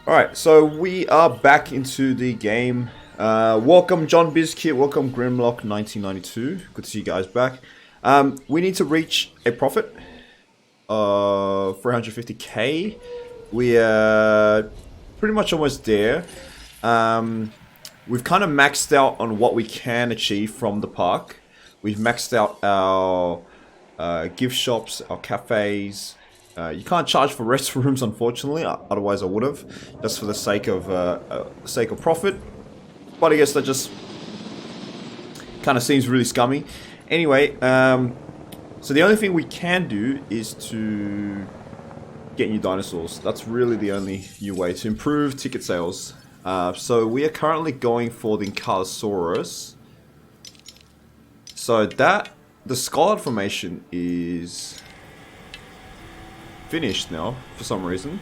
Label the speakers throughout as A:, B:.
A: Alright, so we are back into the game. Welcome John Bizkit, welcome Grimlock 1992. Good to see you guys back. We need to reach a profit of 350k. We are pretty much almost there. We've kind of maxed out on what we can achieve from the park. We've maxed out our gift shops, our cafes. You can't charge for restrooms, unfortunately. Otherwise, I would have, just for the sake of profit. But I guess that just kind of seems really scummy. Anyway, so the only thing we can do is to get new dinosaurs. That's really the only new way to improve ticket sales. So we are currently going for the Ankylosaurus. So that the skull formation is finished now for some reason.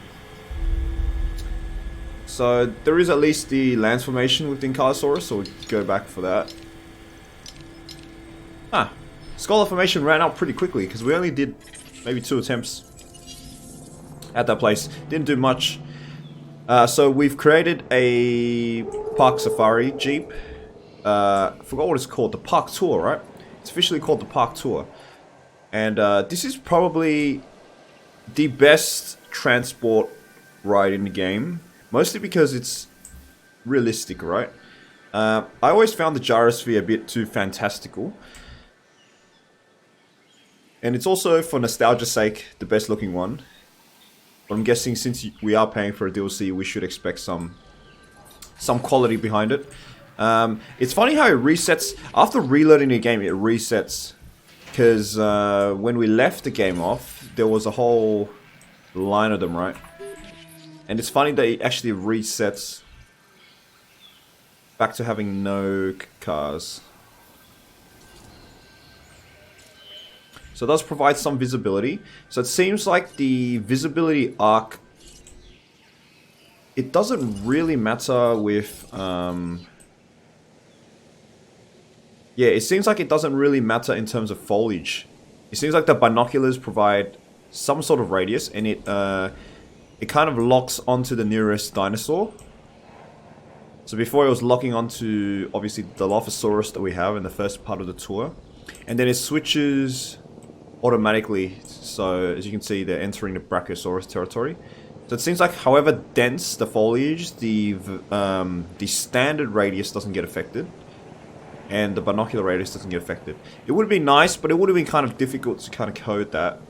A: So there is at least the lance formation with the Ankylosaurus, so we'll go back for that. Skull formation ran out pretty quickly because we only did maybe 2 attempts at that place. Didn't do much. So we've created a park safari jeep. Forgot what it's called, the park tour, right? It's officially called the park tour. And this is probably the best transport ride in the game, mostly because it's realistic, right? I always found the gyrosphere a bit too fantastical, and it's also, for nostalgia's sake, the best looking one. But I'm guessing since we are paying for a DLC, we should expect some quality behind it. It's funny how it resets after reloading the game. It resets. Because when we left the game off, there was a whole line of them, right? And it's funny that it actually resets back to having no cars. So it does provide some visibility. So it seems like the visibility arc, it doesn't really matter with... yeah, it seems like it doesn't really matter in terms of foliage. It seems like the binoculars provide some sort of radius, and it kind of locks onto the nearest dinosaur. So before it was locking onto, obviously, the Dilophosaurus that we have in the first part of the tour. And then it switches automatically, so as you can see, they're entering the Brachiosaurus territory. So it seems like however dense the foliage, the standard radius doesn't get affected. And the binocular radius doesn't get affected. It would have been nice, but it would have been kind of difficult to kind of code that.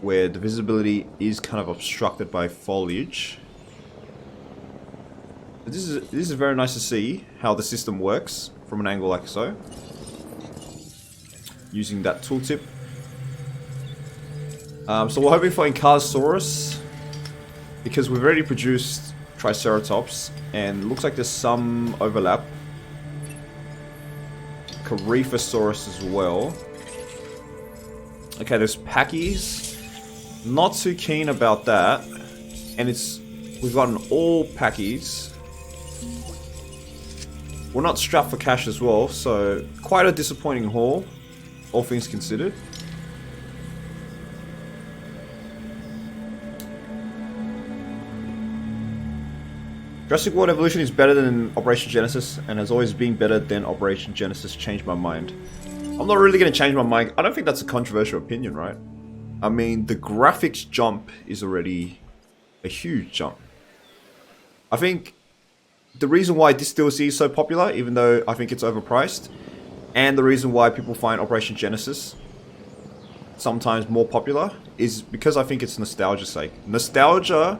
A: Where the visibility is kind of obstructed by foliage. But this is very nice to see how the system works from an angle like so. Using that tooltip. So we're hoping for Ankylosaurus, because we've already produced Triceratops, and it looks like there's some overlap. Coryphosaurus as well. Okay, there's Packies. Not too keen about that. And we've got an all Packies. We're not strapped for cash as well, so quite a disappointing haul, all things considered. Jurassic World Evolution is better than Operation Genesis, and has always been better than Operation Genesis. Changed my mind. I'm not really going to change my mind. I don't think that's a controversial opinion, right? I mean, the graphics jump is already a huge jump. I think the reason why this DLC is so popular, even though I think it's overpriced, and the reason why people find Operation Genesis sometimes more popular, is because I think it's nostalgia's sake. Nostalgia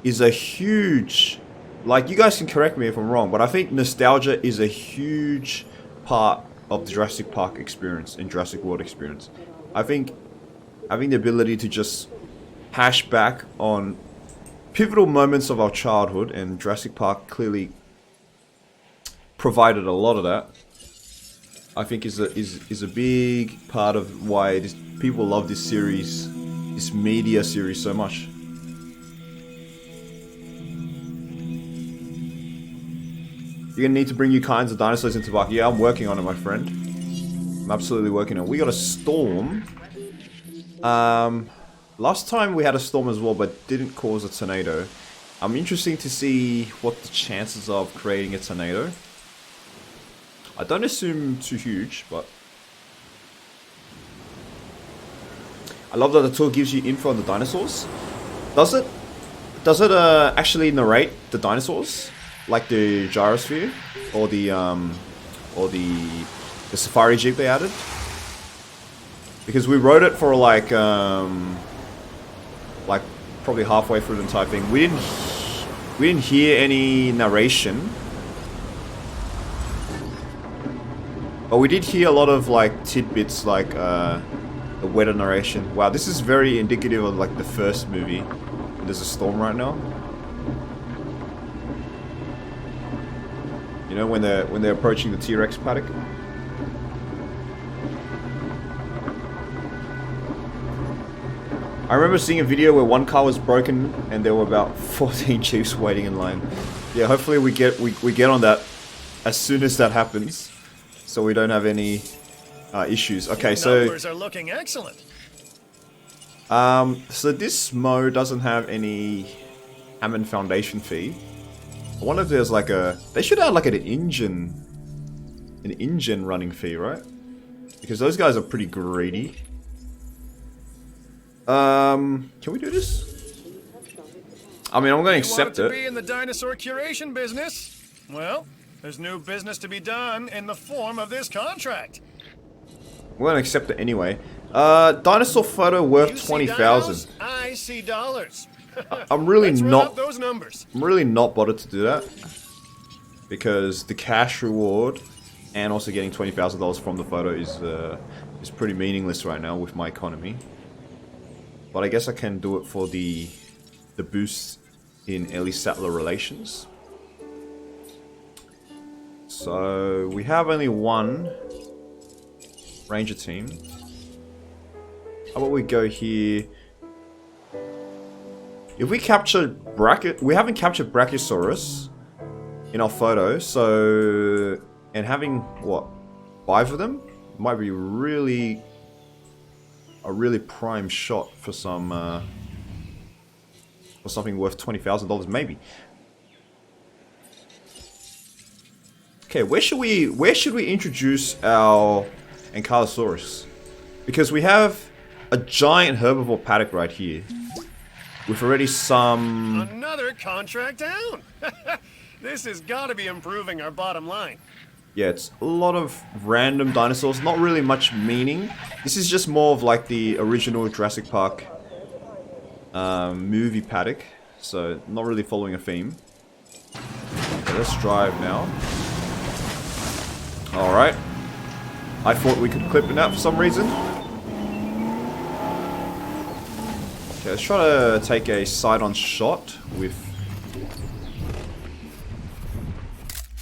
A: is a huge... Like, you guys can correct me if I'm wrong, but I think nostalgia is a huge part of the Jurassic Park experience and Jurassic World experience. I think having the ability to just hash back on pivotal moments of our childhood, and Jurassic Park clearly provided a lot of that, I think is a big part of why people love this series, this media series so much. You're gonna need to bring new kinds of dinosaurs into the park. Yeah, I'm working on it, my friend. I'm absolutely working on it. We got a storm. Last time we had a storm as well, but didn't cause a tornado. I'm interested to see what the chances are of creating a tornado. I don't assume too huge, but I love that the tool gives you info on the dinosaurs. Does it? Does it actually narrate the dinosaurs, like the gyrosphere or the safari jeep they added? Because we rode it for like probably halfway through the entire thing. We didn't hear any narration, but we did hear a lot of like tidbits, like the weather narration. Wow, this is very indicative of like the first movie. There's a storm right now. You know, when they're approaching the T-Rex paddock. I remember seeing a video where one car was broken and there were about 14 Chiefs waiting in line. Yeah, hopefully we get on that as soon as that happens, so we don't have any issues. Okay, so
B: numbers are looking excellent.
A: So this mode doesn't have any Hammond Foundation fee. I wonder if there's like a... They should add like an engine running fee, right? Because those guys are pretty greedy. Can we do this? I mean, I'm going to accept it.
B: You want to be in the dinosaur curation business? Well, there's new business to be done in the form of this contract.
A: We're going to accept it anyway. Dinosaur photo worth 20,000.
B: I see dollars.
A: I'm really not.
B: Those numbers.
A: I'm really not bothered to do that because the cash reward and also getting $20,000 from the photo is pretty meaningless right now with my economy. But I guess I can do it for the boost in early settler relations. So we have only one ranger team. How about we go here? If we capture we haven't captured Brachiosaurus in our photo, so and having what 5 of them might be really a really prime shot for some for something worth $20,000 maybe. Okay, where should we introduce our Ankylosaurus? Because we have a giant herbivore paddock right here with already some...
B: Another contract down. This has got to be improving our bottom line.
A: Yeah, it's a lot of random dinosaurs, not really much meaning. This is just more of like the original Jurassic Park movie paddock, so not really following a theme. Okay, let's drive now. Alright. I thought we could clip it out for some reason. Okay, let's try to take a side-on shot with...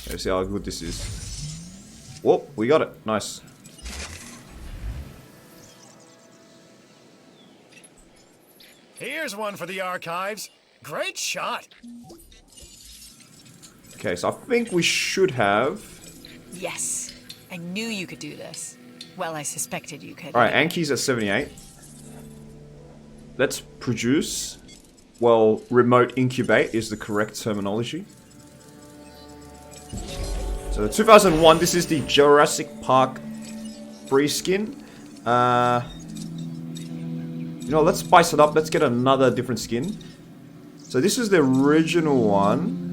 A: Okay, let's see how good this is. Whoop, we got it. Nice.
B: Here's one for the archives. Great shot.
A: Okay, so I think we should have...
C: Yes. I knew you could do this. Well, I suspected you could.
A: Alright, Anky's at 78. Let's produce. Well, remote incubate is the correct terminology. So 2001, this is the Jurassic Park free skin. You know, let's spice it up. Let's get another different skin. So this is the original one.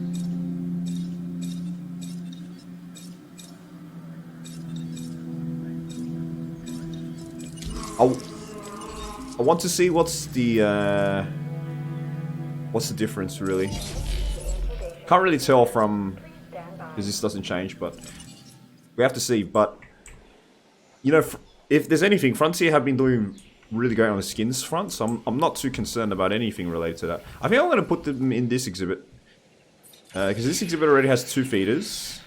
A: I want to see what's the difference really. Can't really tell from because this doesn't change, but we have to see. But you know, if there's anything, Frontier have been doing really great on the skins front, so I'm not too concerned about anything related to that. I think I'm going to put them in this exhibit because this exhibit already has 2 feeders.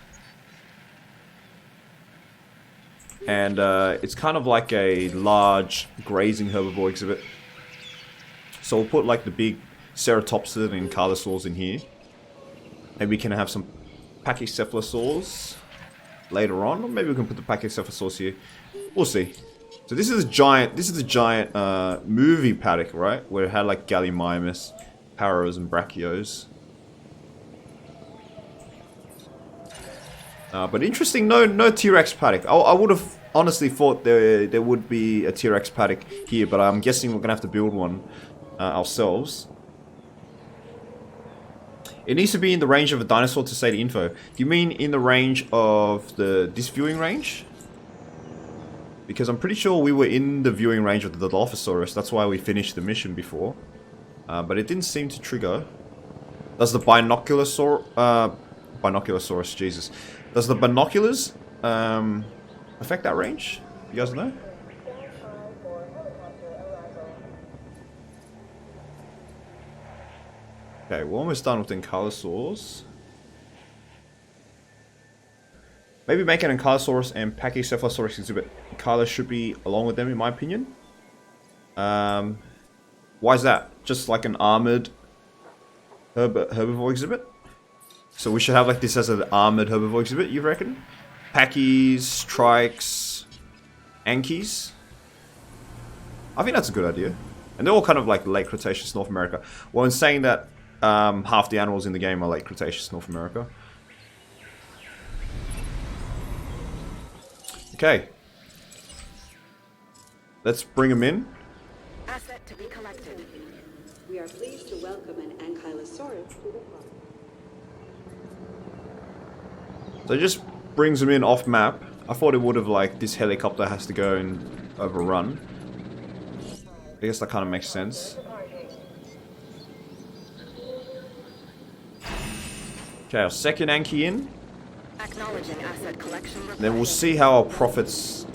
A: And it's kind of like a large grazing herbivore exhibit. So we'll put like the big ceratopsid and carnosaurs in here. Maybe we can have some pachycephalosaurs later on. Or maybe we can put the pachycephalosaurs here. We'll see. So this is a giant. This is a giant movie paddock, right? Where it had like gallimimus, paros, and brachios. But interesting, no T-Rex paddock. I would have honestly thought there would be a T-Rex paddock here, but I'm guessing we're gonna have to build one ourselves. It needs to be in the range of a dinosaur to say the info. Do you mean in the range of this viewing range? Because I'm pretty sure we were in the viewing range of the Dilophosaurus. That's why we finished the mission before. But it didn't seem to trigger. Does the Binoculorosaurus, Jesus. Does the binoculars affect that range? You guys know? Okay, we're almost done with Ankylosaurs. Maybe make an Ankylosaurus and Pachycephalosaurus exhibit. Ankylos should be along with them, in my opinion. Why is that? Just like an armored herbivore exhibit? So we should have like this as an armored herbivore exhibit, you reckon? Pachy's, Trikes, Ankies. I think that's a good idea. And they're all kind of like late Cretaceous North America. Well, in saying that, half the animals in the game are late Cretaceous North America. Okay. Let's bring them in.
D: Asset to be collected. We are pleased to welcome an Ankylosaurus to the park.
A: So it just brings them in off map. I thought it would have like this helicopter has to go and overrun. I guess that kind of makes sense. Okay, our second Anky in.
D: Acknowledging asset collection.
A: Then we'll see how our profits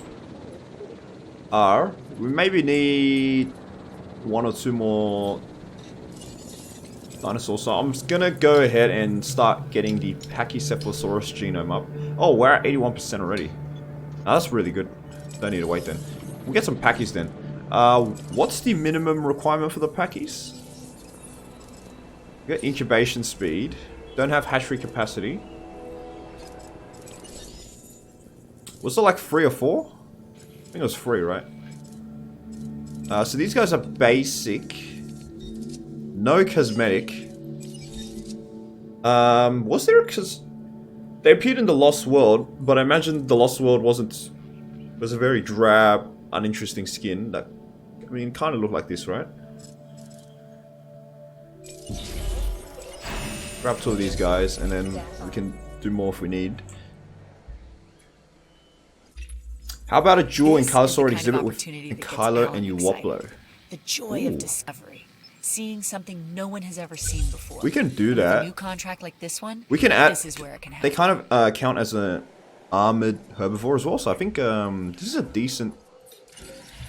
A: are. We maybe need one or two more dinosaurs. So I'm just gonna go ahead and start getting the Pachycephalosaurus genome up. Oh, we're at 81% already. Oh, that's really good. Don't need to wait then. We'll get some Pachys then. What's the minimum requirement for the Pachys? We got incubation speed. Don't have hatchery capacity. Was it like 3 or 4? I think it was 3, right? So these guys are basic. No cosmetic. Was there? Because they appeared in the Lost World, but I imagine the Lost World was a very drab, uninteresting skin. That, I mean, kind of looked like this, right? Grab 2 of these guys, and then we can do more if we need. How about a dual Ankylosaur exhibit with Ankylo and Uwoplo?
C: The joy of discovery. Seeing something no one has ever seen before.
A: We can do
C: With a
A: that.
C: new contract like this one,
A: We can add.
C: this is where it can
A: They
C: happen.
A: kind of count as an armored herbivore as well. So I think this is a decent.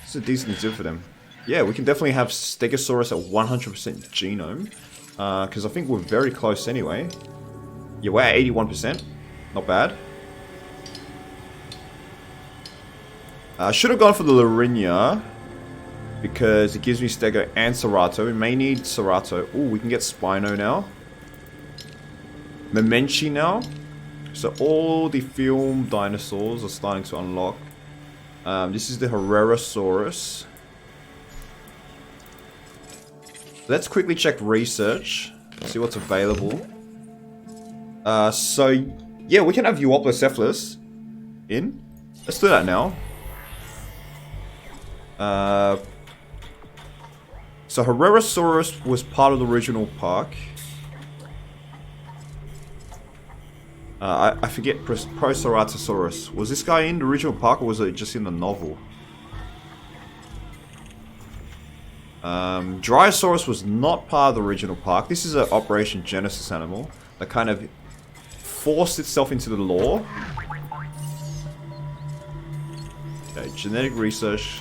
A: This is a decent exhibit for them. Yeah, we can definitely have Stegosaurus at 100% genome. Because I think we're very close anyway. Yeah, we're at 81%. Not bad. Should have gone for the Larinia. Because it gives me Stego and Cerato. We may need Cerato. Oh, we can get Spino now. Memenchi now. So all the film dinosaurs are starting to unlock. This is the Herrerasaurus. Let's quickly check research. See what's available. So, yeah, we can have Euoplocephalus in. Let's do that now. So Herrerasaurus was part of the original park. I forget Proceratosaurus. Was this guy in the original park or was it just in the novel? Dryosaurus was not part of the original park. This is an Operation Genesis animal that kind of forced itself into the lore. Okay, genetic research.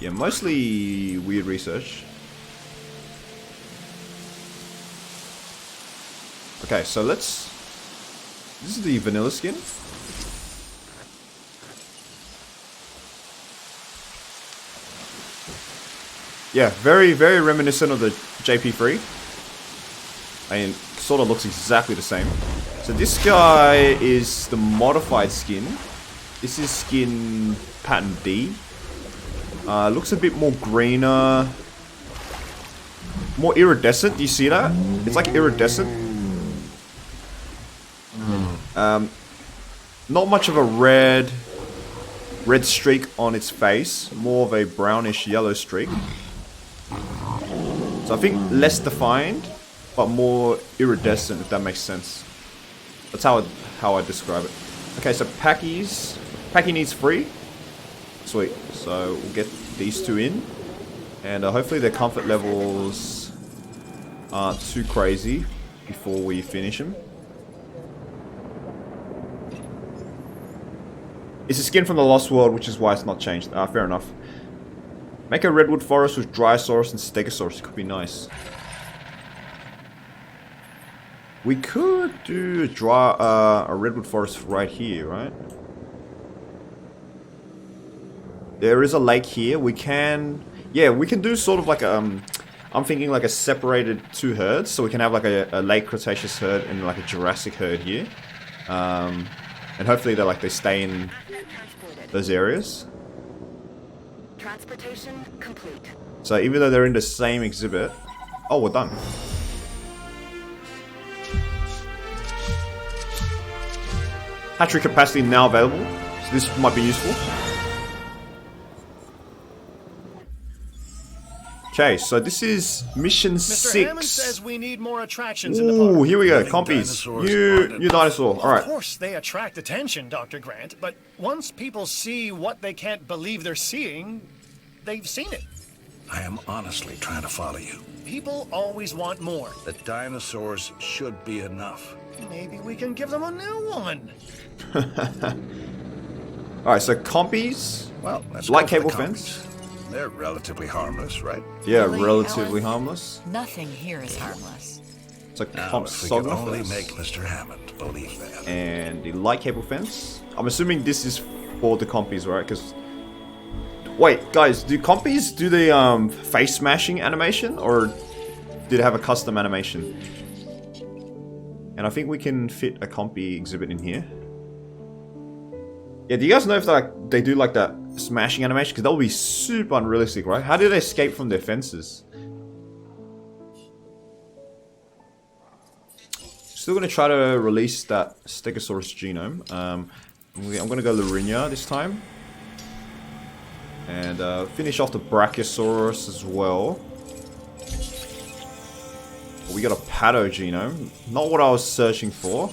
A: Yeah, mostly weird research. Okay, so let's... This is the vanilla skin. Yeah, very, very reminiscent of the JP3. I mean, sort of looks exactly the same. So this guy is the modified skin. This is skin pattern D. Looks a bit more greener. More iridescent, do you see that? It's like iridescent. Not much of a red streak on its face. More of a brownish yellow streak. So I think less defined, but more iridescent, if that makes sense. That's how I describe it. Okay, so Packy needs 3. Sweet. So we'll get these 2 in. And hopefully their comfort levels aren't too crazy before we finish them. It's a skin from the Lost World, which is why it's not changed. Fair enough. Make a redwood forest with Dryosaurus and Stegosaurus. Could be nice. We could do a redwood forest right here, right? There is a lake here. We can... Yeah, we can do sort of like a... I'm thinking like a separated 2 herds. So we can have like a late Cretaceous herd and like a Jurassic herd here. And hopefully they stay in those areas.
D: Transportation complete.
A: So even though they're in the same exhibit... Oh, we're done. Hatchery capacity now available. So this might be useful. Okay, so this is mission 6.
B: Mr. Hammond says we need more attractions in the park.
A: Ooh, here we go. Compies. New dinosaur. Alright.
B: Of course, they attract attention, Dr. Grant, but once people see what they can't believe they're seeing, they've seen it.
E: I am honestly trying to follow you.
B: People always want more.
E: The dinosaurs should be enough.
B: Maybe we can give them a new one.
A: Alright, so compies.
E: Well, let's
A: light
E: go for
A: cable
E: the
A: fence.
E: compies. They're relatively harmless, right?
A: Yeah,
C: Really,
A: relatively
C: Alan?
A: harmless.
C: Nothing here is harmless.
A: It's like
E: Now, if we could only
A: Compsognathus.
E: make Mr. Hammond believe that.
A: And the light cable fence. I'm assuming this is for the compies, right? Because wait, guys, do compies do the face smashing animation, or did it have a custom animation? And I think we can fit a compy exhibit in here. Yeah, do you guys know if they do like that smashing animation? Because that would be super unrealistic, right? How did they escape from their fences? Still going to try to release that Stegosaurus genome. I'm going to go Larinia this time. And finish off the Brachiosaurus as well. We got a Paddo genome. Not what I was searching for.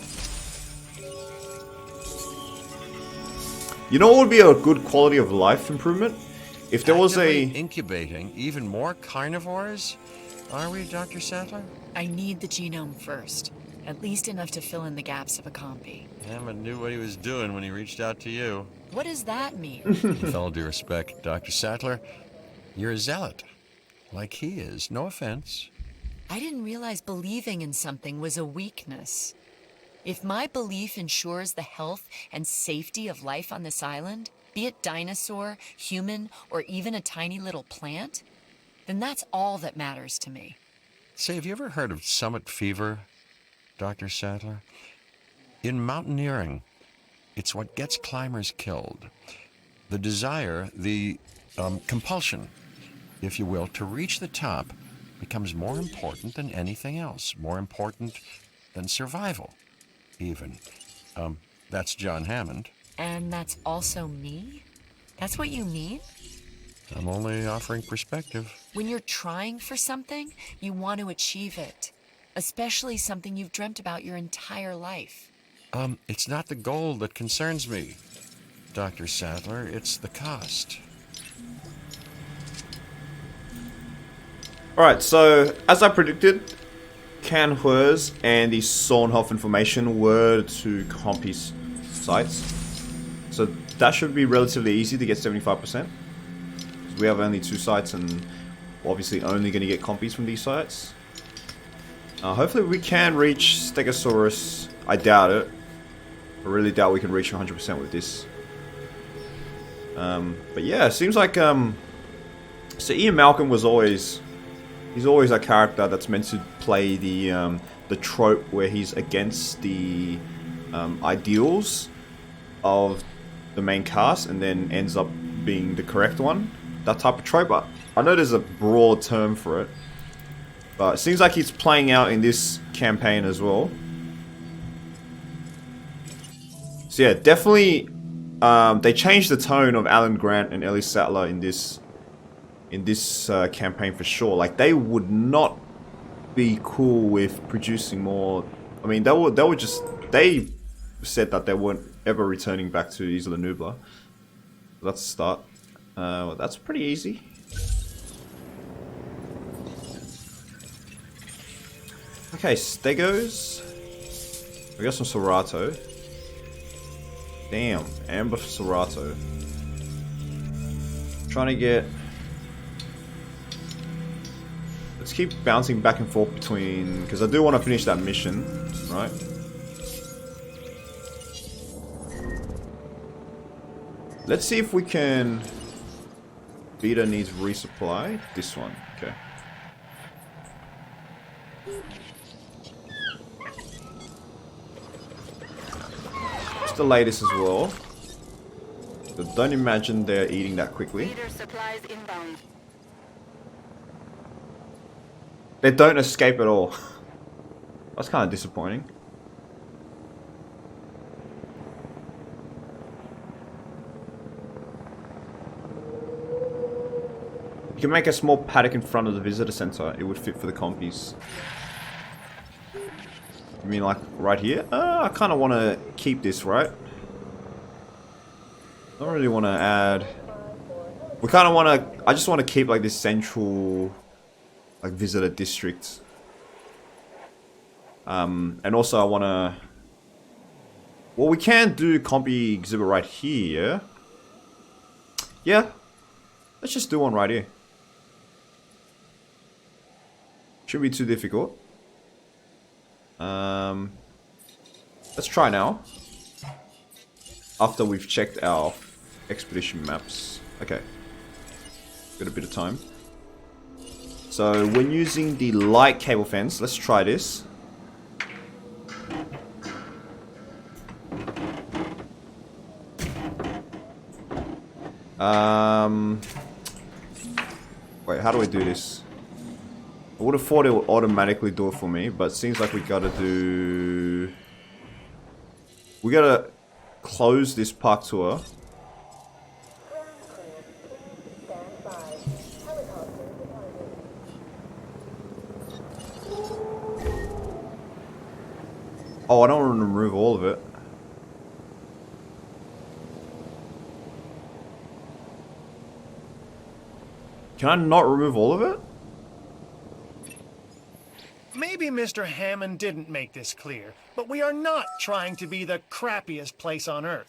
A: You know what would be a good quality of life improvement? If there was
F: Actively incubating even more carnivores? Are we, Dr. Sattler?
C: I need the genome first. At least enough to fill in the gaps of a compy.
F: Hammond knew what he was doing when he reached out to you.
C: What does that mean?
F: With all due respect, Dr. Sattler, you're a zealot. Like he is. No offense.
C: I didn't realize believing in something was a weakness. If my belief ensures the health and safety of life on this island, be it dinosaur, human, or even a tiny little plant, then that's all that matters to me.
F: Say, have you ever heard of summit fever, Dr. Sattler? In mountaineering, it's what gets climbers killed. The desire, the compulsion, if you will, to reach the top becomes more important than anything else, more important than survival, even. That's John Hammond.
C: And that's also me? That's what you mean?
F: I'm only offering perspective.
C: When you're trying for something, you want to achieve it. Especially something you've dreamt about your entire life.
F: It's not the goal that concerns me, Dr. Sattler. It's the cost.
A: Alright, so as I predicted, Canhurs and the Sornhof information were to Compy's sites. So that should be relatively easy to get 75%. We have only 2 sites and we're obviously only going to get Compys from these sites. Hopefully we can reach Stegosaurus. I doubt it. I really doubt we can reach 100% with this. But yeah, it seems like so Ian Malcolm was always... He's always a character that's meant to play the trope where he's against the ideals of the main cast and then ends up being the correct one. That type of trope. But I know there's a broad term for it. But it seems like it's playing out in this campaign as well. So yeah, definitely they changed the tone of Alan Grant and Ellie Sattler in this campaign for sure. Like, they would not be cool with producing more. I mean, they said that they weren't ever returning back to Isla Nublar. Let's start. Well, that's pretty easy. Okay, Stegos. We got some Serato. Damn, Amber Serato. Trying to get. Let's keep bouncing back and forth between, because I do want to finish that mission, right? Let's see if we can. Beta needs resupply. This one, okay. It's the latest as well. But don't imagine they're eating that quickly.
D: Leader supplies inbound.
A: They don't escape at all. That's kind of disappointing. You can make a small paddock in front of the visitor center. It would fit for the compies. You mean like right here? I kind of want to keep this, right? I don't really want to add. We kind of want to. I just want to keep like this central, like, visitor district. And also I want to. Well, we can do compy exhibit right here. Yeah. Let's just do one right here. Shouldn't be too difficult. Let's try now. After we've checked our expedition maps. Okay. Got a bit of time. So when using the light cable fence, let's try this. Wait, how do we do this? I would have thought it would automatically do it for me, but it seems like we gotta do... We gotta close this park tour. Oh, I don't want to remove all of it. Can I not remove all of it?
B: Maybe Mr. Hammond didn't make this clear, but we are not trying to be the crappiest place on Earth.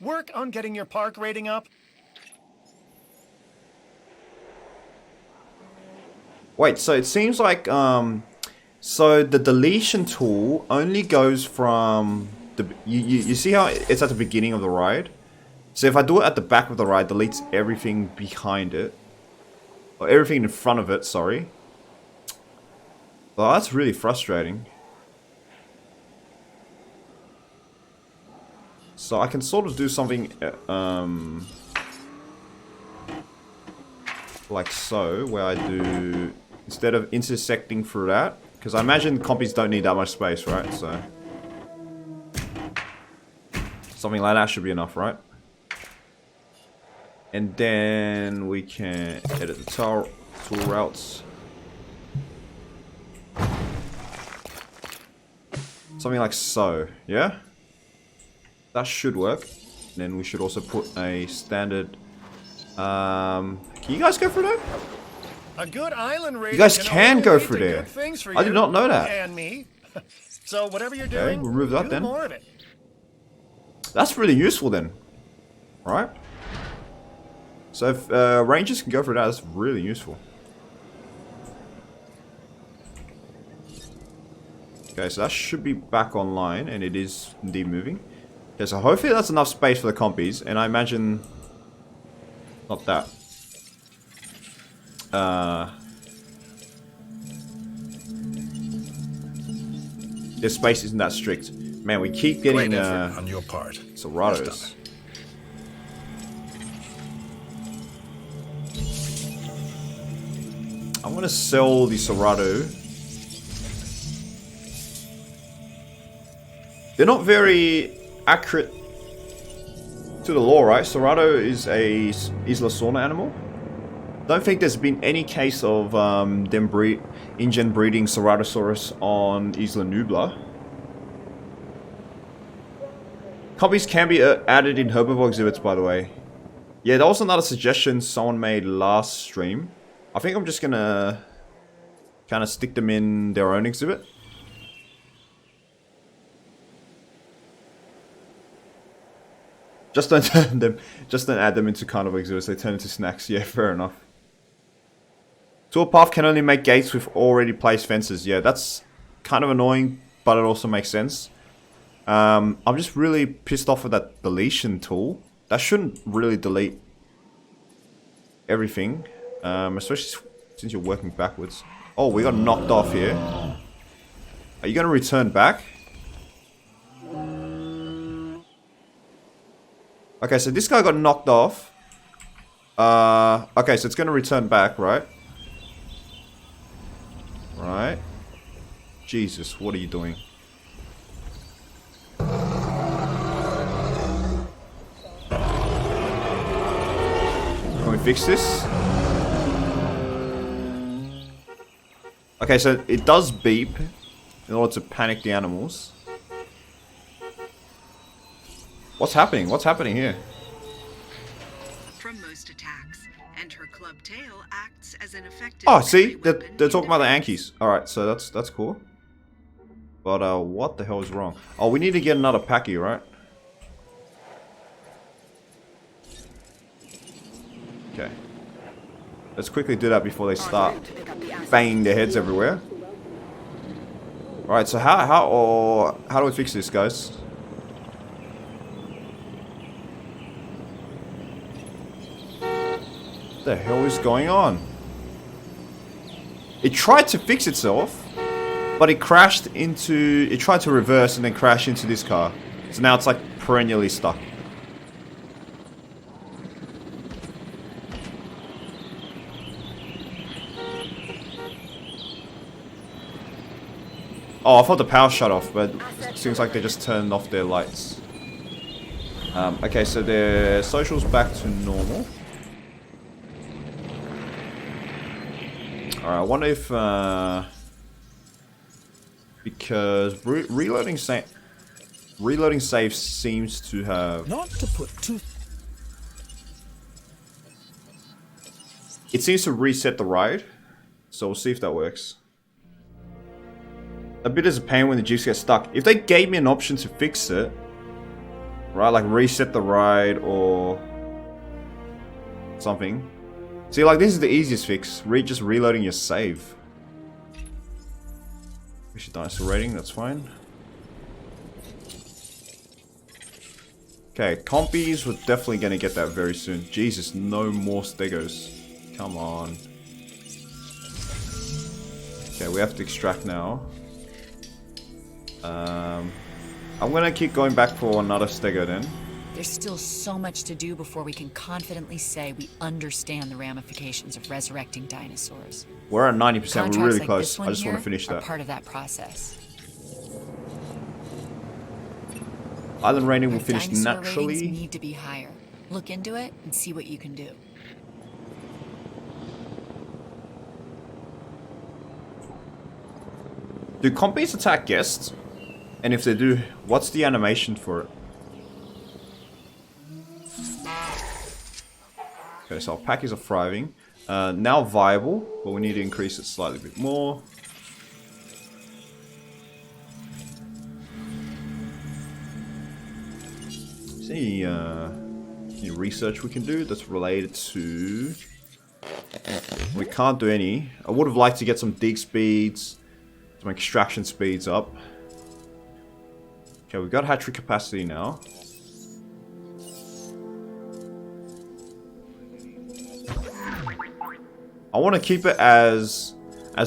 B: Work on getting your park rating up.
A: Wait, so it seems like, so the deletion tool only goes from the, you see how it's at the beginning of the ride? So if I do it at the back of the ride, it deletes everything behind it. Or everything in front of it, sorry. Well, that's really frustrating. So I can sort of do something, like so, where I do, instead of intersecting through that, because I imagine compies don't need that much space, right? So something like that should be enough, right? And then we can edit the tool routes. Something like so, yeah? That should work. And then we should also put a standard... can you guys go through there?
B: A good island rating.
A: You guys can
B: only
A: go
B: lead
A: through
B: to
A: there.
B: good things for
A: I did
B: you
A: not know that.
B: and me. So whatever you're
A: Okay,
B: doing,
A: remove that
B: do
A: then.
B: more of it.
A: That's really useful then. Right? So if rangers can go through that, that's really useful. Okay, so that should be back online, and it is indeed moving. Okay, so hopefully that's enough space for the compies, and I imagine... Not that. The space isn't that strict. Man, we keep getting
E: Great effort on your part.
A: Seratos. gonna sell the Cerrado. They're not very accurate to the law, right? Cerrado is a Isla Sorna animal. Don't think there's been any case of them InGen breeding Ceratosaurus on Isla Nublar. Copies can be added in herbivore exhibits, by the way. Yeah, that was another suggestion someone made last stream. I think I'm just gonna kind of stick them in their own exhibit. Just don't add them into carnivore exhibits. They turn into snacks. Yeah, fair enough. Toolpath can only make gates with already placed fences. Yeah, that's kind of annoying, but it also makes sense. I'm just really pissed off with that deletion tool. That shouldn't really delete everything, especially since you're working backwards. Oh, we got knocked off here. Are you going to return back? Okay, so this guy got knocked off. Okay, so it's going to return back, right? Right. Jesus, what are you doing? Can we fix this? Okay, so it does beep in order to panic the animals. What's happening? What's happening here?
G: From most attacks, and her club tail acts as an effective.
A: Oh, see, they're talking about the Ankies. All right, so that's cool. But what the hell is wrong? Oh, we need to get another Packy, right? Okay. Let's quickly do that before they start banging their heads everywhere. All right, so how do we fix this, guys? What the hell is going on? It tried to fix itself, but it crashed into... It tried to reverse and then crash into this car. So now it's like perennially stuck. Oh, I thought the power shut off, but it seems like they just turned off their lights. Okay, so their social's back to normal. Alright, I wonder if, because reloading save seems to have...
H: Not to put too...
A: It seems to reset the ride, so we'll see if that works. A bit is a pain when the jeeps get stuck. If they gave me an option to fix it, right, like reset the ride or something. See, like, this is the easiest fix. Just reloading your save. Fix your dinosaur rating, that's fine. Okay, compies, we're definitely going to get that very soon. Jesus, no more stegos. Come on. Okay, we have to extract now. I'm going to keep going back for another stego then.
C: There's still so much to do before we can confidently say we understand the ramifications of resurrecting dinosaurs.
A: We're at 90%, we're
C: Contracts
A: really
C: like
A: close.
C: this one
A: I just want to
C: here
A: finish
C: are
A: that.
C: part of that process.
A: Island rating will
C: Our
A: finish
C: dinosaur
A: naturally.
C: ratings need to be higher. Look into it and see what you can do.
A: Do compies attack guests? And if they do, what's the animation for it? Okay, so our packies are thriving. Now viable, but we need to increase it slightly bit more. Is there any research we can do that's related to... We can't do any. I would have liked to get some dig speeds, some extraction speeds up. Okay, we've got hatchery capacity now. I want to keep it as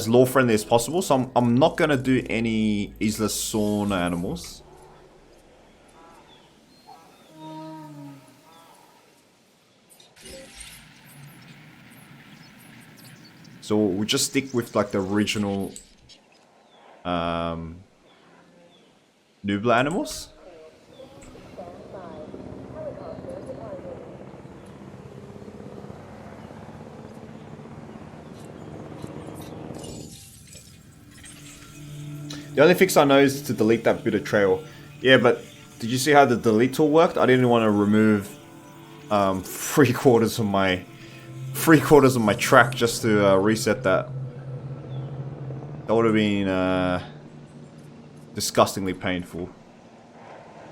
A: law friendly as possible, so I'm not going to do any Isla Sorna animals. So we'll just stick with like the original Nubla animals. The only fix I know is to delete that bit of trail. Yeah, but did you see how the delete tool worked? I didn't want to remove 3/4 of my track just to reset that. That would have been disgustingly painful.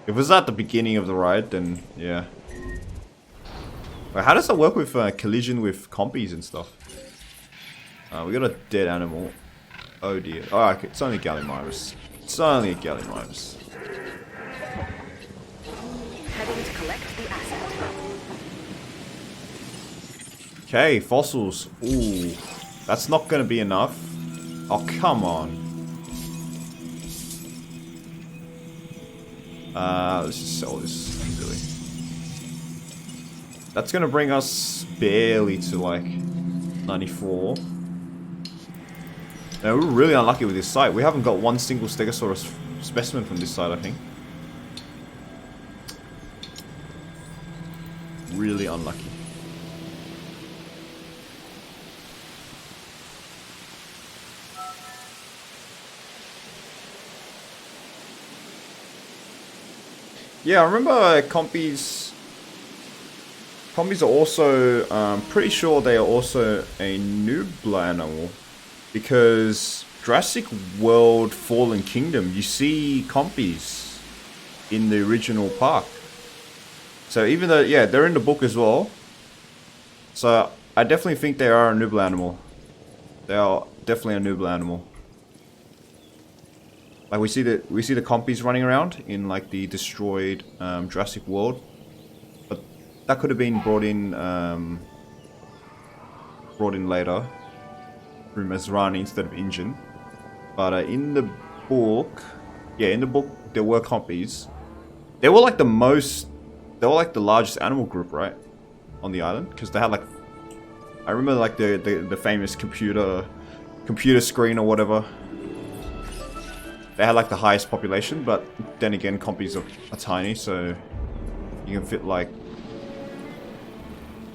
A: If it was at the beginning of the ride, then yeah. Wait, how does that work with collision with compies and stuff? We got a dead animal. Oh dear. Oh, okay. It's only a Gallimimus. It's only a Gallimimus.
D: Heading to collect the asset.
A: Okay, fossils. Ooh. That's not going to be enough. Oh, come on. Let's just sell this, really. That's going to bring us barely to, like, 94. Now, we're really unlucky with this site. We haven't got one single Stegosaurus specimen from this site, I think. Really unlucky. Yeah, I remember compies. Compies are also, pretty sure they are also a Nubla animal. Because Jurassic World Fallen Kingdom, you see compies in the original park. So even though, yeah, they're in the book as well. So I definitely think they are a Nubla animal. They are definitely a Nubla animal. Like we see the compies running around in like the destroyed Jurassic World. But that could have been brought in later. Through Masrani instead of Injun. But in the book, yeah, in the book there were compies. They were like the largest animal group, right, on the island, because they had like, I remember like the famous computer screen or whatever. They had like the highest population, but then again, compies are tiny, so you can fit like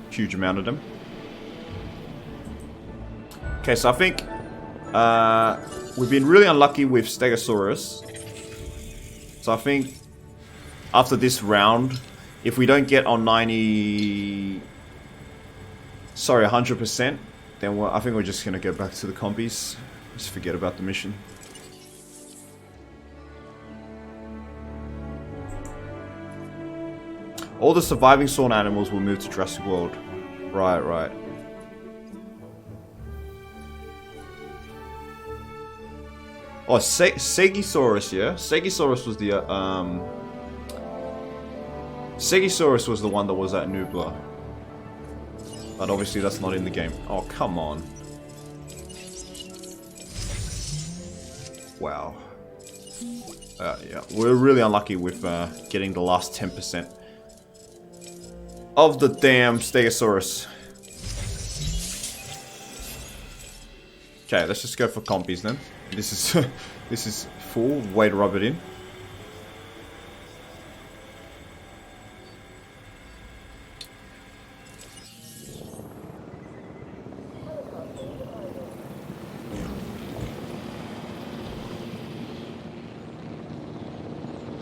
A: a huge amount of them. Okay, so I think we've been really unlucky with Stegosaurus. So I think after this round, if we don't get on 100%, then I think we're just going to go back to the compies. Just forget about the mission. All the surviving spawn animals will move to Jurassic World. Right, right. Oh, Stegosaurus, yeah? Stegosaurus was the, Stegosaurus was the one that was at Nubla. But obviously that's not in the game. Oh, come on. Wow. Yeah, we're really unlucky with getting the last 10% of the damn Stegosaurus. Okay, let's just go for compies then. This is this is full. Way to rub it in.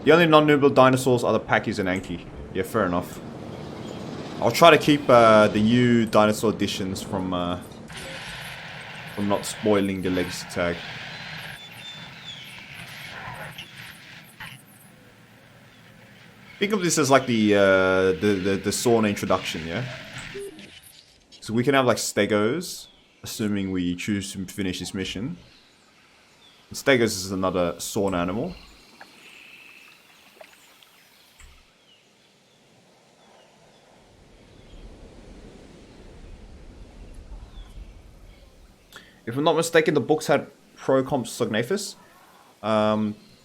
A: The only non-Nubla dinosaurs are the Pachy's and Anki. Yeah, fair enough. I'll try to keep the new dinosaur additions from not spoiling the legacy tag. Think of this as like the sauna introduction, yeah? So we can have like Stegos, assuming we choose to finish this mission. And Stegos is another sauna animal. If I'm not mistaken, the books had Procompsognathus.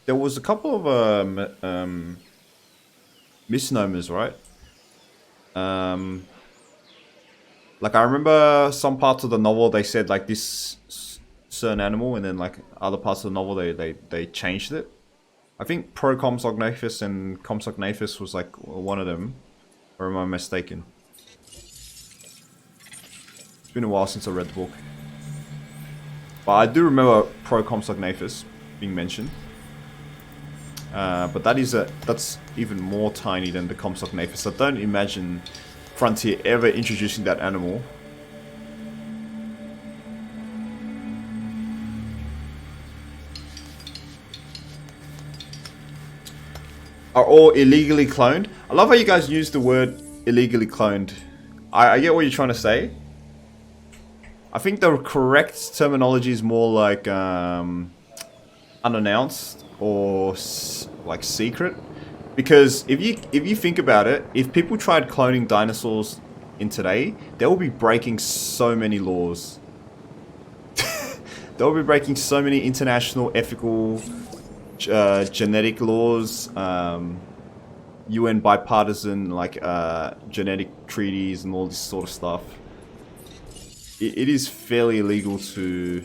A: There was a couple of misnomers, right? Like, I remember some parts of the novel they said like this certain animal, and then like other parts of the novel they changed it. I think Pro Compsognathus and Compsognathus was like one of them, or am I mistaken? It's been a while since I read the book, but I do remember Pro Compsognathus being mentioned. But that's even more tiny than the Compsognathus. I don't imagine Frontier ever introducing that animal. Are all illegally cloned? I love how you guys use the word illegally cloned. I get what you're trying to say. I think the correct terminology is more like unannounced or like secret. Because if you think about it, if people tried cloning dinosaurs in today, they will be breaking so many laws. They will be breaking so many international ethical genetic laws, UN bipartisan like genetic treaties and all this sort of stuff. It is fairly illegal to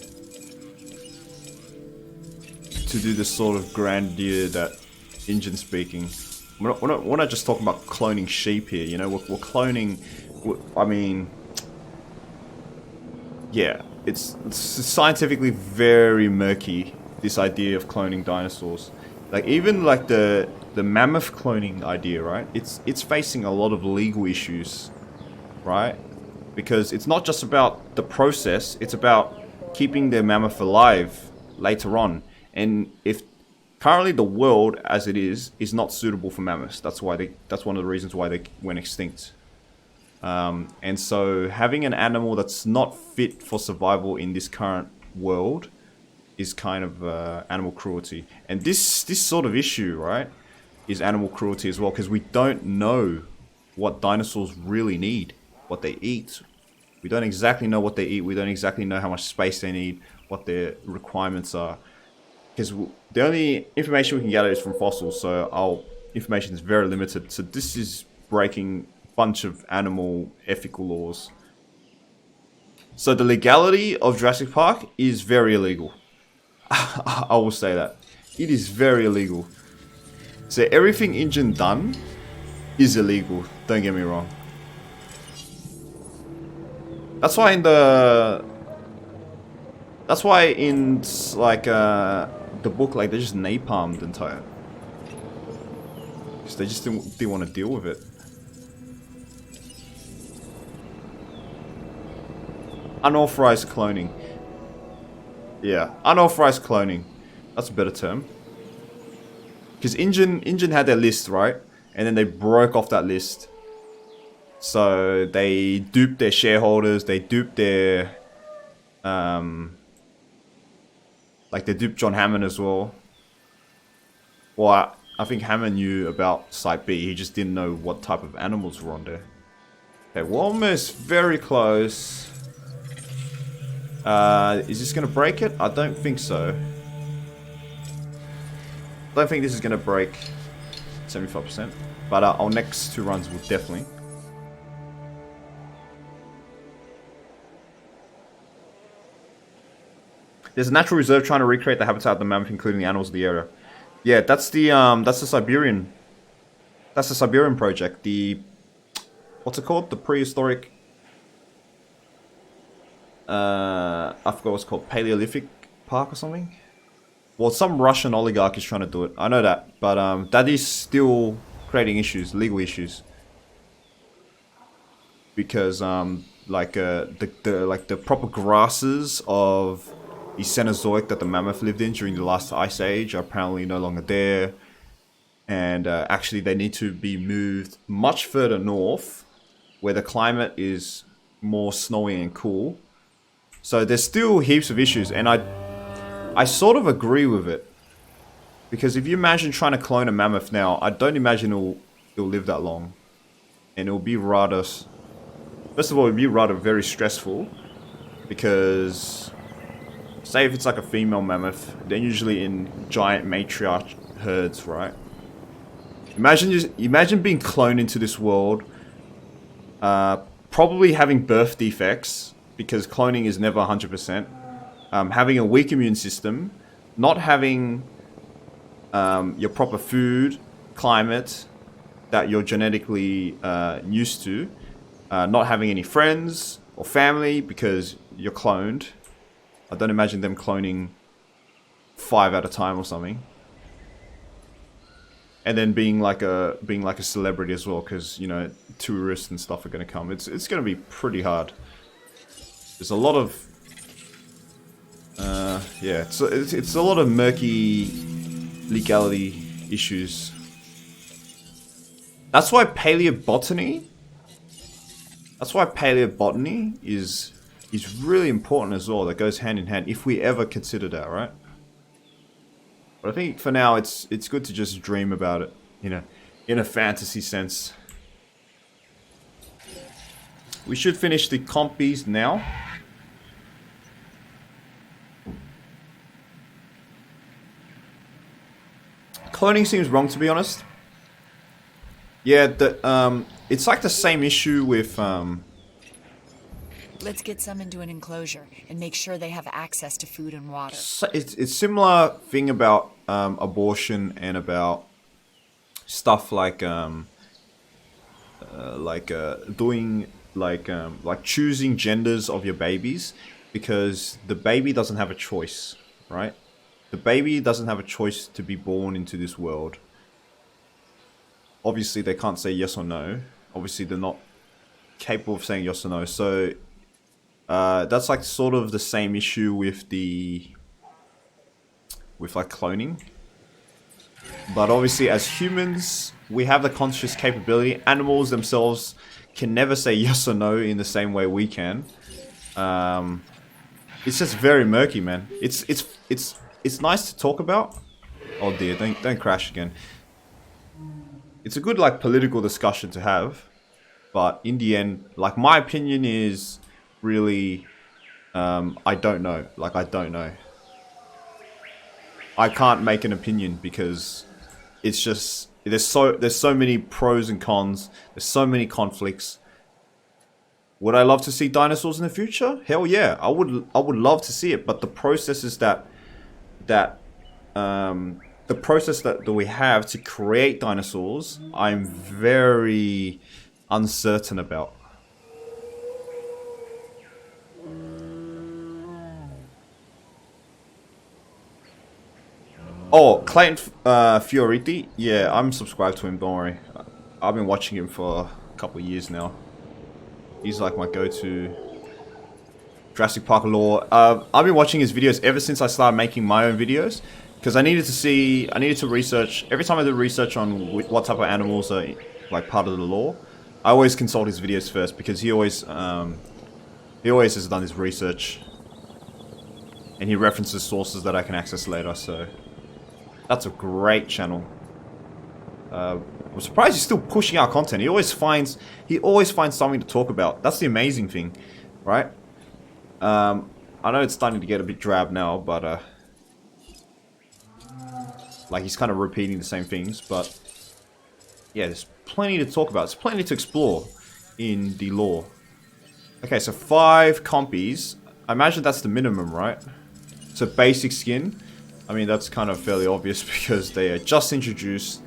A: do this sort of grandeur that Injin speaking. We're not just talking about cloning sheep here, you know. We're cloning. I mean, yeah, it's scientifically very murky. This idea of cloning dinosaurs, like even like the mammoth cloning idea, right? It's facing a lot of legal issues, right? Because it's not just about the process; it's about keeping the mammoth alive later on. And if currently the world as it is not suitable for mammoths, that's one of the reasons why they went extinct. And so having an animal that's not fit for survival in this current world is kind of animal cruelty. And this sort of issue, right, is animal cruelty as well, because we don't know what dinosaurs really need, what they eat. We don't exactly know what they eat. We don't exactly know how much space they need, what their requirements are. Because the only information we can gather is from fossils, so our information is very limited. So this is breaking a bunch of animal ethical laws. So the legality of Jurassic Park is very illegal. I will say that. It is very illegal. So everything Injin done is illegal. Don't get me wrong. That's why in like the book, like they just napalmed entire. Because they just didn't want to deal with it. Unauthorized cloning. Yeah, unauthorized cloning. That's a better term. Because Injin had their list, right? And then they broke off that list. So they duped their shareholders. They duped their... like they duped John Hammond as well. Well, I think Hammond knew about Site B. He just didn't know what type of animals were on there. Okay, we're almost very close. Is this going to break it? I don't think so. I don't think this is going to break 75%. But our next two runs will definitely. There's a natural reserve trying to recreate the habitat of the mammoth, including the animals of the area. Yeah, that's the Siberian. That's the Siberian project. The what's it called? The prehistoric. I forgot what it's called. Paleolithic Park or something. Well, some Russian oligarch is trying to do it. I know that, but that is still creating issues, legal issues. Because like the proper grasses of the Cenozoic that the mammoth lived in during the last ice age are apparently no longer there. And actually they need to be moved much further north where the climate is more snowy and cool. So there's still heaps of issues, and I sort of agree with it. Because if you imagine trying to clone a mammoth now, I don't imagine it'll live that long. And it'll be rather... First of all, it'll be rather very stressful. Because... Say if it's like a female mammoth, they're usually in giant matriarch herds, right? Imagine being cloned into this world, probably having birth defects, because cloning is never 100%. Having a weak immune system, not having your proper food, climate that you're genetically used to, not having any friends or family because you're cloned. I don't imagine them cloning 5 at a time or something. And then being like a celebrity as well, because you know tourists and stuff are going to come. It's going to be pretty hard. There's a lot of yeah, it's a lot of murky legality issues. That's why paleobotany is really important as well. That goes hand in hand if we ever consider that, right? But I think for now it's good to just dream about it, you know, in a fantasy sense. We should finish the compies now. Cloning seems wrong, to be honest. Yeah, it's like the same issue with
C: Let's get some into an enclosure and make sure they have access to food and water.
A: It's similar thing about abortion and about stuff like doing like choosing genders of your babies, because the baby doesn't have a choice, right? The baby doesn't have a choice to be born into this world. Obviously, they can't say yes or no. Obviously, they're not capable of saying yes or no. So that's like sort of the same issue with like cloning. But obviously, as humans, we have the conscious capability. Animals themselves can never say yes or no in the same way we can. It's just very murky, man. It's nice to talk about. Oh dear, don't crash again. It's a good like political discussion to have, but in the end, like my opinion is really, I don't know. Like I don't know. I can't make an opinion because it's just there's so many pros and cons. There's so many conflicts. Would I love to see dinosaurs in the future? Hell yeah, I would love to see it. But the processes that we have to create dinosaurs, I'm very uncertain about. Oh, Clayton Fioriti? Yeah, I'm subscribed to him, don't worry. I've been watching him for a couple of years now. He's like my go-to Jurassic Park lore. I've been watching his videos ever since I started making my own videos. Because I needed to research, every time I do research on what type of animals are like part of the lore, I always consult his videos first, because he always has done his research. And he references sources that I can access later, so that's a great channel. I'm surprised he's still pushing out content. He always finds something to talk about. That's the amazing thing, right? I know it's starting to get a bit drab now, but like he's kind of repeating the same things, but yeah, there's plenty to talk about. There's plenty to explore in the lore. Okay, so 5 compies. I imagine that's the minimum, right? So basic skin. I mean, that's kind of fairly obvious because they are just introduced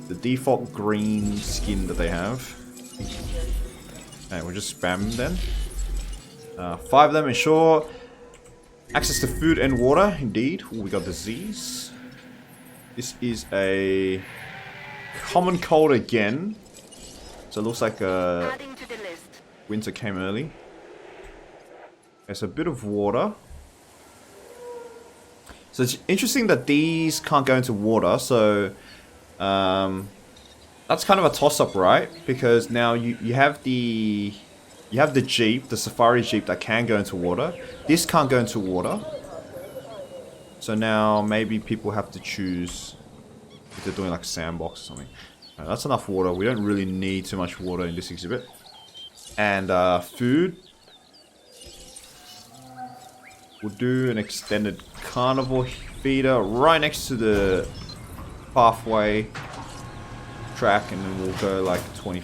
A: the default green skin that they have. Okay, we'll just spam them then. 5 of them, ensure access to food and water. Indeed. Ooh, we got disease. This is a common cold again. So it looks like winter came early. There's a bit of water. So it's interesting that these can't go into water. So that's kind of a toss-up, right? Because now you have the Jeep, the Safari Jeep that can go into water. This can't go into water. So now maybe people have to choose if they're doing like a sandbox or something. Right, that's enough water. We don't really need too much water in this exhibit. And food. We'll do an extended carnivore feeder right next to the pathway track, and then we'll go like 20-30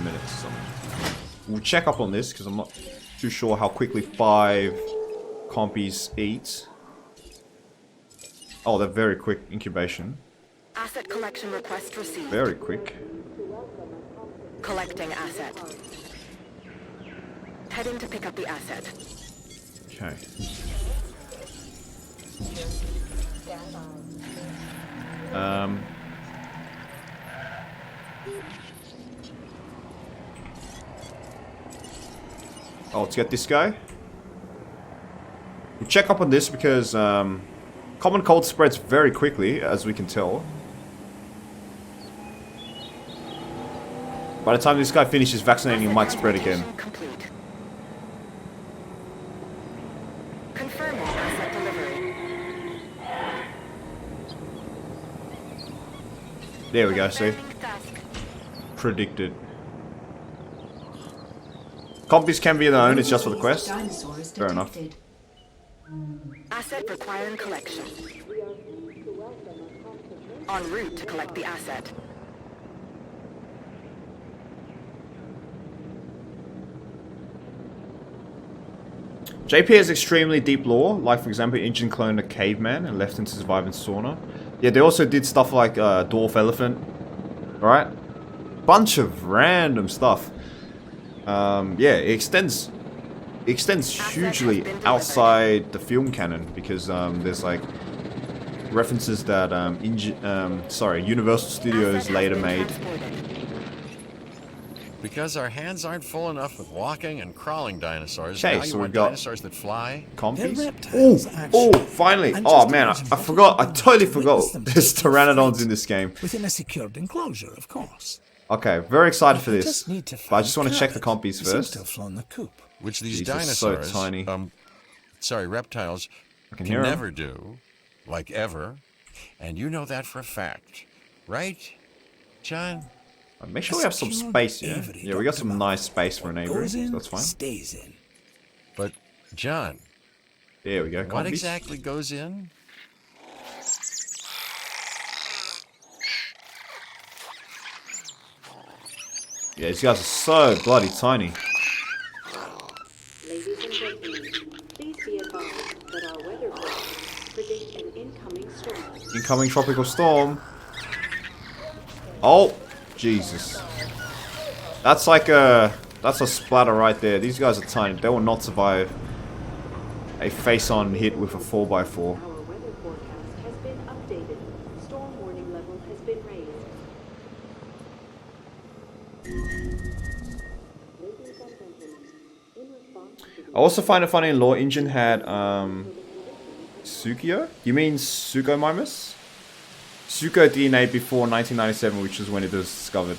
A: minutes or something. we'll check up on this because I'm not too sure how quickly 5 compies eat. Oh, they're very quick incubation.
H: Asset collection request received.
A: Very quick.
H: Collecting asset. Heading to pick up the asset.
A: Okay. Oh, let's get this guy. We'll check up on this because common cold spreads very quickly, as we can tell. By the time this guy finishes vaccinating, it might spread again.
H: Complete. Confirming asset delivery.
A: There we go, see? Predicted. Compies can be their own, it's just for the quest. Fair enough.
H: Asset requiring collection. En route to collect the asset.
A: JP has extremely deep lore, like for example, Engine cloned a caveman and left him to survive in sauna. Yeah, they also did stuff like dwarf elephant, right? Bunch of random stuff. Yeah, it extends hugely outside the film canon because there's like references that Universal Studios later made.
F: Because our hands aren't full enough with walking and crawling dinosaurs.
A: Okay,
F: Now
A: so
F: you
A: we've
F: want
A: got
F: dinosaurs that fly?
A: Compies. Oh, finally! Oh man, I forgot. I totally forgot. There's pteranodons in this game.
I: Within a secured enclosure, of course.
A: Okay, very excited for this.
I: Just
A: But I just want to check the compies first.
I: Flown the coop.
F: Which these
A: Jesus, so
F: dinosaurs,
A: tiny.
F: reptiles,
A: can
F: can
A: hear 'em.
F: never do, like ever. And you know that for a fact, right, John?
A: Make sure we have some space here. Yeah, we got some nice space for an aviary, so that's fine.
I: Stays in.
F: But, John,
A: There we go.
F: what
A: Compies.
F: exactly goes in?
A: Yeah, these guys are so bloody tiny.
D: Ladies and gentlemen, please be advised that our weather forecasts predict an incoming storm.
A: Incoming tropical storm. Oh, Jesus. That's like that's a splatter right there. These guys are tiny. They will not survive a face-on hit with a 4x4.
D: Our weather forecast has been updated. Storm warning level has been raised. Ladies and gentlemen, in response to the
A: I also find it funny in Lore Engine had Sukio? You mean Suchomimus? Sucho DNA before 1997, which is when it was discovered.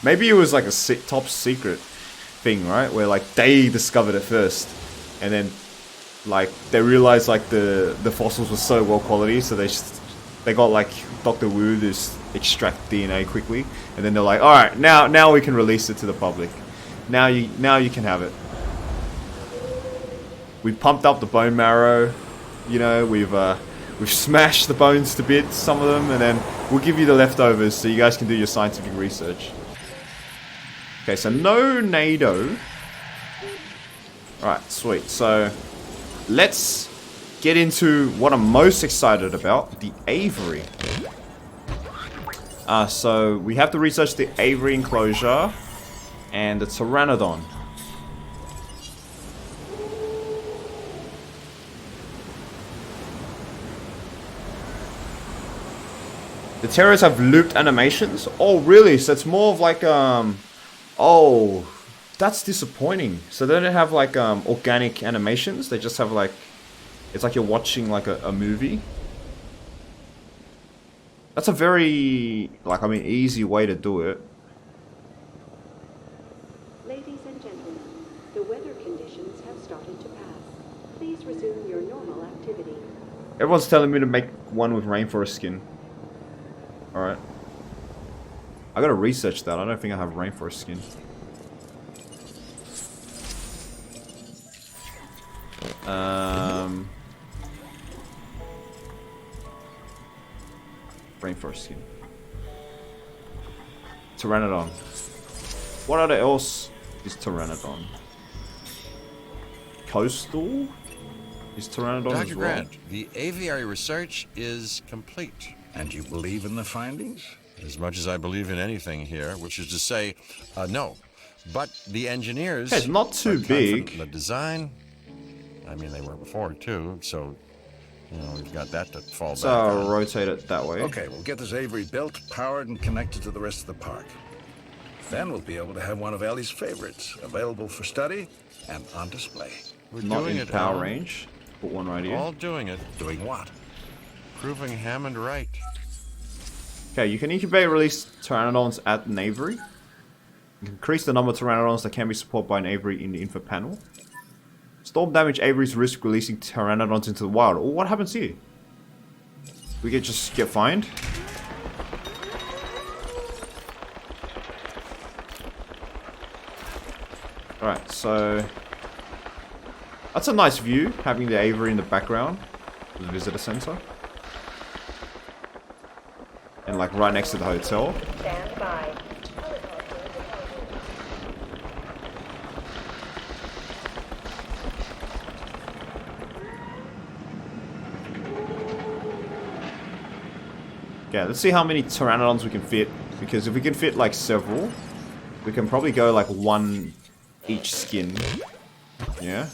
A: Maybe it was like a top secret thing, right? Where like they discovered it first, and then like they realized like the fossils were so well quality, so they got like Dr. Wu to extract DNA quickly, and then they're like, all right, now we can release it to the public. Now you can have it. We pumped up the bone marrow, you know, we've smashed the bones to bits, some of them, and then we'll give you the leftovers so you guys can do your scientific research. Okay, so no NATO. Alright, sweet. So let's get into what I'm most excited about, the aviary. So we have to research the aviary enclosure and the pteranodon. The terrors have looped animations? Oh, really? So it's more of like, oh, that's disappointing. So they don't have like organic animations. They just have like, it's like you're watching like a movie. That's a very, like, I mean, easy way to do it.
D: Ladies and gentlemen, the weather conditions have started to pass. Please resume your normal activity.
A: Everyone's telling me to make one with rainforest skin. Alright. I gotta research that. I don't think I have rainforest skin. Rainforest skin. Pteranodon. What other else is Pteranodon? Coastal is Pteranodon as
F: Dr.
A: well?
F: Grant, the aviary research is complete.
E: And you believe in the findings?
F: As much as I believe in anything here, which is to say, no. But the engineers...
A: Okay, it's not too
F: are confident
A: big.
F: in the design, I mean, they were before, too, so, you know, we've got that to fall back
A: So
F: on.
A: rotate it that way.
E: Okay, we'll get this aviary built, powered, and connected to the rest of the park. Then we'll be able to have one of Ellie's favorites, available for study and on display.
F: We're
A: Not
F: doing
A: in
F: it,
A: power
F: Alan.
A: range. Put one right here.
F: All doing it.
E: Doing what?
F: Proving Hammond right.
A: Okay, you can incubate and release Pteranodons at an aviary. You can increase the number of Pteranodons that can be supported by an aviary in the info panel. Storm damage aviaries risk releasing Pteranodons into the wild. Oh, what happens here? We could just get fined. Alright, so... That's a nice view, having the aviary in the background. The visitor center. And like right next to the hotel.
D: Stand by.
A: Okay, let's see how many Pteranodons we can fit. Because if we can fit like several, we can probably go like one each skin. Yeah.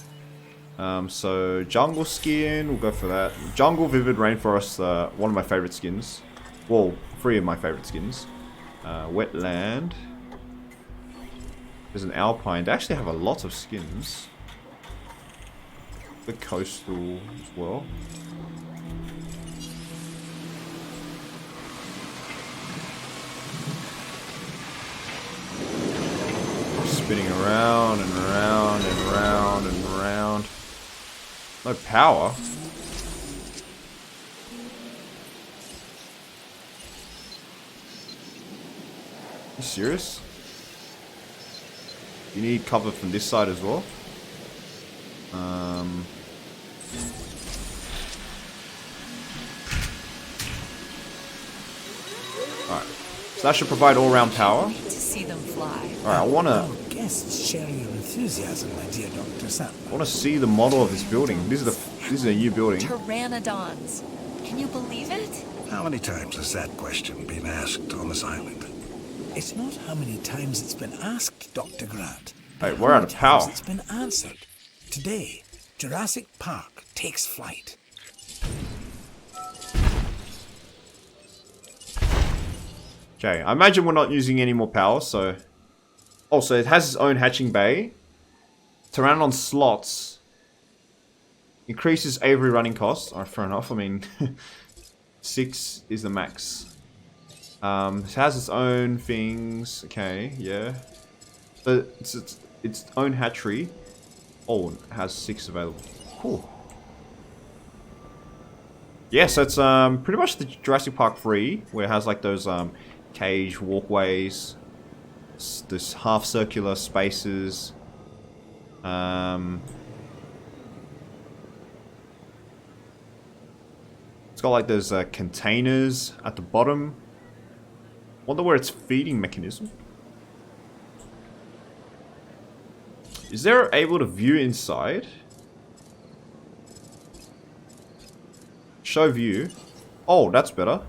A: So jungle skin, we'll go for that. Jungle, vivid, rainforest, one of my favorite skins. Well, 3 of my favorite skins. Wetland. There's an alpine. They actually have a lot of skins. The coastal as well. Spinning around and round and round and round. No power. You serious? You need cover from this side as well. Alright. So that should provide all-round power.
C: To see them fly.
A: Alright, I wanna
I: Our guests share your enthusiasm, my dear Dr. Sandler.
A: see the model of this building. This is a new building.
C: Pteranodons. Can you believe it?
E: How many times has that question been asked on this island?
I: It's not how many times it's been asked, Dr. Grant.
A: Hey,
I: but
A: we're
I: how
A: out
I: many
A: of power.
I: times it's been answered. Today, Jurassic Park takes flight.
A: Okay, I imagine we're not using any more power, so... Oh, so it has its own hatching bay. Pteranodon slots. Increases aviary running costs. Alright, fair enough. I mean, 6 is the max. It has its own things. Okay, yeah. So its own hatchery. Oh, it has 6 available. Cool. Yeah, so it's pretty much the Jurassic Park 3, where it has like those cage walkways, this half circular spaces. It's got like those containers at the bottom. Wonder where its feeding mechanism. Is there able to view inside? Show view. Oh, that's better.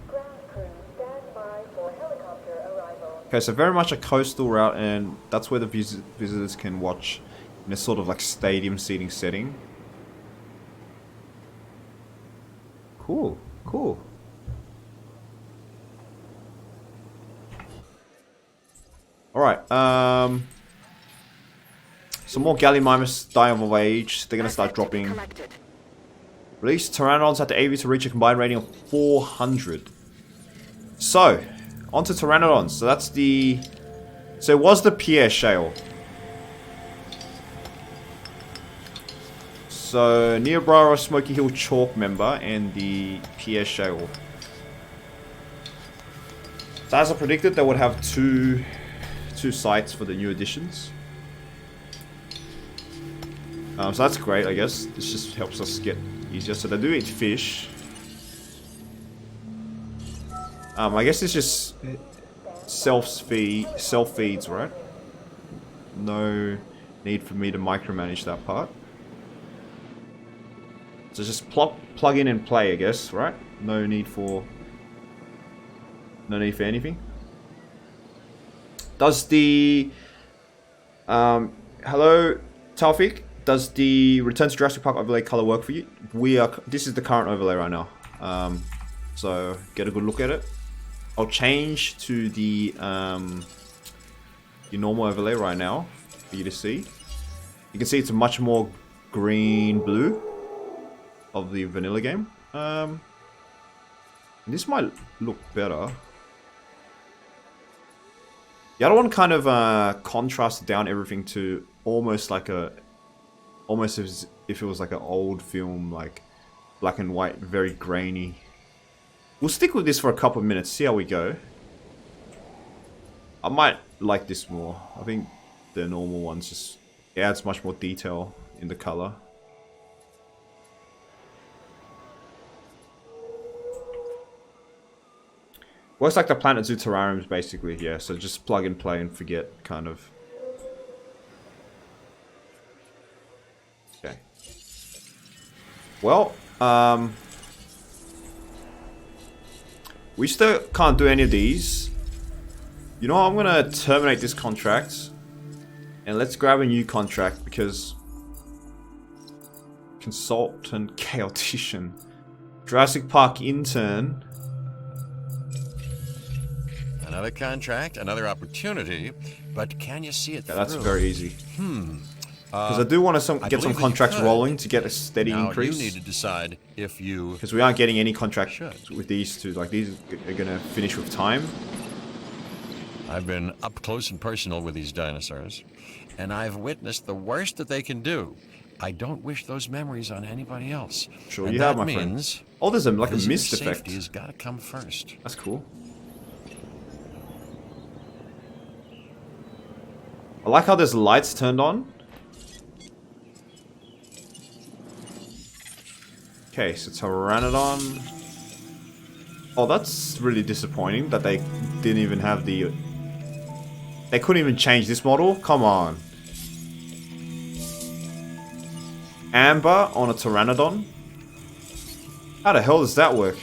D: Ground crew, stand by for helicopter arrival.
A: Okay, so very much a coastal route, and that's where the visitors can watch in a sort of like stadium seating setting. Cool, cool. Alright, some more Gallimimus dying of age. They're gonna start dropping.
H: Collected.
A: Release Pteranodons at the AV to reach a combined rating of 400. So, onto Pteranodons. So that's the... So it was the Pierre Shale. So, Niobrara Smoky Hill Chalk member and the Pierre Shale. So as I predicted, they would have two sites for the new additions. So that's great, I guess. This just helps us get easier. So they do eat fish. I guess it's just self feeds, right? No need for me to micromanage that part. So just plug in and play, I guess, right? No need for anything. Does the hello Taufik? Does the Return to Jurassic Park overlay color work for you? This is the current overlay right now. So get a good look at it. I'll change to the your normal overlay right now for you to see. You can see it's a much more green-blue of the vanilla game. This might look better. The other one kind of contrasted down everything to almost as if it was like an old film, like black and white, very grainy. We'll stick with this for a couple of minutes, see how we go. I might like this more. I think the normal ones just adds much more detail in the color. Works like the Planet Zoo terrariums basically, yeah, so just plug and play and forget, kind of. Okay. Well, we still can't do any of these. You know what, I'm gonna terminate this contract and let's grab a new contract because consultant chaotician, Jurassic Park intern.
F: Another contract, another opportunity, but can you see it through?
A: That's very easy. Because I do want to get some contracts rolling to get a steady increase.
F: You need to decide if you...
A: Because we aren't getting any contracts with these two. Like, these are going to finish with time.
F: I've been up close and personal with these dinosaurs, and I've witnessed the worst that they can do. I don't wish those memories on anybody else.
A: Sure,
F: and
A: you have, my friend. Oh, there's like a mist effect.
F: Safety has got to come first.
A: That's cool. I like how there's lights turned on. Okay, so Pteranodon. Oh, that's really disappointing that they didn't even have the... They couldn't even change this model? Come on. Amber on a Pteranodon? How the hell does that work?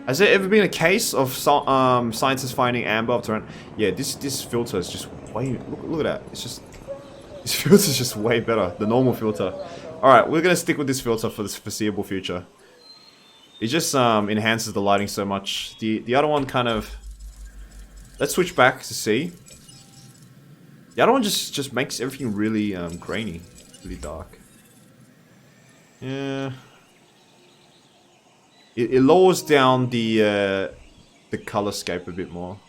A: Has there ever been a case of scientists finding amber of Pteranodon? Yeah, this filter is just way... Look at that. It's just... This filter is just way better. The normal filter. Alright, we're going to stick with this filter for the foreseeable future. It just enhances the lighting so much. The other one kind of... Let's switch back to see. The other one just makes everything really grainy. Really dark. Yeah... It lowers down the color scape a bit more.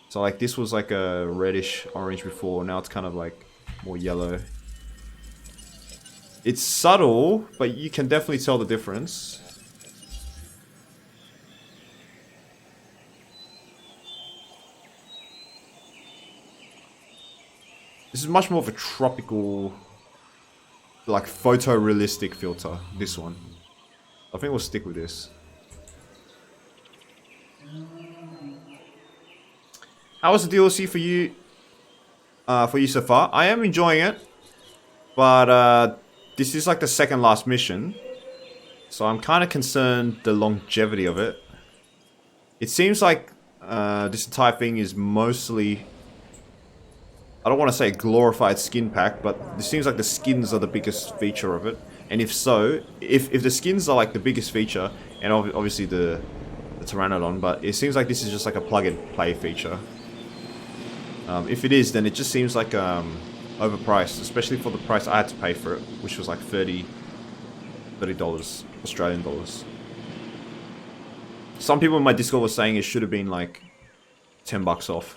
A: So like this was like a reddish orange before, now it's kind of like more yellow. It's subtle, but you can definitely tell the difference. This is much more of a tropical, like photorealistic filter, this one. I think we'll stick with this. How was the DLC for you? So far? I am enjoying it, but this is like the second last mission, so I'm kind of concerned the longevity of it. It seems like this entire thing is mostly... I don't want to say glorified skin pack, but it seems like the skins are the biggest feature of it. And if so, if the skins are like the biggest feature, and obviously the Pteranodon, but it seems like this is just like a plug-and-play feature. If it is, then it just seems like overpriced, especially for the price I had to pay for it, which was like $30 Australian dollars. Some people in my Discord were saying it should have been like $10 off.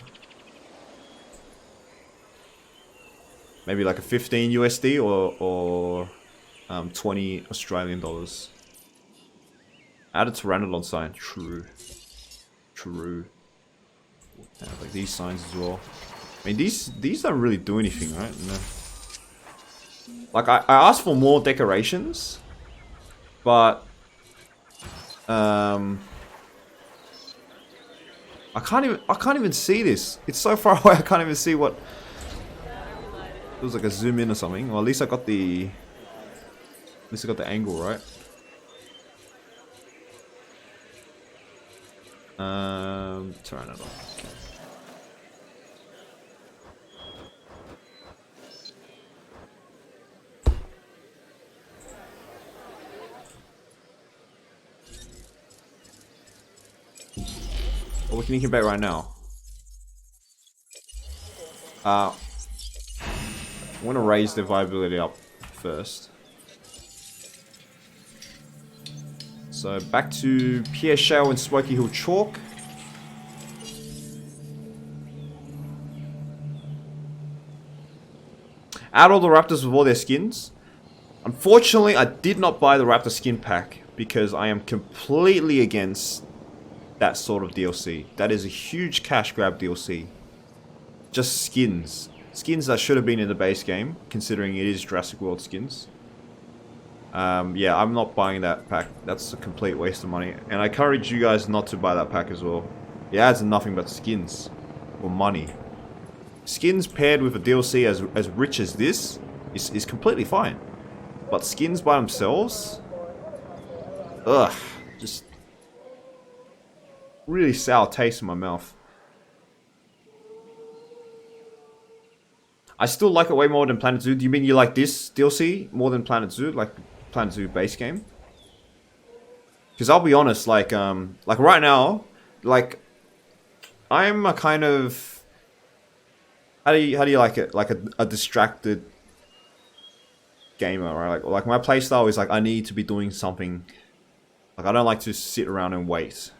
A: Maybe like a 15 USD or 20 Australian dollars. Add a Pteranodon sign. True. Like these signs as well. I mean, these don't really do anything, right? No. Like I asked for more decorations, but I can't even see this. It's so far away. I can't even see what. It was like a zoom in or something. Well, at least I got the angle right. Turn it on. What can you incubate right now? I want to raise the viability up first. So back to Pierre Shale and Smoky Hill Chalk. Add all the raptors with all their skins. Unfortunately, I did not buy the raptor skin pack because I am completely against that sort of DLC. That is a huge cash grab DLC. Just skins. Skins that should have been in the base game, considering it is Jurassic World skins. Yeah, I'm not buying that pack. That's a complete waste of money. And I encourage you guys not to buy that pack as well. It adds nothing but skins. Or money. Skins paired with a DLC as rich as this is completely fine. But skins by themselves? Ugh. Just really sour taste in my mouth. I still like it way more than Planet Zoo. Do you mean you like this DLC more than Planet Zoo? Like Planet Zoo base game? Because I'll be honest, like right now, like I'm a kind of how do you like it? Like a distracted gamer, right? Like my playstyle is like I need to be doing something. Like I don't like to sit around and wait.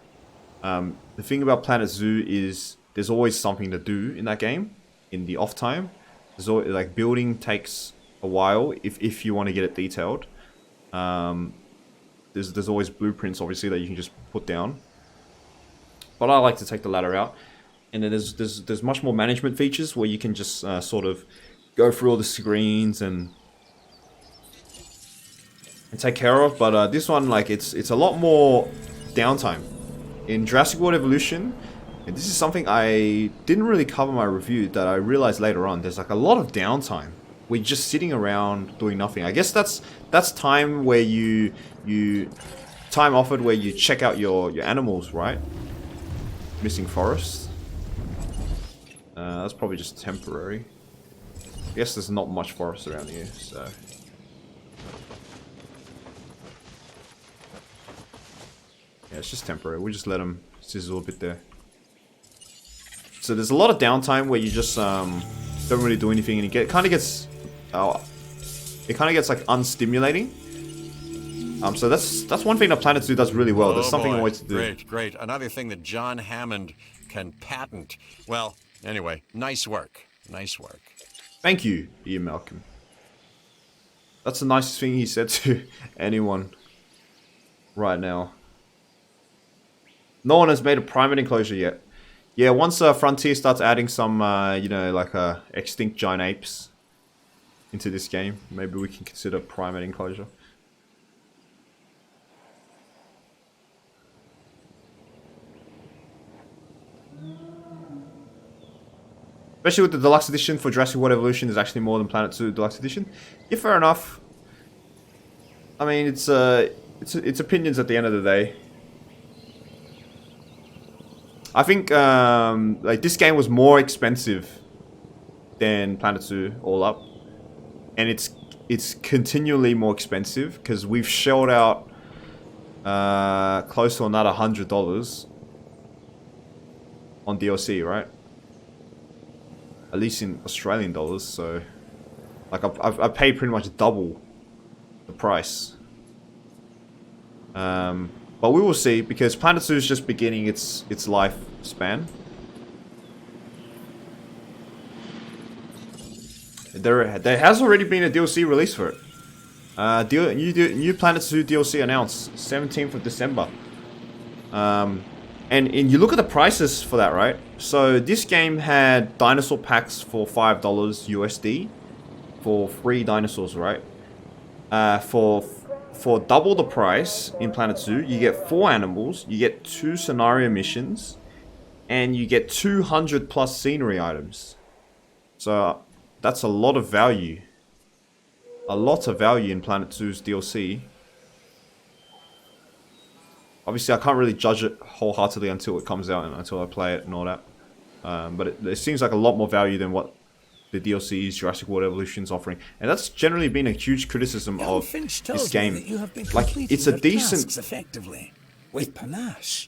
A: The thing about Planet Zoo is there's always something to do in that game in the off time. There's always, like building takes a while if you want to get it detailed. There's always blueprints obviously that you can just put down. But I like to take the ladder out, and then there's much more management features where you can just sort of go through all the screens and take care of. But this one, like it's a lot more downtime. In Jurassic World Evolution, and this is something I didn't really cover in my review that I realized later on, there's like a lot of downtime. We're just sitting around doing nothing. I guess that's time where you time offered where you check out your animals, right? Missing forest. That's probably just temporary. I guess there's not much forest around here, so. Yeah, it's just temporary. We'll just let them sizzle a bit there. So there's a lot of downtime where you just don't really do anything, and it kind of gets like unstimulating. So that's one thing that Planet Zoo does really well. There's something always to do.
F: Great. Another thing that John Hammond can patent. Well, anyway, nice work.
A: Thank you, Ian Malcolm. That's the nicest thing he said to anyone right now. No one has made a primate enclosure yet. Yeah, once Frontier starts adding some, like extinct giant apes into this game, maybe we can consider primate enclosure. Especially with the deluxe edition for Jurassic World Evolution, is actually more than Planet Zoo Deluxe Edition. Yeah, fair enough. I mean, it's opinions at the end of the day. I think like this game was more expensive than Planet Zoo all up, and it's continually more expensive because we've shelled out close to another $100 on DLC, right? At least in Australian dollars. So, like I've paid pretty much double the price. But we will see, because Planet Zoo is just beginning its lifespan. There has already been a DLC release for it. New Planet Zoo DLC announced 17th of December. And you look at the prices for that, right? So this game had dinosaur packs for $5 USD for 3 dinosaurs, right? For double the price in Planet Zoo, you get 4 animals, you get 2 scenario missions, and you get 200 plus scenery items. So that's a lot of value. A lot of value in Planet 2's DLC. Obviously, I can't really judge it wholeheartedly until it comes out and until I play it and all that. But it seems like a lot more value than what the DLC's Jurassic World Evolution's offering. And that's generally been a huge criticism of
I: Finch
A: this
I: tells
A: game.
I: me that you have been
A: Like,
I: completing
A: it's a
I: your
A: decent...
I: tasks effectively, with panache.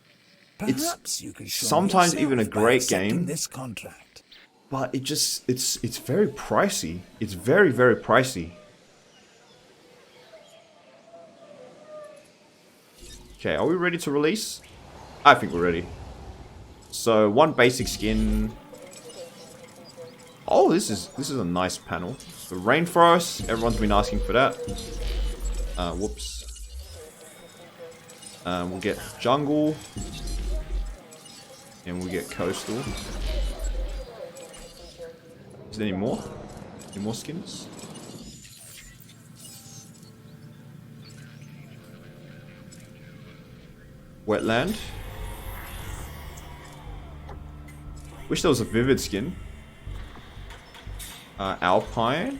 A: It's
I: Perhaps you could show
A: sometimes
I: yourself
A: even a
I: by
A: great
I: accepting
A: game.
I: this contract.
A: But it just... It's very pricey. It's very, very pricey. Okay, are we ready to release? I think we're ready. So, one basic skin. Oh, this is a nice panel. The rainforest, everyone's been asking for that. Whoops. We'll get jungle. And we'll get coastal. Is there any more? Any more skins? Wetland. Wish there was a vivid skin. Alpine.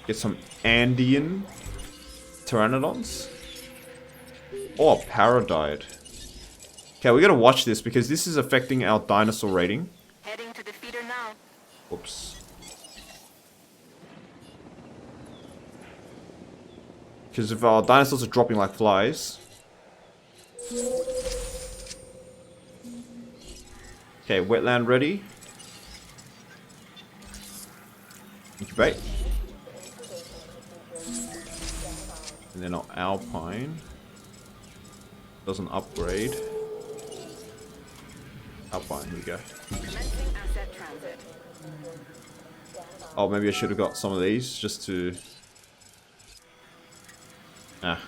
A: Get some Andean pteranodons. Oh, Paradise. Okay, we gotta watch this because this is affecting our dinosaur rating.
H: Heading to the feeder now.
A: Oops. Because if our dinosaurs are dropping like flies. Okay, wetland ready. Incubate. And then our alpine. Doesn't upgrade. Alpine, here we go.
H: Commencing asset transit.
A: Oh, maybe I should have got some of these just to... Ah.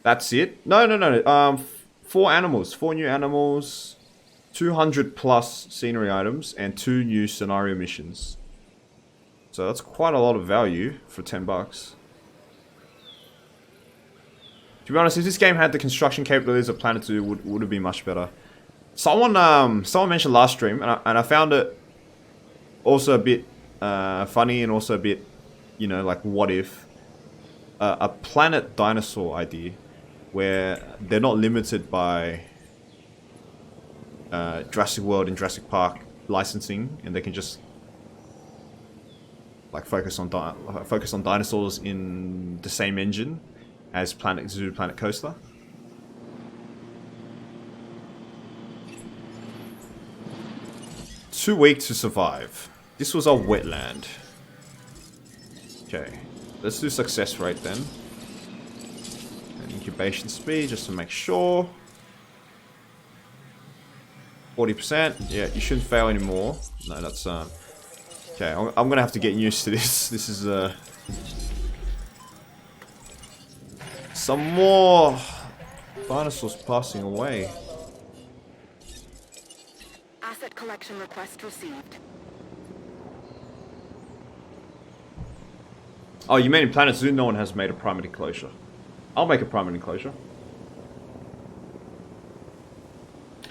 A: That's it? No. 4 animals. 4 new animals. 200 plus scenery items. And 2 new scenario missions. So that's quite a lot of value for 10 bucks. To be honest, if this game had the construction capabilities of Planet 2, would have been much better. Someone mentioned last stream, and I found it also a bit funny and also a bit, you know, like what if a planet dinosaur idea where they're not limited by Jurassic World and Jurassic Park licensing, and they can just like focus on dinosaurs in the same engine as Planet Zoo, Planet Coaster. Too weak to survive. This was our wetland. Okay, let's do success rate then. And incubation speed, just to make sure. 40%. Yeah, you shouldn't fail anymore. No, that's okay, I'm gonna have to get used to this. This is some more dinosaurs passing away.
H: Asset collection request received.
A: Oh, you mean in Planet Zoo no one has made a primate enclosure? I'll make a primate enclosure.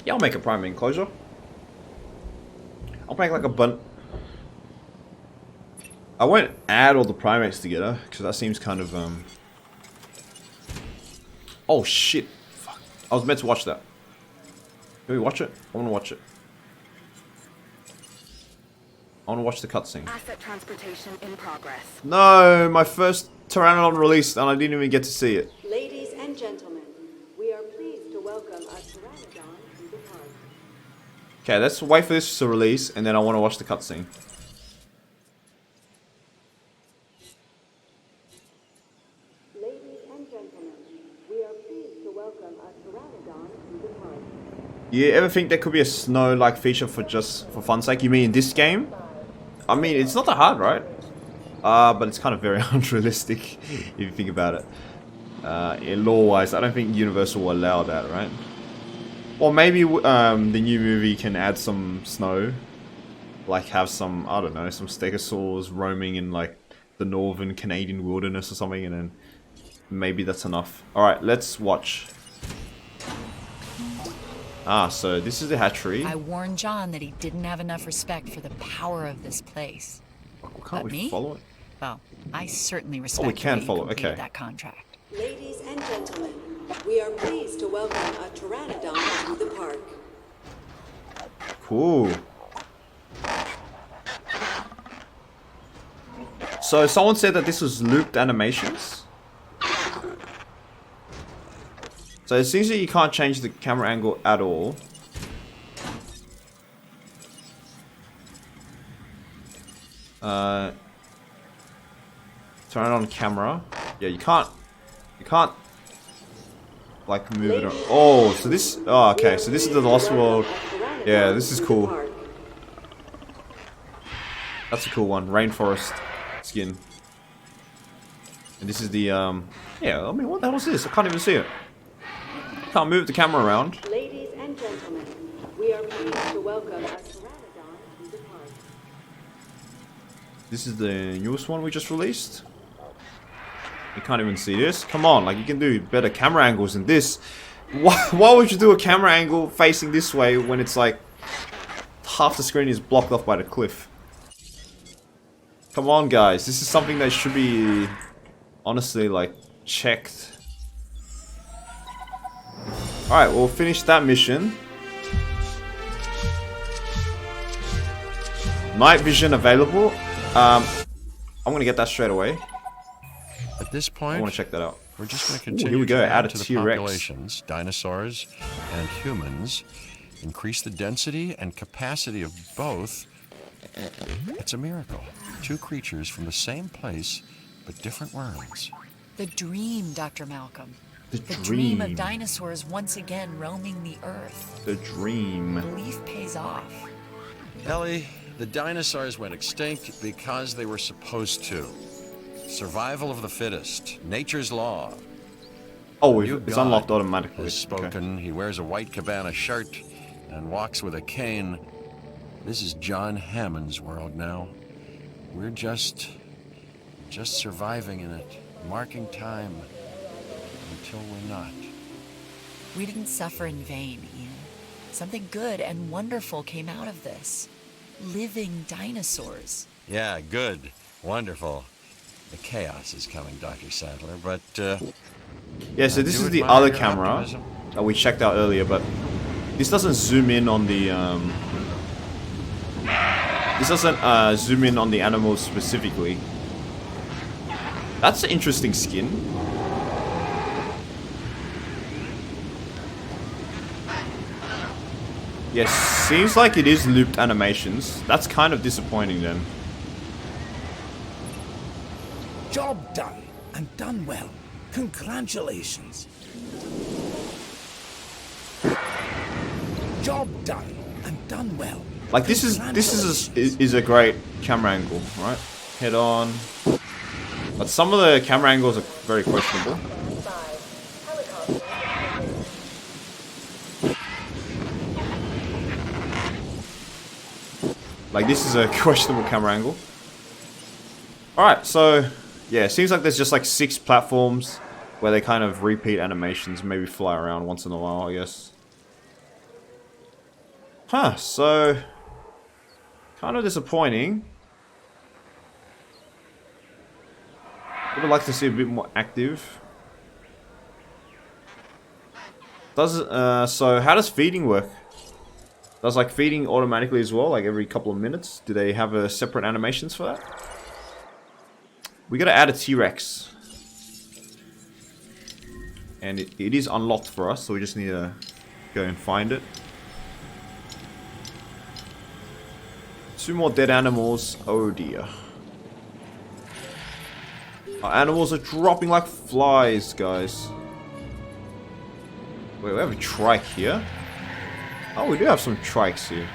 A: Yeah, I'll make a primate enclosure. I'll make like a bun. I won't add all the primates together because that seems kind of Oh shit! Fuck! I was meant to watch that. Can we watch it? I want to watch it. I want to watch the cutscene.
H: Asset transportation in progress.
A: No, my first Pteranodon released and I didn't even get to see it.
D: Ladies and gentlemen, we are pleased to welcome a Pteranodon to the park.
A: Okay, let's wait for this to release and then I want to watch the cutscene.
D: Ladies and gentlemen, we are pleased to welcome a Pteranodon to the park.
A: You ever think there could be a snow-like feature for just for fun's sake? You mean in this game? I mean, it's not that hard, right? But it's kind of very unrealistic if you think about it. In law-wise, I don't think Universal will allow that, right? Or maybe the new movie can add some snow like have some, I don't know, some stegosaurs roaming in like the northern Canadian wilderness or something, and then maybe that's enough. Alright, let's watch. Ah, so this is the hatchery.
C: I warned John that he didn't have enough respect for the power of this place.
A: Can't
C: But
A: we
C: me?
A: follow it?
C: Well, I certainly respect
A: we can
C: the way you
A: follow,
C: completed
A: okay.
C: that contract.
D: Ladies and gentlemen, we are pleased to welcome a pteranodon to the park.
A: Cool. So someone said that this was looped animations. So it seems that you can't change the camera angle at all. Turn it on camera. Yeah, you can't like move it. Oh, so this. Oh, okay. So this is the Lost World. Yeah, this is cool. That's a cool one. Rainforest skin. And this is the yeah. I mean, what the hell is this? I can't even see it. Can't move the camera around.
D: Ladies and gentlemen, we are pleased to welcome a pteranodon to the park.
A: This is the newest one we just released. You can't even see this. Come on, like you can do better camera angles than this. Why would you do a camera angle facing this way when it's like half the screen is blocked off by the cliff? Come on, guys. This is something that should be honestly like checked. Alright, we'll finish that mission. Night vision available. I'm gonna get that straight away.
F: At this
A: I
F: point,
A: want to check that out.
F: we're just going to
A: Ooh,
F: continue
A: here we go.
F: to
A: Add
F: add
A: a
F: to the
A: T-Rex.
F: populations, dinosaurs and humans, increase the density and capacity of both. It's a miracle. Two creatures from the same place, but different worlds.
C: The dream, Dr. Malcolm.
A: The
C: dream of
A: dream.
C: dinosaurs once again roaming the earth.
A: The dream.
C: Belief pays off.
F: Ellie, the dinosaurs went extinct because they were supposed to. Survival of the fittest. Nature's law.
A: Oh,
F: New
A: it's
F: God
A: unlocked automatically.
F: has spoken. He wears a white cabana shirt and walks with a cane. This is John Hammond's world now. We're just surviving in it, marking time until we're not.
C: We didn't suffer in vain, Ian. Something good and wonderful came out of this. Living dinosaurs.
F: Yeah, good, wonderful. The chaos is coming, Dr. Sadler, but
A: Yeah, so this
F: do
A: is the
F: admire
A: other
F: your
A: camera
F: optimism.
A: that we checked out earlier, but this doesn't zoom in on the this doesn't zoom in on the animals specifically. That's an interesting skin. Yes, seems like it is looped animations. That's kind of disappointing then.
I: Job done, and done well. Congratulations. Job done, and done well.
A: Like this is a great camera angle, right? Head on. But some of the camera angles are very questionable. Like this is a questionable camera angle. Alright, so yeah, it seems like there's just like 6 platforms where they kind of repeat animations, maybe fly around once in a while, I guess. Huh, so kind of disappointing. Would like to see a bit more active. So how does feeding work? Does like feeding automatically as well, like every couple of minutes? Do they have a separate animations for that? We gotta add a T-Rex. And it is unlocked for us, so we just need to go and find it. 2 more dead animals. Oh dear. Our animals are dropping like flies, guys. Wait, we have a trike here? Oh, we do have some trikes here.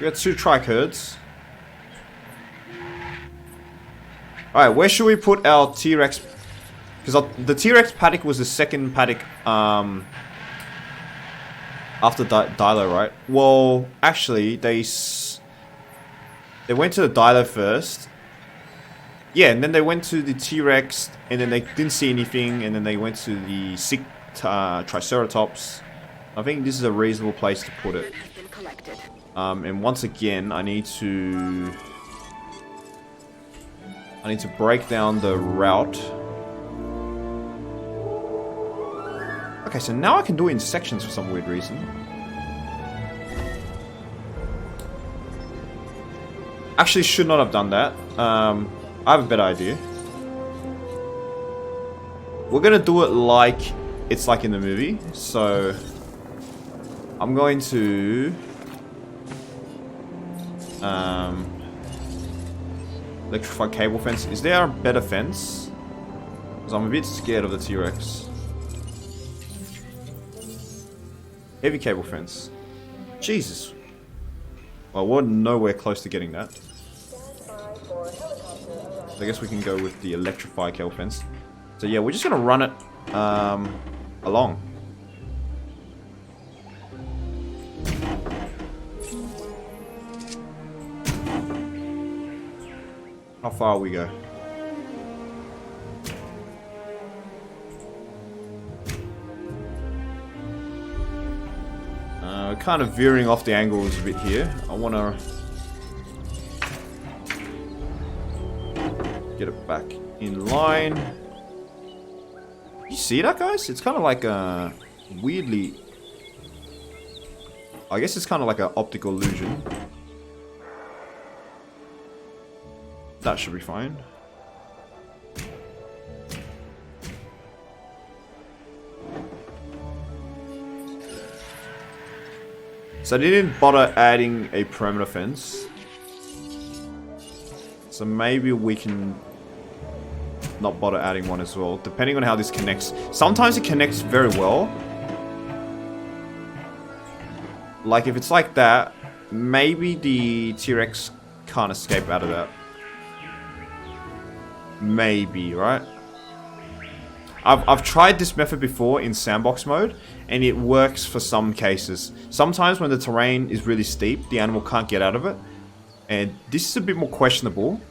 A: We got 2 trike herds. Alright, where should we put our T-Rex? Because the T-Rex paddock was the second paddock After Dilo, right? Well, actually, they went to the Dilo first. Yeah, and then they went to the T-Rex, and then they didn't see anything, and then they went to the sick Triceratops. I think this is a reasonable place to put it. And once again, I need to break down the route. Okay, so now I can do it in sections for some weird reason. Actually, should not have done that. I have a better idea. We're gonna do it like it's like in the movie. So I'm going to electrify cable fence. Is there a better fence? Because I'm a bit scared of the T-Rex. Heavy cable fence. Jesus. Well, we're nowhere close to getting that. So I guess we can go with the electrify cable fence. So yeah, we're just gonna run it along. How far we go? Kind of veering off the angles a bit here. I want to get it back in line. You see that, guys? It's kind of like a weirdly... I guess it's kind of like an optical illusion. That should be fine. So they didn't bother adding a perimeter fence. So maybe we can not bother adding one as well, depending on how this connects. Sometimes it connects very well. Like if it's like that, maybe the T-Rex can't escape out of that. Maybe, right? I've tried this method before in sandbox mode, and it works for some cases. Sometimes when the terrain is really steep, the animal can't get out of it. And this is a bit more questionable.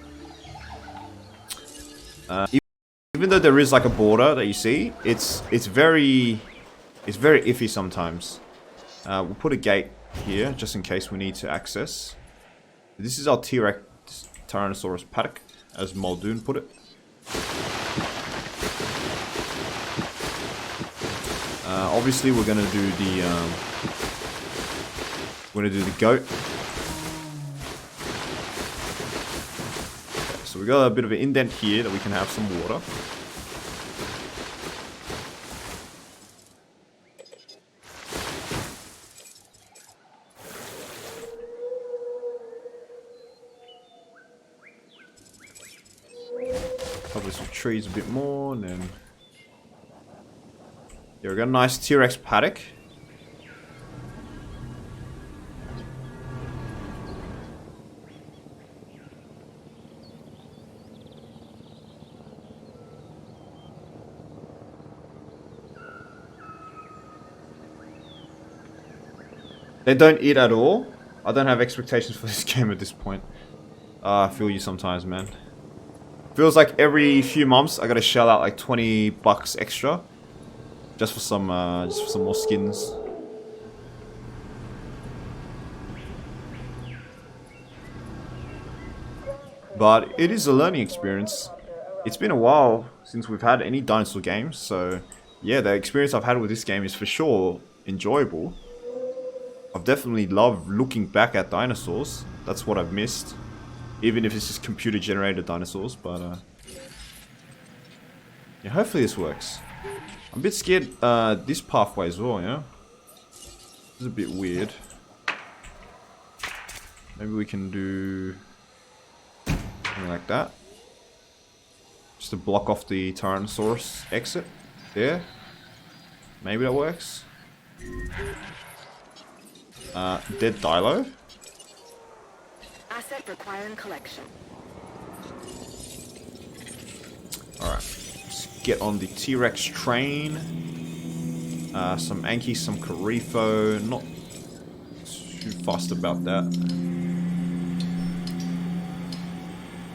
A: Even though there is like a border that you see, it's very iffy sometimes. We'll put a gate here just in case we need to access. This is our T-Rex Tyrannosaurus paddock, as Muldoon put it. Obviously, we're gonna do the goat. Okay, so we got a bit of an indent here that we can have some water. Cover some trees a bit more, and then. Here we got a nice T-Rex paddock. They don't eat at all. I don't have expectations for this game at this point. I feel you sometimes, man. Feels like every few months I gotta shell out like $20 extra. Just for some more skins. But it is a learning experience. It's been a while since we've had any dinosaur games, so yeah, the experience I've had with this game is for sure enjoyable. I've definitely loved looking back at dinosaurs. That's what I've missed. Even if it's just computer generated dinosaurs, but yeah, hopefully this works. I'm a bit scared this pathway as well, yeah? This is a bit weird. Maybe we can do something like that. Just to block off the Tyrannosaurus exit. There. Maybe that works. Dead Dilo.
H: Asset requiring collection.
A: Alright. Get on the T-Rex train. Some Anki, some Carifo. Not too fussed about that.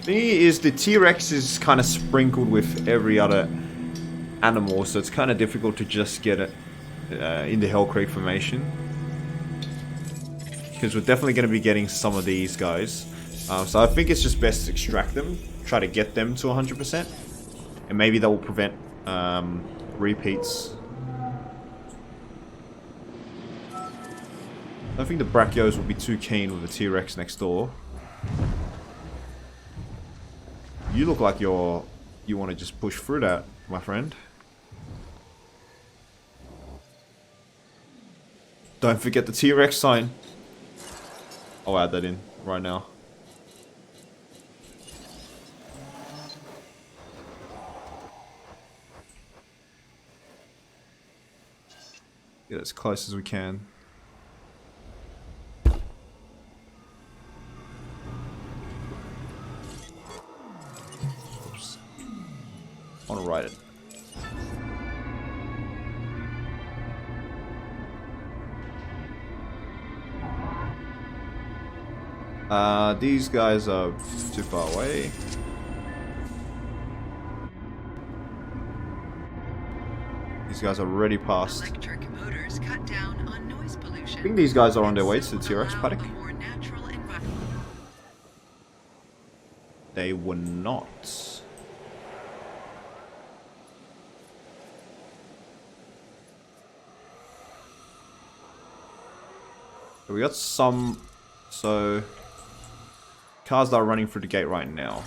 A: Thing is, the T-Rex is kind of sprinkled with every other animal, so it's kind of difficult to just get it in the Hell Creek formation. Because we're definitely going to be getting some of these guys. So I think it's just best to extract them, try to get them to 100%. And maybe that will prevent repeats. I don't think the Brachios will be too keen with the T-Rex next door. You look like you want to just push through that, my friend. Don't forget the T-Rex sign. I'll add that in right now. Get as close as we can. Oops. I want to write it. These guys are too far away. These guys are already past.
G: Electric motors cut down on noise pollution.
A: I think these guys are on their way to the T-Rex paddock. They were not. We got some, so cars that are running through the gate right now.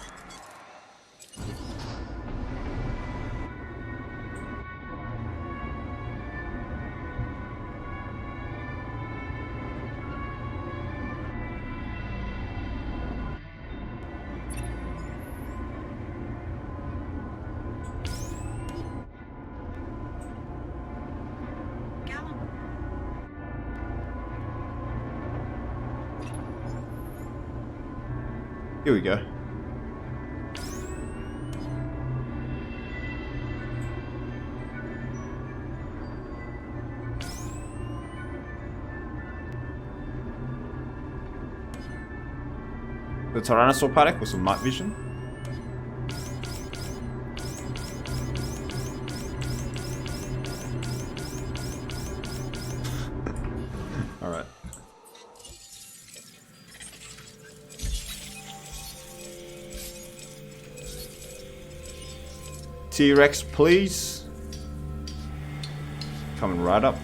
A: Here we go. The Tyrannosaur paddock with some night vision. Alright. T-Rex, please. Coming right up.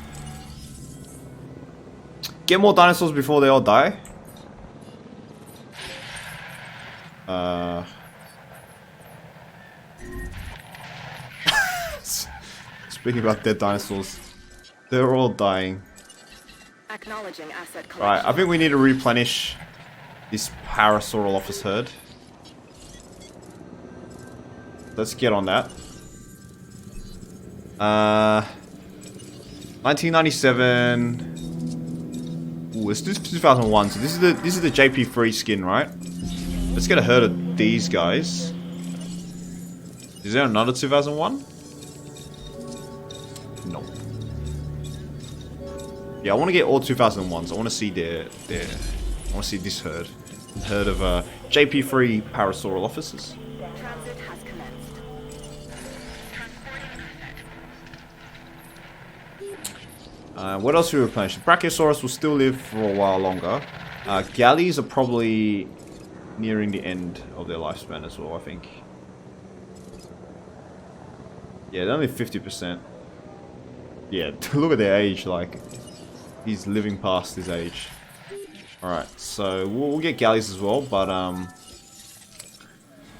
A: Get more dinosaurs before they all die. Speaking about dead dinosaurs, they're all dying.
H: Acknowledging asset collection.
A: Right, I think we need to replenish this Parasaurolophus herd. Let's get on that. 1997. Ooh, this is 2001. So this is the JP3 skin, right? Let's get a herd of these guys. Is there another 2001? No. Yeah, I want to get all 2001s. I want to see I want to see this herd. Herd of JP3 Parasaurolophuses.
H: Transit has commenced.
A: What else we replenish? The Brachiosaurus will still live for a while longer. Galleys are probably nearing the end of their lifespan as well, I think. Yeah, they're only 50%. Yeah, look at their age, like, he's living past his age. Alright, so we'll get galleys as well, but,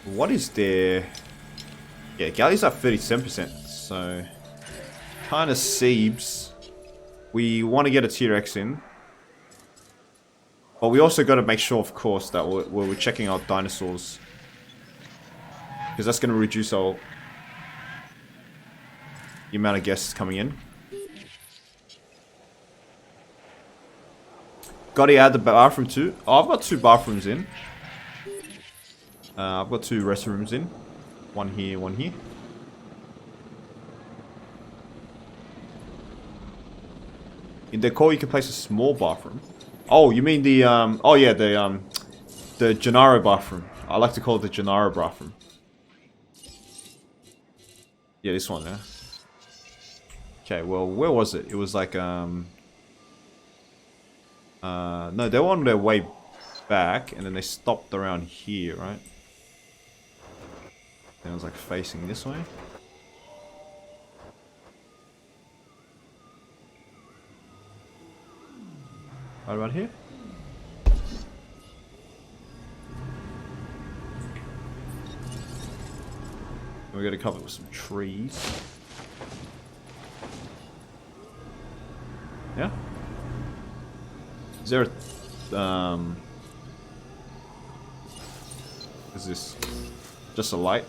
A: what is their... Yeah, galleys are 37%, so... Kind of seems... We want to get a T-Rex in. But we also got to make sure, of course, that we're checking out dinosaurs. Because that's going to reduce the amount of guests coming in. Got to add the bathroom too. Oh, I've got 2 bathrooms in. I've got 2 restrooms in. One here, one here. In the core, you can place a small bathroom. Oh, you mean the oh yeah, the Gennaro bathroom. I like to call it the Gennaro bathroom. Yeah, this one, yeah. Okay, well, where was it? It was like no, they were on their way back, and then they stopped around here, right? And it was like facing this way. Right around here. We're gonna cover it with some trees. Yeah. Is there a is this just a light?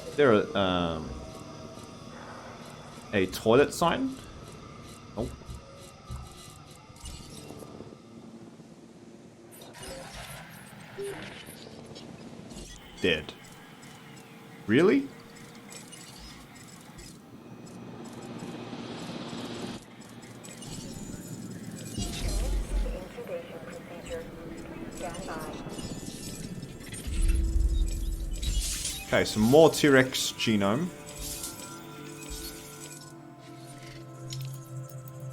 A: Is there a toilet sign? Nope. Dead. Really? Okay, some more T-Rex genome.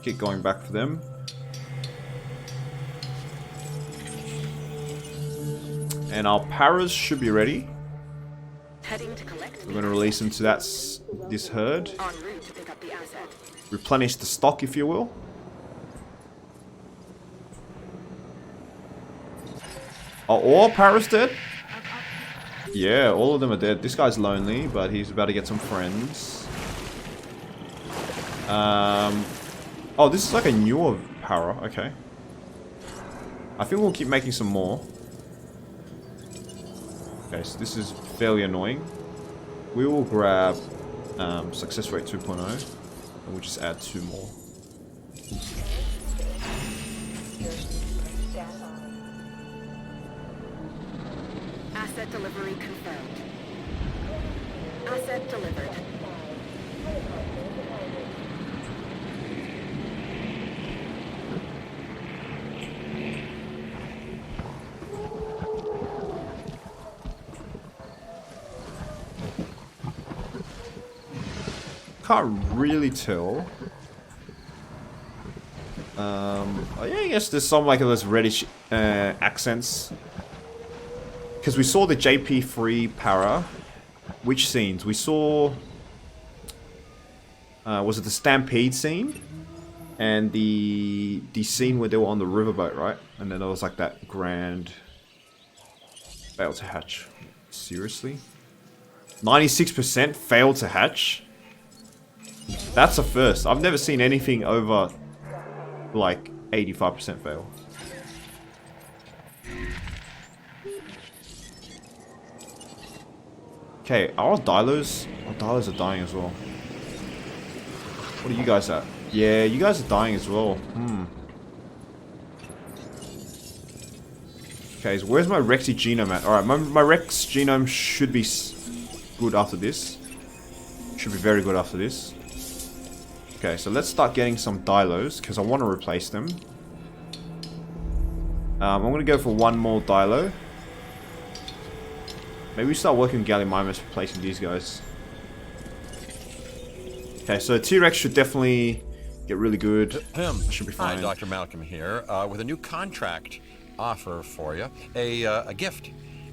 A: Keep going back for them. And our paras should be ready.
H: Heading to collect.
A: We're going to release them to this herd.
H: En route to pick up the asset.
A: Replenish the stock, if you will. Are all paras dead? Yeah, all of them are dead. This guy's lonely, but he's about to get some friends. Oh, this is like a newer para. Okay. I think we'll keep making some more. Okay, so this is fairly annoying. We will grab success rate 2.0, and we'll just add 2 more.
H: Asset delivery confirmed. Asset delivered.
A: Can't really tell. Oh yeah, I guess there's some like those reddish accents. Because we saw the JP3 para. Which scenes? We saw... was it the Stampede scene? And the scene where they were on the riverboat, right? And then there was like that grand... failed to hatch. Seriously? 96% failed to hatch? That's a first. I've never seen anything over like 85% fail. Okay, our dilos are dying as well. What are you guys at? Yeah, you guys are dying as well. Okay, so where's my Rexy genome at? Alright, my Rex genome should be good after this. Should be very good after this. Okay, so let's start getting some dilos, because I want to replace them. I'm going to go for one more dilo. Maybe we start working with Gallimimus replacing these guys. Okay, so T-Rex should definitely get really good. Should be fine.
F: Hi, Dr. Malcolm here, with a new contract offer for you. A gift,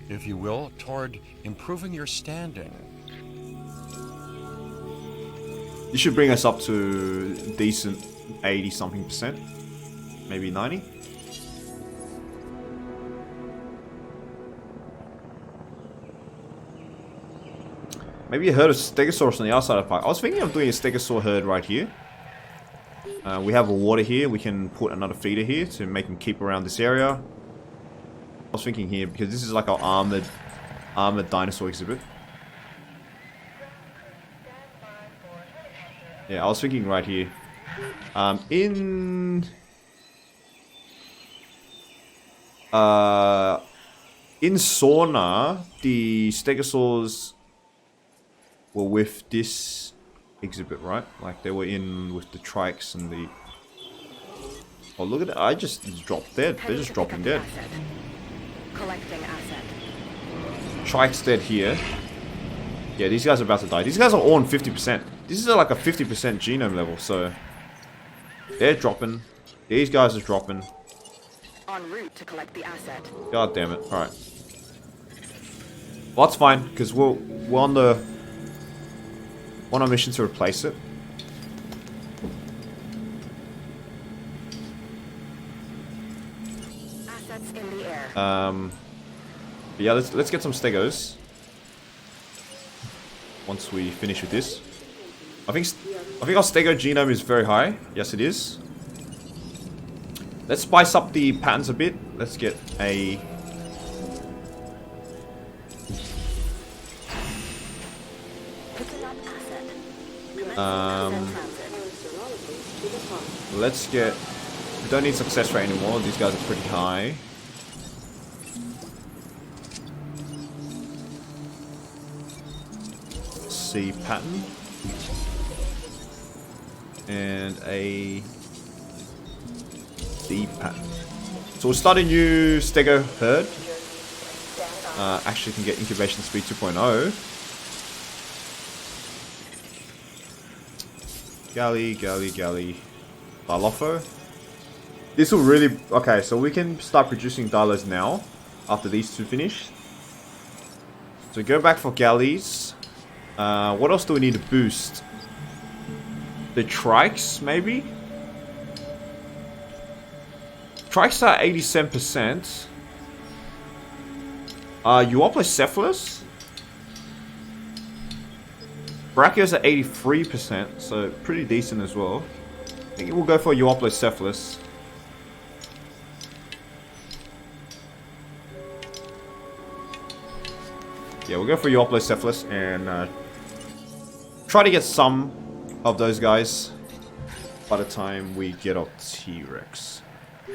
F: if you will, toward improving your standing.
A: This should bring us up to decent 80-something percent. Maybe 90. Maybe a herd of Stegosaurus on the outside of the park. I was thinking of doing a Stegosaur herd right here. We have a water here. We can put another feeder here to make them keep around this area. I was thinking here because this is like our armored dinosaur exhibit. Yeah, I was thinking right here. In Sauna, the Stegosaurs were with this exhibit, right? Like they were in with the trikes and the... Oh, look at it. I just dropped dead. They're just dropping dead.
H: Collecting asset.
A: Trike's dead here. Yeah, these guys are about to die. These guys are all on 50%. This is like a 50% genome level, so... They're dropping. These guys are dropping.
H: En route to collect the asset.
A: God damn it. Alright. Well, that's fine, because we're on a mission to replace it.
H: Assets in the air.
A: But yeah, let's get some stegos. Once we finish with this. I think our stego genome is very high. Yes, it is. Let's spice up the patterns a bit. Let's get a...
H: Picking up asset.
A: Let's get... We don't need success rate anymore. These guys are pretty high. C pattern. And a D pattern. So we'll start a new stego herd. Actually can get incubation speed 2.0. Galley. Dilopho. This will really... Okay, so we can start producing Dilos now. After these two finish. So go back for galleys. What else do we need to boost? The trikes, maybe? Trikes are 87%. Euoplocephalus? Brachios are 83%, so pretty decent as well. I think we'll go for Euoplocephalus. Yeah, we'll go for Euoplocephalus and try to get some of those guys by the time we get our T-Rex.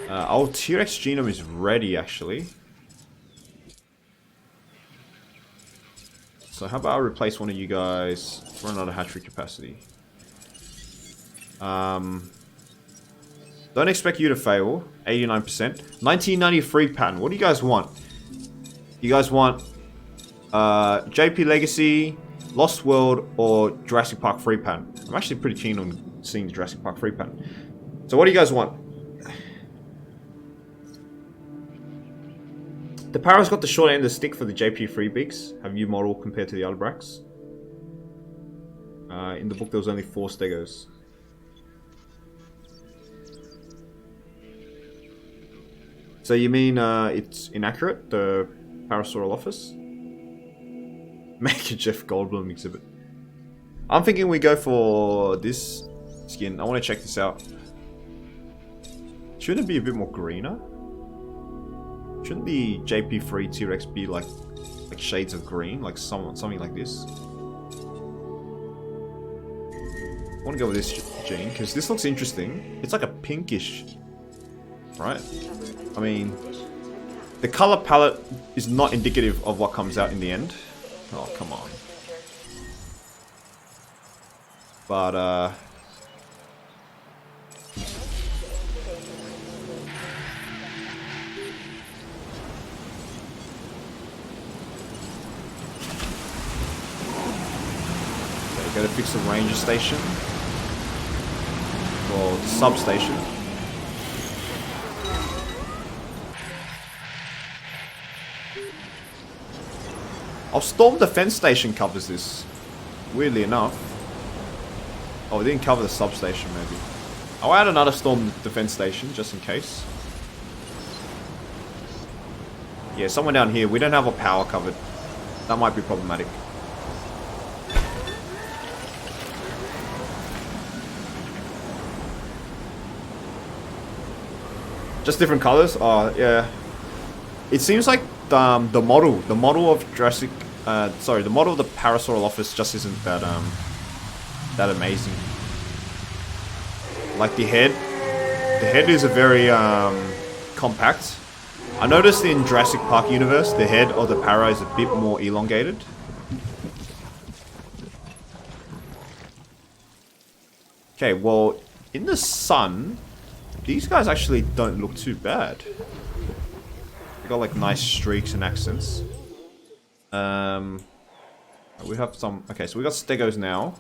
A: Our T-Rex genome is ready, actually. So how about I replace one of you guys for another hatchery capacity. Don't expect you to fail. 89%. 1993 pattern. What do you guys want? You guys want JP Legacy, Lost World, or Jurassic Park free pattern? I'm actually pretty keen on seeing the Jurassic Park free pattern. So what do you guys want? The Para's got the short end of the stick for the JP free bigs. Have you model compared to the other Brax? In the book there was only 4 stegos. So you mean it's inaccurate, the Parasaurolophus? Make a Jeff Goldblum exhibit. I'm thinking we go for this skin. I want to check this out. Shouldn't it be a bit more greener? Shouldn't the JP3 T-Rex be like shades of green, like something like this? I want to go with this gene because this looks interesting. It's like a pinkish, right? I mean, the color palette is not indicative of what comes out in the end. Oh, come on. But, okay, gotta fix the ranger station. Or the substation. Our storm defense station covers this. Weirdly enough. Oh, it didn't cover the substation, maybe. I'll add another storm defense station, just in case. Yeah, someone down here. We don't have our power covered. That might be problematic. Just different colors? Oh, yeah. It seems like the model of Jurassic... sorry, the model of the Parasaurolophus just isn't that amazing. Like the head is a very compact. I noticed in Jurassic Park universe, the head of the para is a bit more elongated. Okay, well, in the sun, these guys actually don't look too bad. They got like nice streaks and accents. We have some. Okay, so we got stegos now.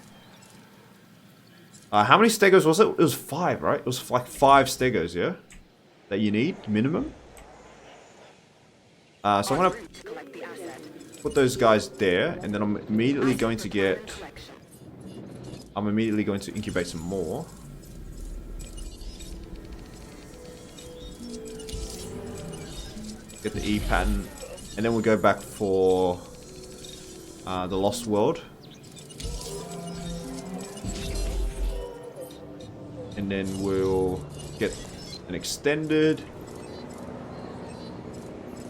A: How many stegos was it? It was 5, right? It was like 5 stegos, yeah? That you need, minimum. So I'm gonna put those guys there, and then I'm immediately going to get... I'm immediately going to incubate some more. Get the E pattern, and then we'll go back for the Lost World. And then we'll get an extended.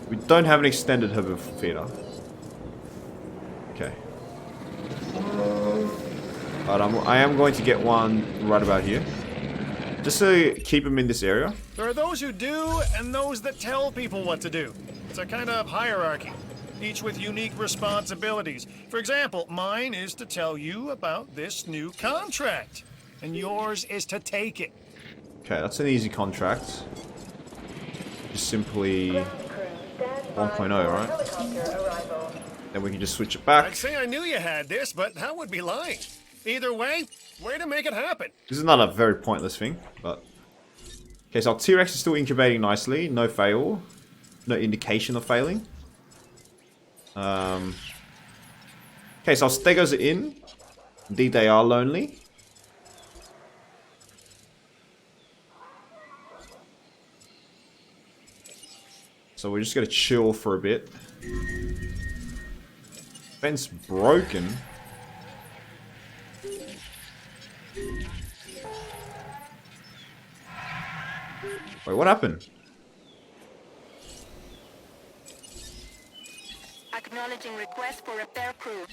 A: We don't have an extended herbivore feeder. Okay. But I am going to get one right about here. Just to keep them in this area.
B: There are those who do and those that tell people what to do. It's a kind of hierarchy, each with unique responsibilities. For example, mine is to tell you about this new contract, and yours is to take it.
A: Okay, that's an easy contract. Just simply 1.0, right? Then we can just switch it back.
B: I'd say I knew you had this, but that would be lying. Either way to make it happen.
A: This is not a very pointless thing, but... Okay, so our T-Rex is still incubating nicely. No fail. No indication of failing. Okay, so our Stegos are in. Indeed, they are lonely. So we're just gonna chill for a bit. Fence broken. Wait, what happened?
H: Acknowledging request for repair crew.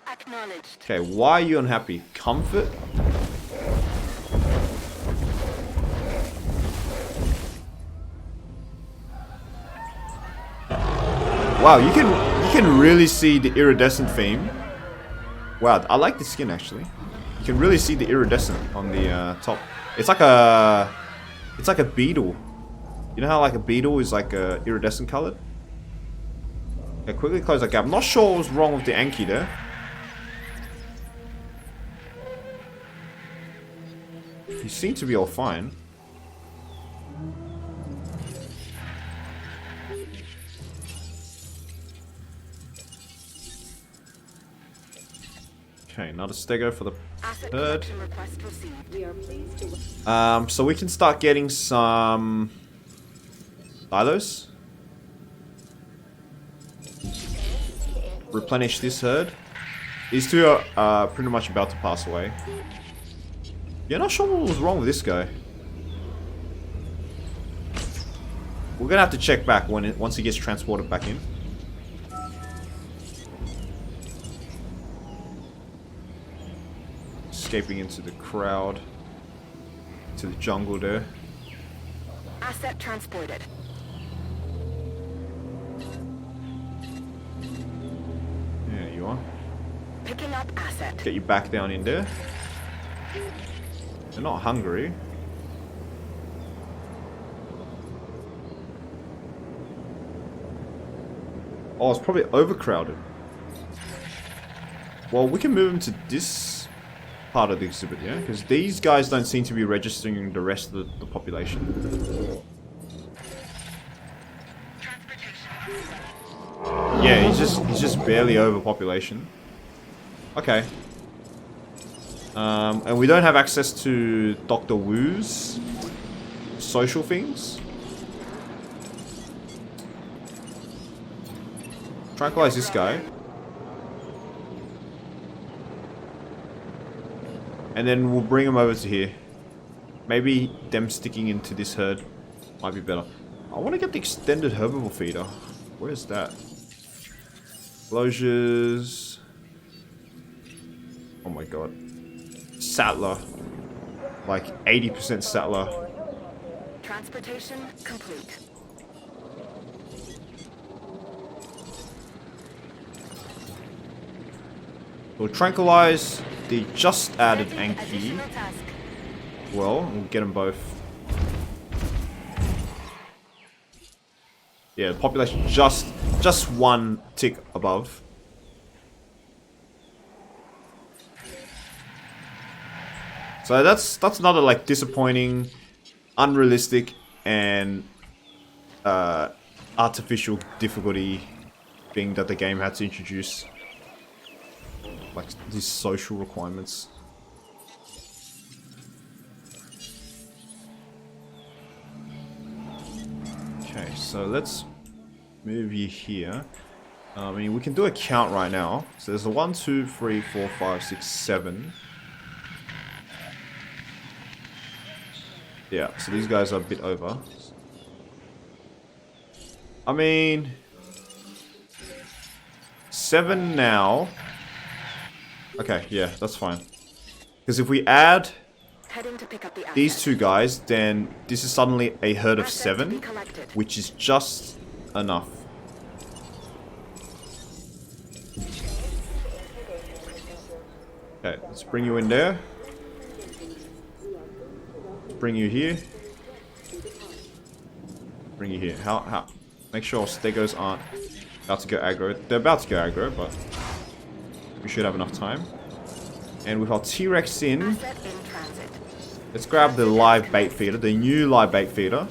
H: Acknowledged.
A: Okay, why are you unhappy? Comfort? Wow, you can really see the iridescent theme. Wow, I like the skin actually. You can really see the iridescent on the top. It's like a beetle. You know how like a beetle is like iridescent colored? Okay, quickly close that gap. I'm not sure what was wrong with the Anki there. You seem to be all fine. Okay, another stego for the third. So we can start getting some silos. Replenish this herd. These two are pretty much about to pass away. You're not sure what was wrong with this guy. We're gonna have to check back once he gets transported back in. Escaping into the crowd, to the jungle there.
H: Asset transported.
A: There you are.
H: Picking up asset.
A: Get you back down in there. They're not hungry. Oh, it's probably overcrowded. Well, we can move them to this part of the exhibit, yeah? Because these guys don't seem to be registering the rest of the population. Yeah, he's just barely over population. Okay. And we don't have access to Dr. Wu's social things. Tranquilize this guy. And then we'll bring him over to here. Maybe them sticking into this herd might be better. I want to get the extended herbivore feeder. Where's that? Closures. Oh my god. Sattler. Like 80% Sattler.
H: Transportation complete.
A: We'll tranquilize the just added Anki.
H: Additional task.
A: well. We'll get them both. Yeah, the population just one tick above. So that's another like disappointing, unrealistic, and artificial difficulty thing that the game had to introduce. Like these social requirements. Okay, so let's move you here. I mean, we can do a count right now. So there's a 1, 2, 3, 4, 5, 6, 7. Yeah, so these guys are a bit over. I mean, 7 now. Okay, yeah, that's fine. Because if we add these two guys, then this is suddenly a herd of 7, which is just enough. Okay, let's bring you in there. Let's bring you here. Bring you here. How? Make sure stegos aren't about to go aggro. They're about to go aggro, but we should have enough time. And with our T-Rex in, let's grab the live bait feeder, the new live bait feeder.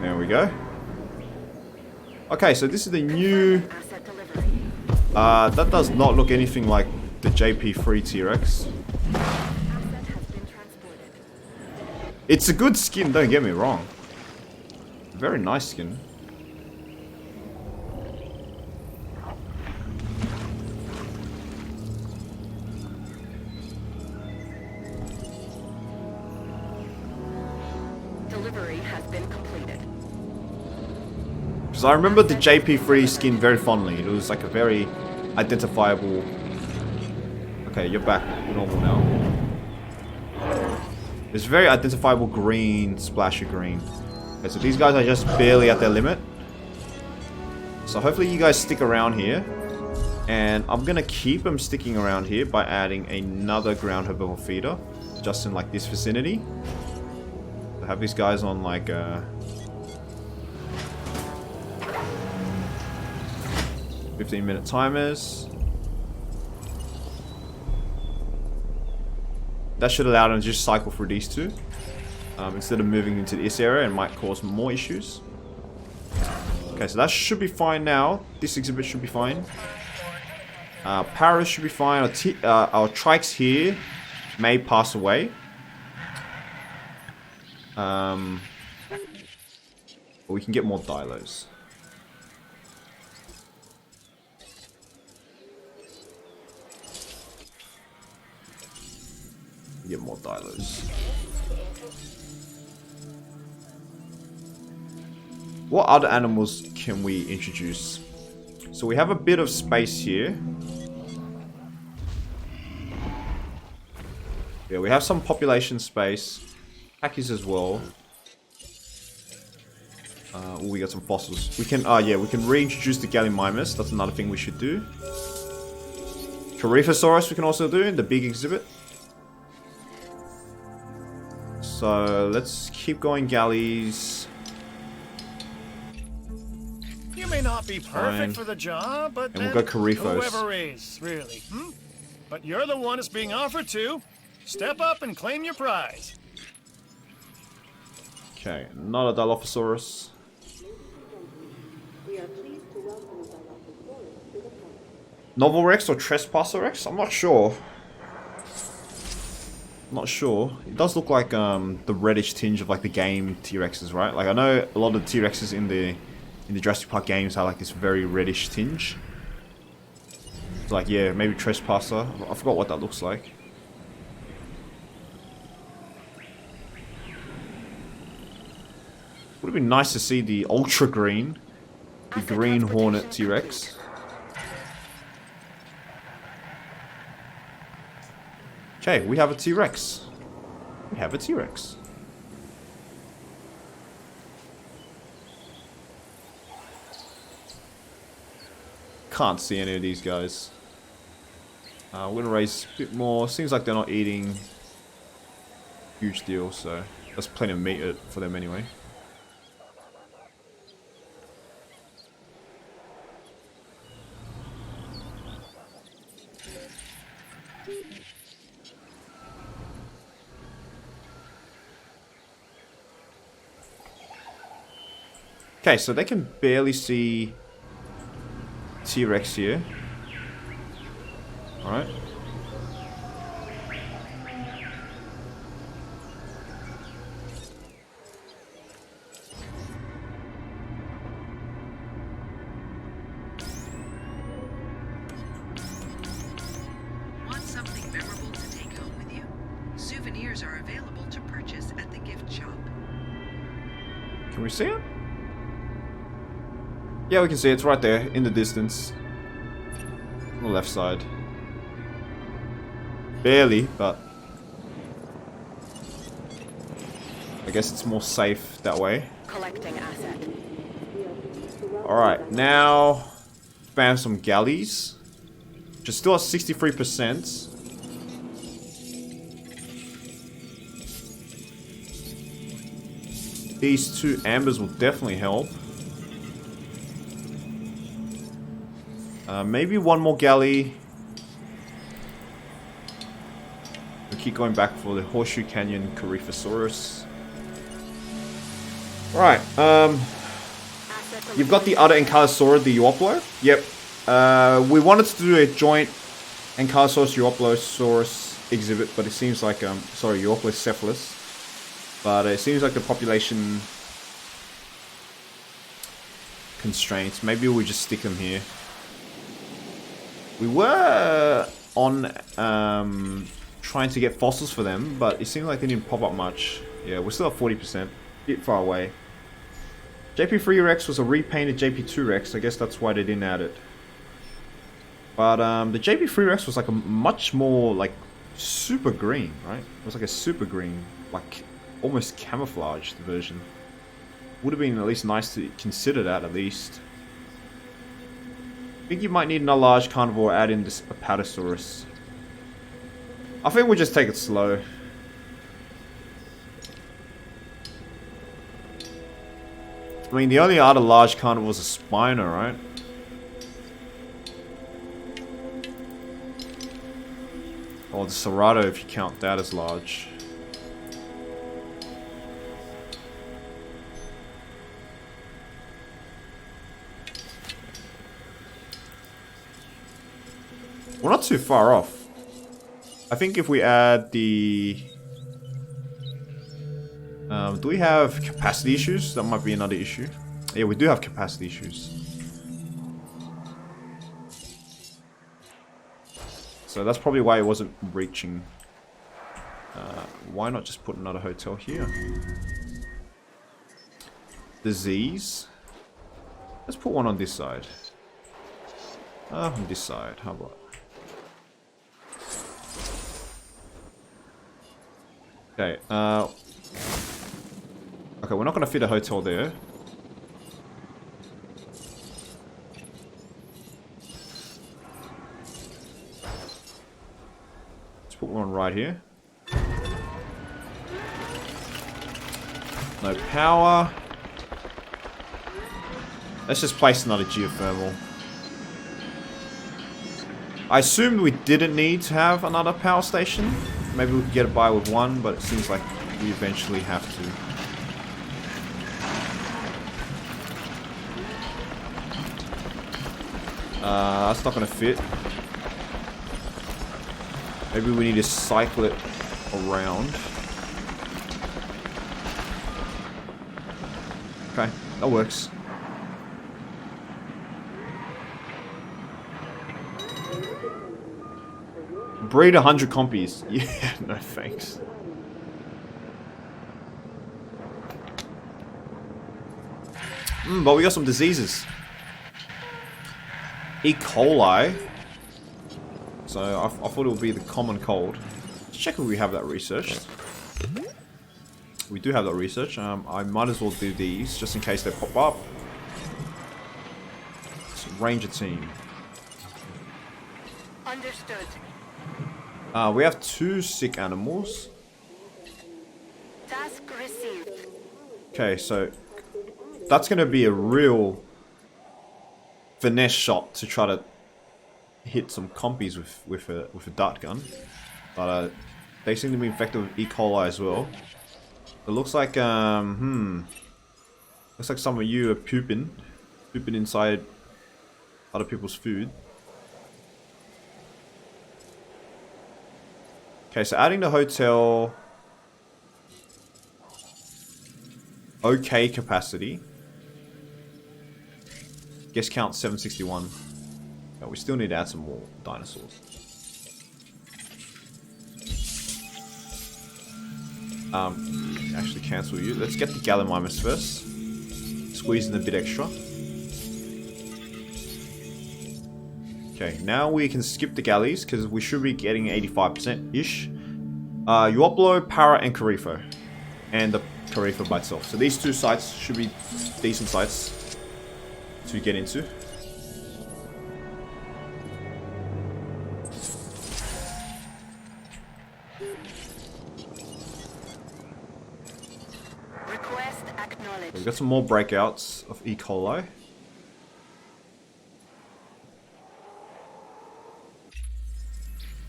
A: There we go. Okay, so this is the new... that does not look anything like the JP3 T-Rex. It's a good skin, don't get me wrong. Very nice skin.
G: Delivery has been completed.
A: Because I remember the JP3 skin very fondly. It was like a very identifiable... Okay, you're back normal now. There's a very identifiable green splash of green. Okay, so these guys are just barely at their limit. So hopefully you guys stick around here. And I'm going to keep them sticking around here by adding another ground herbivore feeder. Just in like this vicinity. I have these guys on like 15-minute timers. That should allow them to just cycle through these two. Instead of moving into this area and might cause more issues. Okay, so that should be fine now. This exhibit should be fine. Paras should be fine. Our trikes here may pass away. But we can get more dilos. Get more dilos. What other animals can we introduce? So we have a bit of space here. Yeah, we have some population space. Packies as well. We got some fossils. We can, yeah, we can reintroduce the Gallimimus. That's another thing we should do. Coryphosaurus we can also do in the big exhibit. So let's keep going galleys.
B: You may not be perfect for the job, but
A: and we'll go Coryphos.
B: Whoever is, really. But you're the one it's being offered to. Step up and claim your prize.
A: Okay, not a Dilophosaurus.
D: We are pleased to welcome Dilophosaurus to the park.
A: Novel Rex or Trespasser Rex? I'm not sure. Not sure. It does look like the reddish tinge of like the game T-Rexes, right? Like I know a lot of the T-Rexes in the Jurassic Park games have like this very reddish tinge. So, like yeah, maybe Trespasser. I forgot what that looks like. Would have been nice to see the ultra green, the green Hornet T-Rex. Okay, we have a T-Rex. We have a T-Rex. can't see any of these guys. We're gonna raise a bit more. Seems like they're not eating huge deal, so that's plenty of meat for them anyway. Okay, so they can barely see T-Rex here. Alright.
G: Want something memorable to take home with you? Souvenirs are available to purchase at the gift shop.
A: Can we see it? Yeah, we can see it. It's right there in the distance. On the left side. Barely, but I guess it's more safe that way.
H: Collecting asset.
A: Alright, now found some galleys. Which is still at 63%. These two ambers will definitely help. Maybe one more galley. We keep going back for the Horseshoe Canyon Coryphosaurus. Right, you've got the other Ankylosaurus, the Euoplo. Yep. We wanted to do a joint Ankylosaurus Euoplosaurus exhibit, but it seems like sorry, Euoplocephalus. But it seems like the population constraints. Maybe we just stick them here. We were on trying to get fossils for them, but it seemed like they didn't pop up much. Yeah, we're still at 40%. A bit far away. JP3 Rex was a repainted JP2 Rex. I guess that's why they didn't add it. But the JP3 Rex was like a much more like super green, right? It was like a super green, like almost camouflaged version. Would have been at least nice to consider that at least. I think you might need another large carnivore, add in this Apatosaurus. I think we'll just take it slow. I mean, the only other large carnivore is a Spino, right? Or the Cerrado, if you count that as large. We're not too far off. I think if we add the... do we have capacity issues? That might be another issue. Yeah, we do have capacity issues. So that's probably why it wasn't reaching. Why not just put another hotel here? Disease. Let's put one on this side. On this side, how about? Okay, okay, we're not going to fit a hotel there. Let's put one right here. No power. Let's just place another geothermal. I assumed we didn't need to have another power station. Maybe we could get by with one, but it seems like we eventually have to. That's not gonna fit. Maybe we need to cycle it around. Okay, that works. Breed 100 compies. Yeah, no thanks. But we got some diseases. E. coli. So I thought it would be the common cold. Let's check if we have that researched. We do have that research. I might as well do these just in case they pop up. So, Ranger team.
H: Understood.
A: We have 2 sick animals.
H: Task received.
A: Okay, so that's going to be a real finesse shot to try to hit some compies with a dart gun. But they seem to be infected with E. coli as well. It looks like looks like some of you are pooping inside other people's food. Okay, so adding the hotel. Okay capacity. Guest count 761. But we still need to add some more dinosaurs. Actually cancel you. Let's get the Gallimimus first. Squeeze in a bit extra. Okay, now we can skip the galleys because we should be getting 85%-ish. Uoplo, Para, and Carifo. And the Carifo by itself. So these 2 sites should be decent sites to get into.
H: Request acknowledged.
A: We've got some more breakouts of E. coli.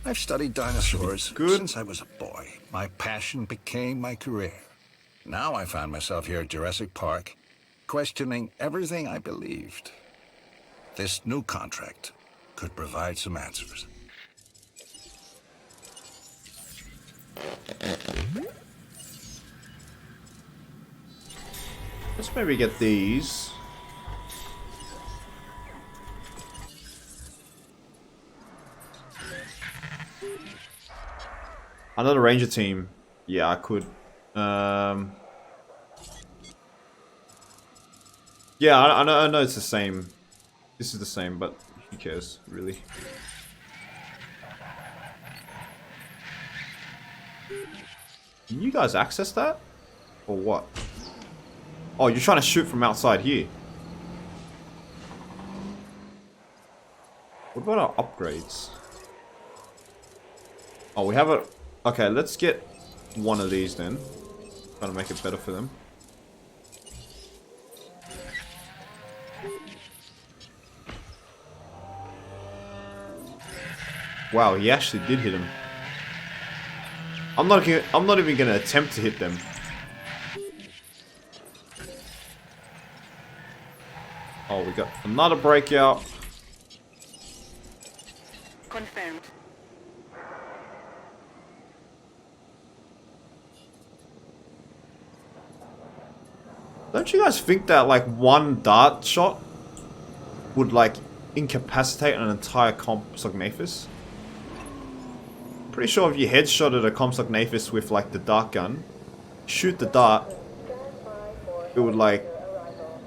E: I've studied dinosaurs
A: Good.
E: since I was a boy. My passion became my career. Now I find myself here at Jurassic Park, questioning everything I believed. This new contract could provide some answers.
A: Let's maybe get these. Another ranger team. Yeah, I could. Yeah, I know it's the same. This is the same, but who cares, really? Can you guys access that? Or what? Oh, you're trying to shoot from outside here. What about our upgrades? Oh, we have a... Okay, let's get one of these then. Trying to make it better for them. Wow, he actually did hit him. I'm not even gonna attempt to hit them. Oh, we got another breakout.
H: Confirmed.
A: Don't you guys think that like one dart shot would like incapacitate an entire Compsognathus? Pretty sure if you headshotted a Compsognathus with like the dart gun, shoot the dart, it would like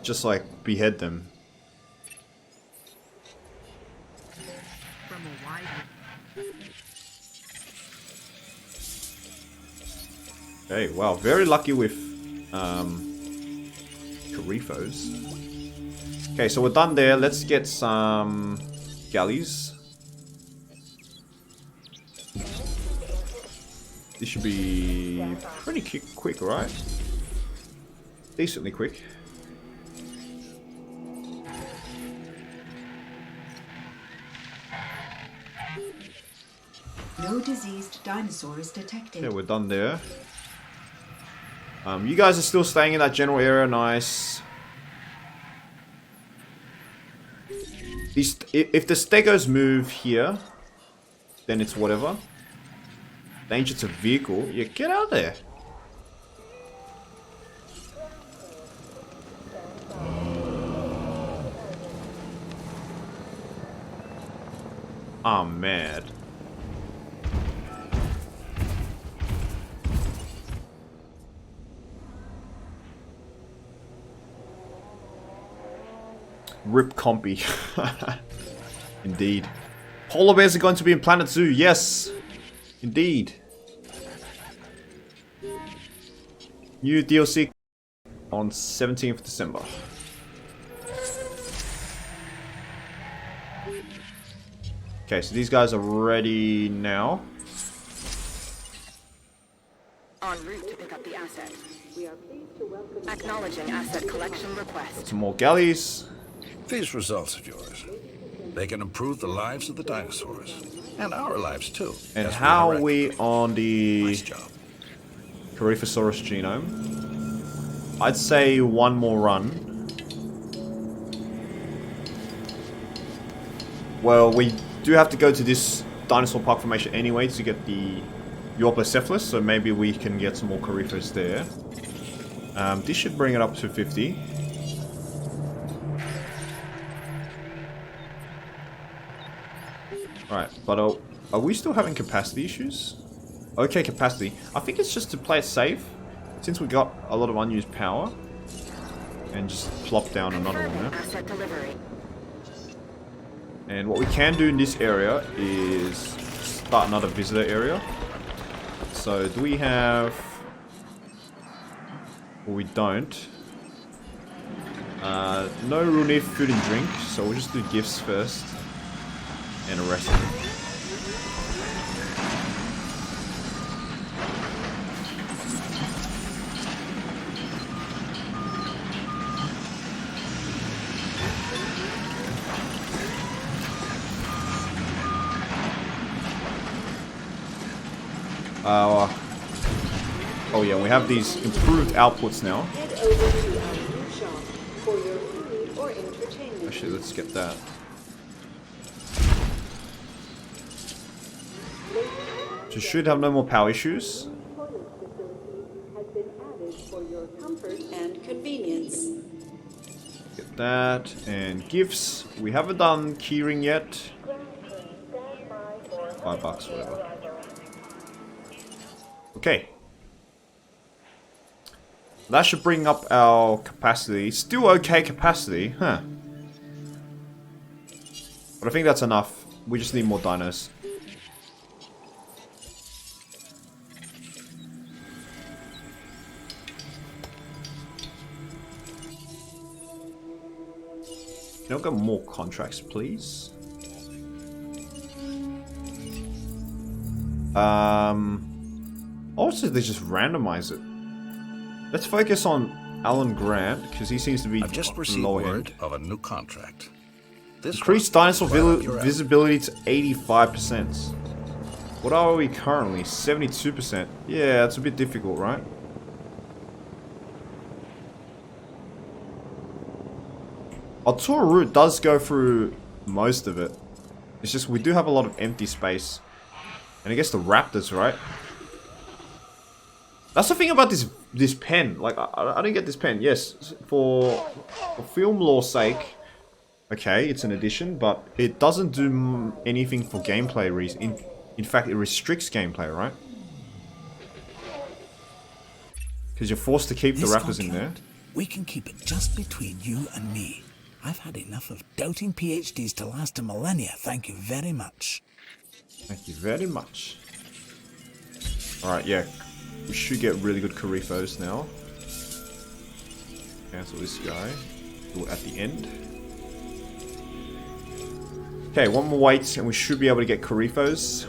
A: just like behead them.
G: From a wide...
A: Okay, wow, very lucky with Carifos. Okay, so we're done there. Let's get some galleys. This should be pretty quick, right? Decently quick.
D: No diseased dinosaurs detected.
A: Yeah, we're done there. You guys are still staying in that general area, nice. If the stegos move here, then it's whatever. Danger to vehicle. Yeah, get out of there. I'm mad. Rip Compy. Indeed. Polar bears are going to be in Planet Zoo. Yes. Indeed. New DLC on 17th December. Okay, so these guys are ready now.
H: En route to pick up the asset.
D: We are pleased to welcome
H: Acknowledging asset collection
A: Got
H: request.
A: some more galleys.
E: These results of yours, they can improve the lives of the dinosaurs. And our lives, too.
A: And
E: as
A: how are
E: interact
A: we
E: with them.
A: on the
E: Nice job.
A: Coryphosaurus genome? I'd say one more run. Well, we do have to go to this dinosaur park formation anyway to get the Euoplocephalus, so maybe we can get some more Coryphos there. This should bring it up to 50. Right, but are we still having capacity issues? Okay, capacity. I think it's just to play it safe, since we got a lot of unused power, and just plop down another one there.
H: Asset delivery.
A: And what we can do in this area is start another visitor area. So do we have... Well, we don't. No real need for food and drink, so we'll just do gifts first. And a rest. Oh yeah, we have these improved outputs now.
D: Head over to our new shop for your food or entertainment.
A: Actually, let's get that. So should have no more power issues.
D: Toilet facility has been added for your comfort and convenience.
A: Get that. And gifts. We haven't done keyring yet. $5, whatever. Okay. That should bring up our capacity. Still okay capacity, huh? But I think that's enough. We just need more dinos. Can I get more contracts, please? Also, they just randomize it. Let's focus on Alan Grant, because he seems to be
E: I've just received
A: low
E: word
A: end.
E: of a new contract. This
A: Increased
E: one
A: dinosaur
E: is right up your alley.
A: visibility to 85%. What are we currently? 72%. Yeah, it's a bit difficult, right? Our tour route does go through most of it. It's just we do have a lot of empty space. And I guess the raptors, right? That's the thing about this pen. Like, I didn't get this pen. Yes, for film law's sake, okay, it's an addition, but it doesn't do anything for gameplay reason. In fact, it restricts gameplay, right? Because you're forced to keep the
I: This
A: raptors in there.
I: contract, we can keep it just between you and me. I've had enough of doubting PhDs to last a millennia. Thank you very much.
A: Thank you very much. Alright, yeah. We should get really good Coryphos now. Cancel this guy. Do it at the end. Okay, one more wait and we should be able to get Coryphos.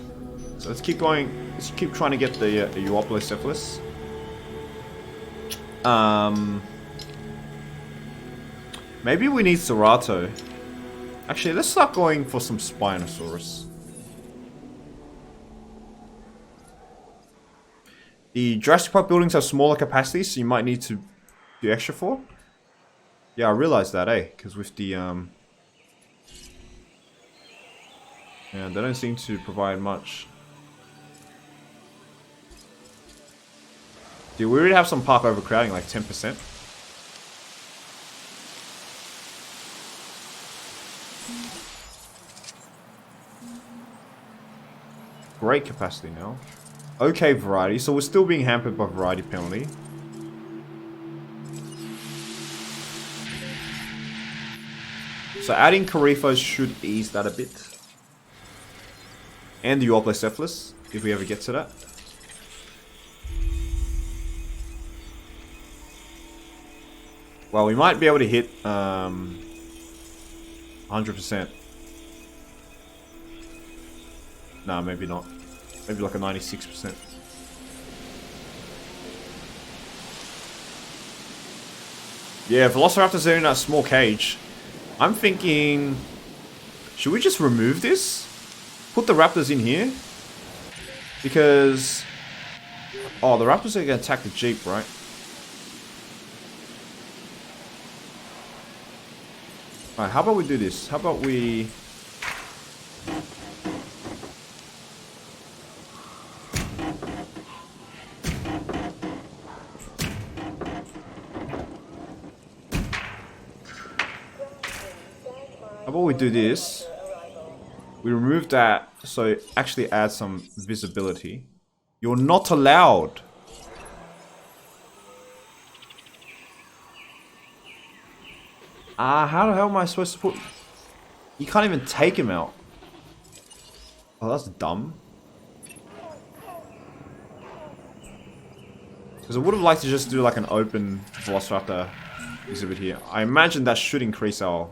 A: So let's keep going. Let's keep trying to get the Euoplocephalus. Maybe we need Cerato. Actually, let's start going for some Spinosaurus. The Jurassic Park buildings have smaller capacities, so you might need to do extra for. Yeah, I realized that, eh? Because with the yeah, they don't seem to provide much. Dude, we already have some park overcrowding, like 10%. Great capacity now. Okay, variety. So we're still being hampered by variety penalty. So adding Coryphos should ease that a bit. And the Euoplocephalus, if we ever get to that. Well, we might be able to hit 100%. Nah, maybe not. Maybe like a 96%. Yeah, Velociraptors are in a small cage. I'm thinking... Should we just remove this? Put the raptors in here? Because... Oh, the raptors are going to attack the Jeep, right? Alright, how about we do this? How about we... How about we do this? We remove that so it actually adds some visibility. You're not allowed. How the hell am I supposed to put... You can't even take him out. Oh, that's dumb. Because I would have liked to just do like an open Velociraptor exhibit here. I imagine that should increase our...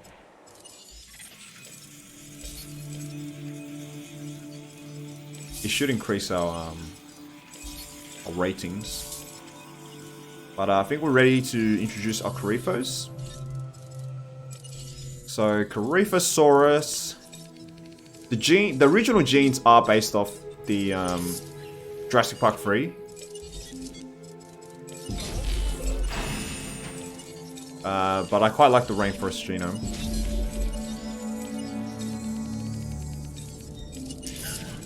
A: It should increase our ratings. But I think we're ready to introduce our Coryphos. So Coryphosaurus. The original genes are based off the Jurassic Park 3. But I quite like the rainforest genome.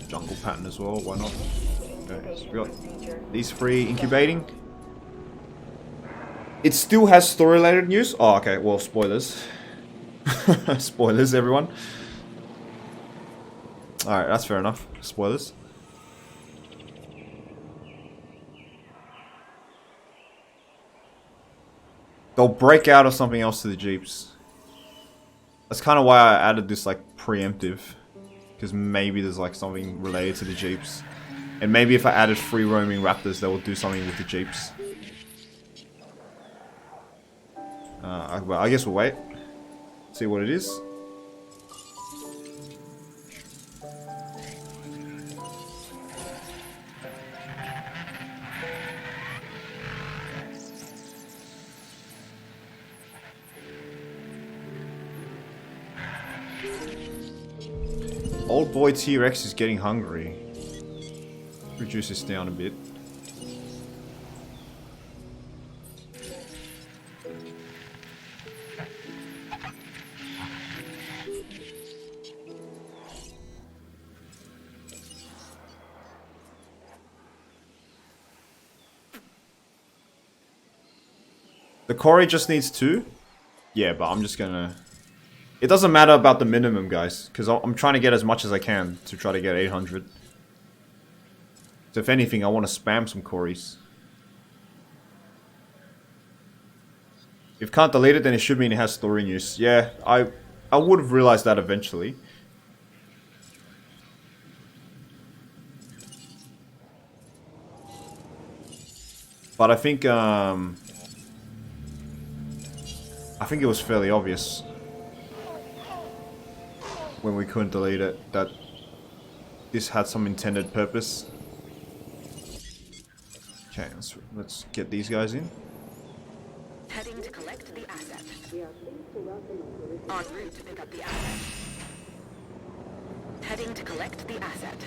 A: Jungle pattern as well, why not? Okay, so we got these three incubating. It still has story-related news? Oh, okay, well, spoilers. Spoilers, everyone. Alright, that's fair enough. Spoilers. They'll break out of something else to the Jeeps. That's kind of why I added this, like, preemptive. Because maybe there's, like, something related to the Jeeps. And maybe if I added free-roaming raptors, they will do something with the Jeeps. Well, I guess we'll wait. See what it is. Old boy T-Rex is getting hungry. Reduce this down a bit. The Cory just needs 2? Yeah, but I'm just gonna... It doesn't matter about the minimum, guys, because I'm trying to get as much as I can to try to get 800. So if anything, I want to spam some Corys. If can't delete it, then it should mean it has story news. Yeah, I would have realized that eventually. But I think it was fairly obvious when we couldn't delete it that this had some intended purpose. Okay, let's get these guys in.
G: Heading to collect the asset. En route to pick up the asset. Heading to collect the asset.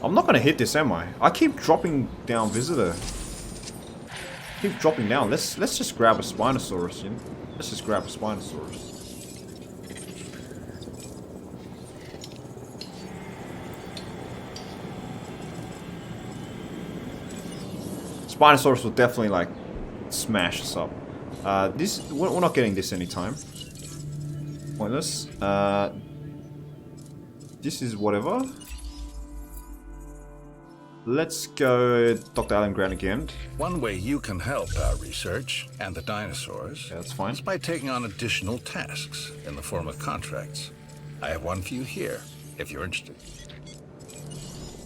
A: I'm not gonna hit this, am I? I keep dropping down visitor. Keep dropping down. Let's just grab a Spinosaurus, you know? Let's just grab a Spinosaurus. Spinosaurus will definitely like smash us up. We're not getting this anytime. Pointless. This is whatever. Let's go Dr. Alan Grant again.
E: One way you can help our research and the dinosaurs
A: Yeah, that's fine.
E: is by taking on additional tasks in the form of contracts. I have one for you here, if you're interested.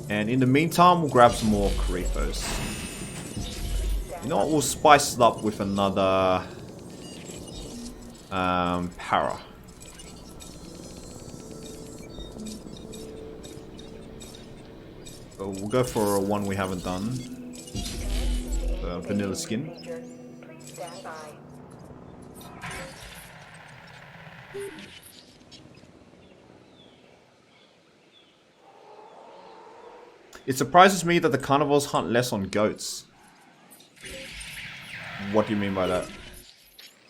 A: And in the meantime, we'll grab some more Coryphos. You know what? We'll spice it up with another para. So we'll go for one we haven't done. Vanilla skin.
H: Please stand by.
A: It surprises me that the carnivores hunt less on goats. What do you mean by that?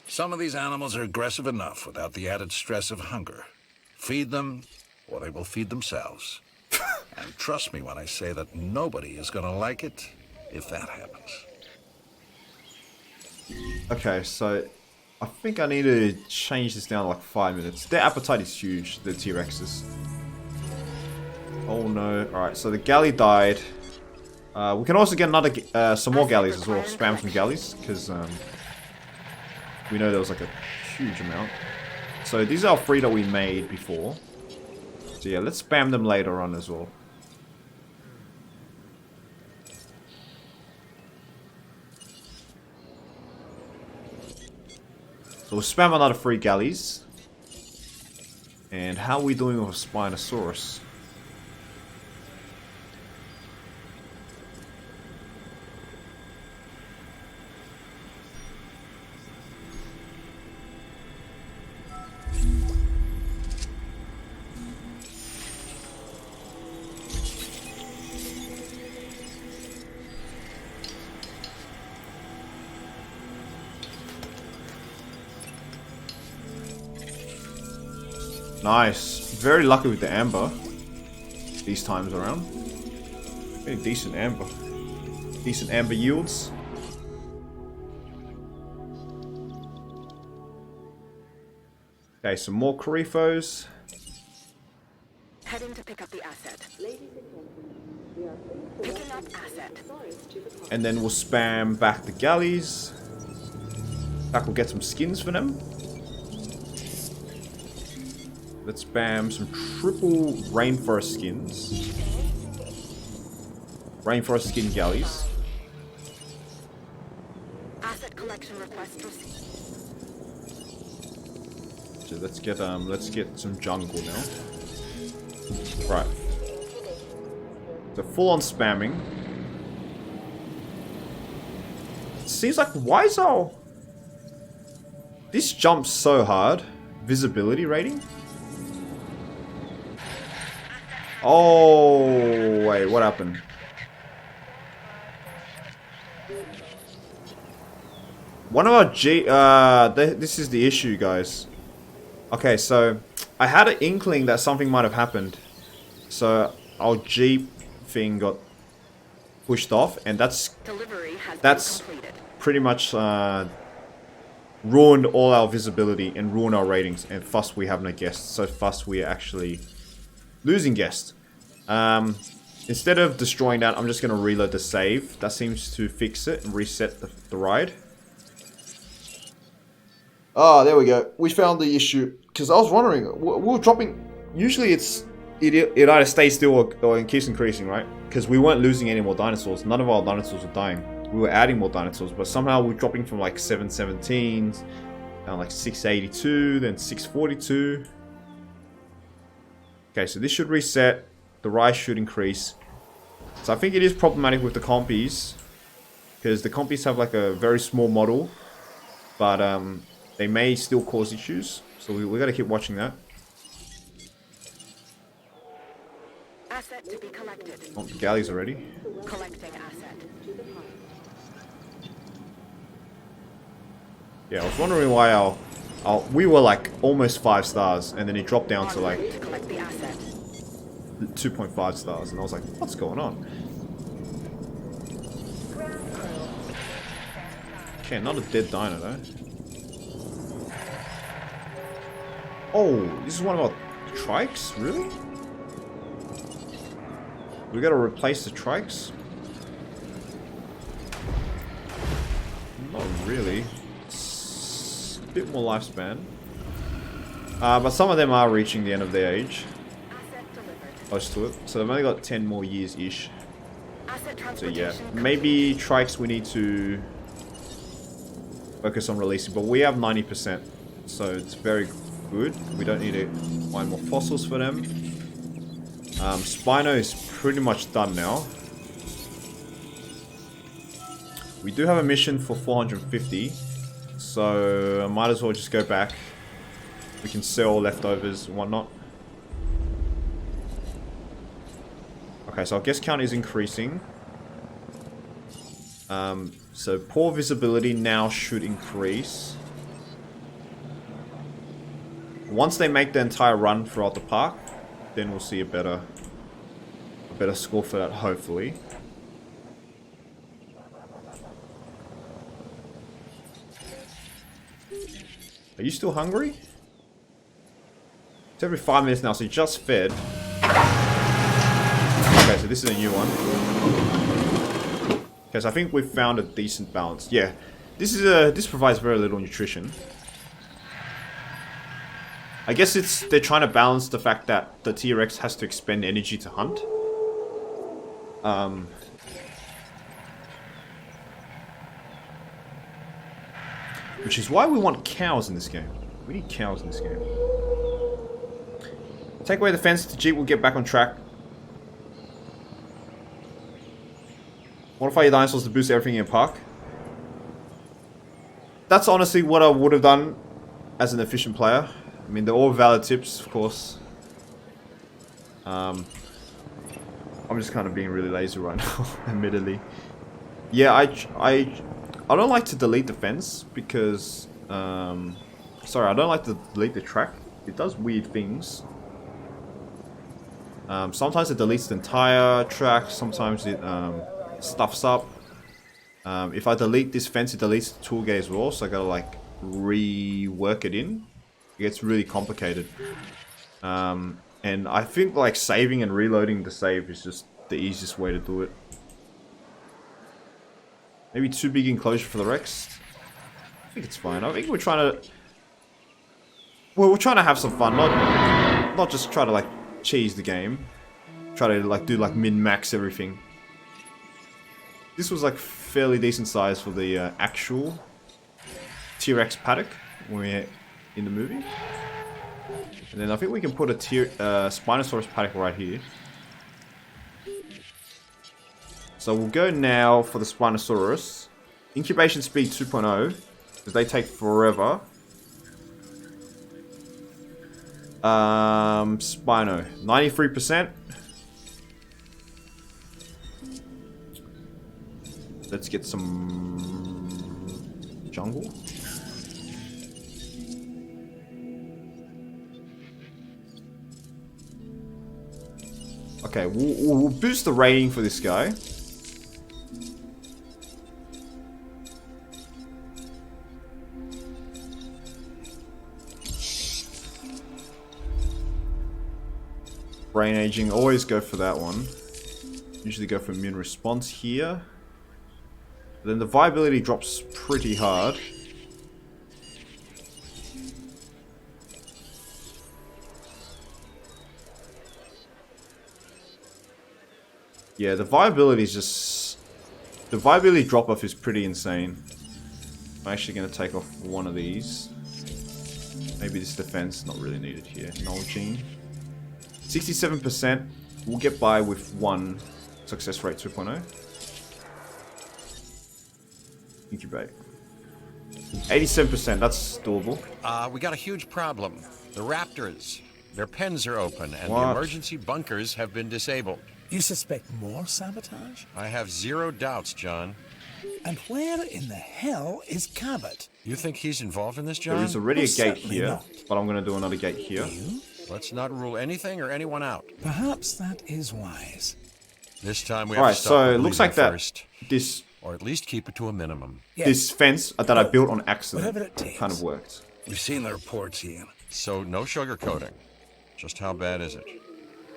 E: Some of these animals are aggressive enough without the added stress of hunger. Feed them, or they will feed themselves. And trust me when I say that nobody is going to like it if that happens.
A: Okay, so I think I need to change this down to like 5 minutes. Their appetite is huge, the T-Rexes. Oh no. Alright, so the galley died. We can also get another, some more galleys as well. Spam some galleys, because we know there was like a huge amount. So these are 3 that we made before. So yeah, let's spam them later on as well. So we'll spam another 3 galleys. And how are we doing with a Spinosaurus? Nice. Very lucky with the amber. These times around. Getting decent amber. Decent amber yields. Okay, some more Corifos.
G: Heading to pick up the asset. Picking up asset.
A: And then we'll spam back the galleys. Back we'll get some skins for them. Let's spam some triple rainforest skins. Rainforest skin galleys.
G: Asset collection request received.
A: So let's get some jungle now. Right. So full on spamming. It seems like why is our this jumps so hard? Visibility rating? Oh, wait, what happened? One of our this is the issue, guys. Okay, so I had an inkling that something might have happened. So our Jeep thing got pushed off, and that's pretty much ruined all our visibility and ruined our ratings, and thus we have no guests. So thus we are actually losing guests. Instead of destroying that, I'm just going to reload the save. That seems to fix it and reset the ride. Ah, there we go. We found the issue. Because I was wondering, we were dropping... Usually it either stays still or it keeps increasing, right? Because we weren't losing any more dinosaurs. None of our dinosaurs were dying. We were adding more dinosaurs, but somehow we're dropping from like 717s, down like 682, then 642. Okay, so this should reset. The rise should increase. So I think it is problematic with the compies, because the compies have like a very small model, but they may still cause issues. So we got to keep watching that.
G: Asset to be collected.
A: Oh, the galleys already.
G: Collecting asset.
A: Yeah, I was wondering why we were like almost 5 stars, and then it dropped down to like 2.5 stars, and I was like, what's going on? Okay, not a dead dino though. Oh, this is one of our trikes? Really? We gotta replace the trikes? Not really. It's a bit more lifespan. But some of them are reaching the end of their age. Close to it. So they've only got 10 more years-ish. So yeah, maybe trikes we need to focus on releasing. But we have 90%. So it's very good. We don't need to find more fossils for them. Spino is pretty much done now. We do have a mission for 450, so I might as well just go back. We can sell leftovers and whatnot. Okay, so our guest count is increasing. So poor visibility now should increase. Once they make the entire run throughout the park, then we'll see a better score for that, hopefully. Are you still hungry? It's every 5 minutes now, so you just fed. Okay, so this is a new one. Okay, so I think we've found a decent balance. Yeah, this provides very little nutrition. I guess they're trying to balance the fact that the T-Rex has to expend energy to hunt. Which is why we want cows in this game. We need cows in this game. Take away the fence, the Jeep will get back on track. Modify your dinosaurs to boost everything in the park. That's honestly what I would have done as an efficient player. I mean, they're all valid tips, of course. I'm just kind of being really lazy right now, admittedly. Yeah, I don't like to delete the fence because... sorry, I don't like to delete the track. It does weird things. Sometimes it deletes the entire track, sometimes it stuffs up. If I delete this fence, it deletes the tool gate as well, so I gotta like rework it in. It gets really complicated. And I think like saving and reloading the save is just the easiest way to do it. Maybe too big enclosure for the Rex. I think it's fine. I think we're trying to... Well, we're trying to have some fun, not just try to like cheese the game. Try to like do like min-max everything. This was like fairly decent size for the actual T-Rex paddock when we're in the movie. And then I think we can put a Spinosaurus paddock right here. So we'll go now for the Spinosaurus. Incubation speed 2.0, because they take forever. Spino, 93%. Let's get some jungle. Okay, we'll boost the rating for this guy. Brain aging, always go for that one. Usually go for immune response here. Then the viability drops pretty hard. Yeah, the viability is just... The viability drop-off is pretty insane. I'm actually going to take off one of these. Maybe this defense, not really needed here. Null gene. 67%. We'll get by with one success rate 2.0. Incubate. 87%, that's doable.
F: We got a huge problem. The raptors. Their pens are open, and
A: What?
F: the emergency bunkers have been disabled.
I: You suspect more sabotage?
F: I have zero doubts, John.
I: And where in the hell is Cabot?
F: You think he's involved in this, John?
A: There is already
I: Well,
A: a gate
I: certainly
A: here,
I: not.
A: but I'm going to do another gate here.
I: You?
F: Let's not rule anything or anyone out.
I: Perhaps that is wise.
F: This time we have
A: Alright,
F: to stop
A: so
F: the
A: it looks
F: bleeding
A: like that
F: first,
A: this
F: or at least keep it to a minimum.
I: Yes.
A: this fence that I built on accident
I: Whatever it takes.
A: kind of worked.
E: We've seen the reports, Ian.
F: So no sugarcoating. Just how bad is it?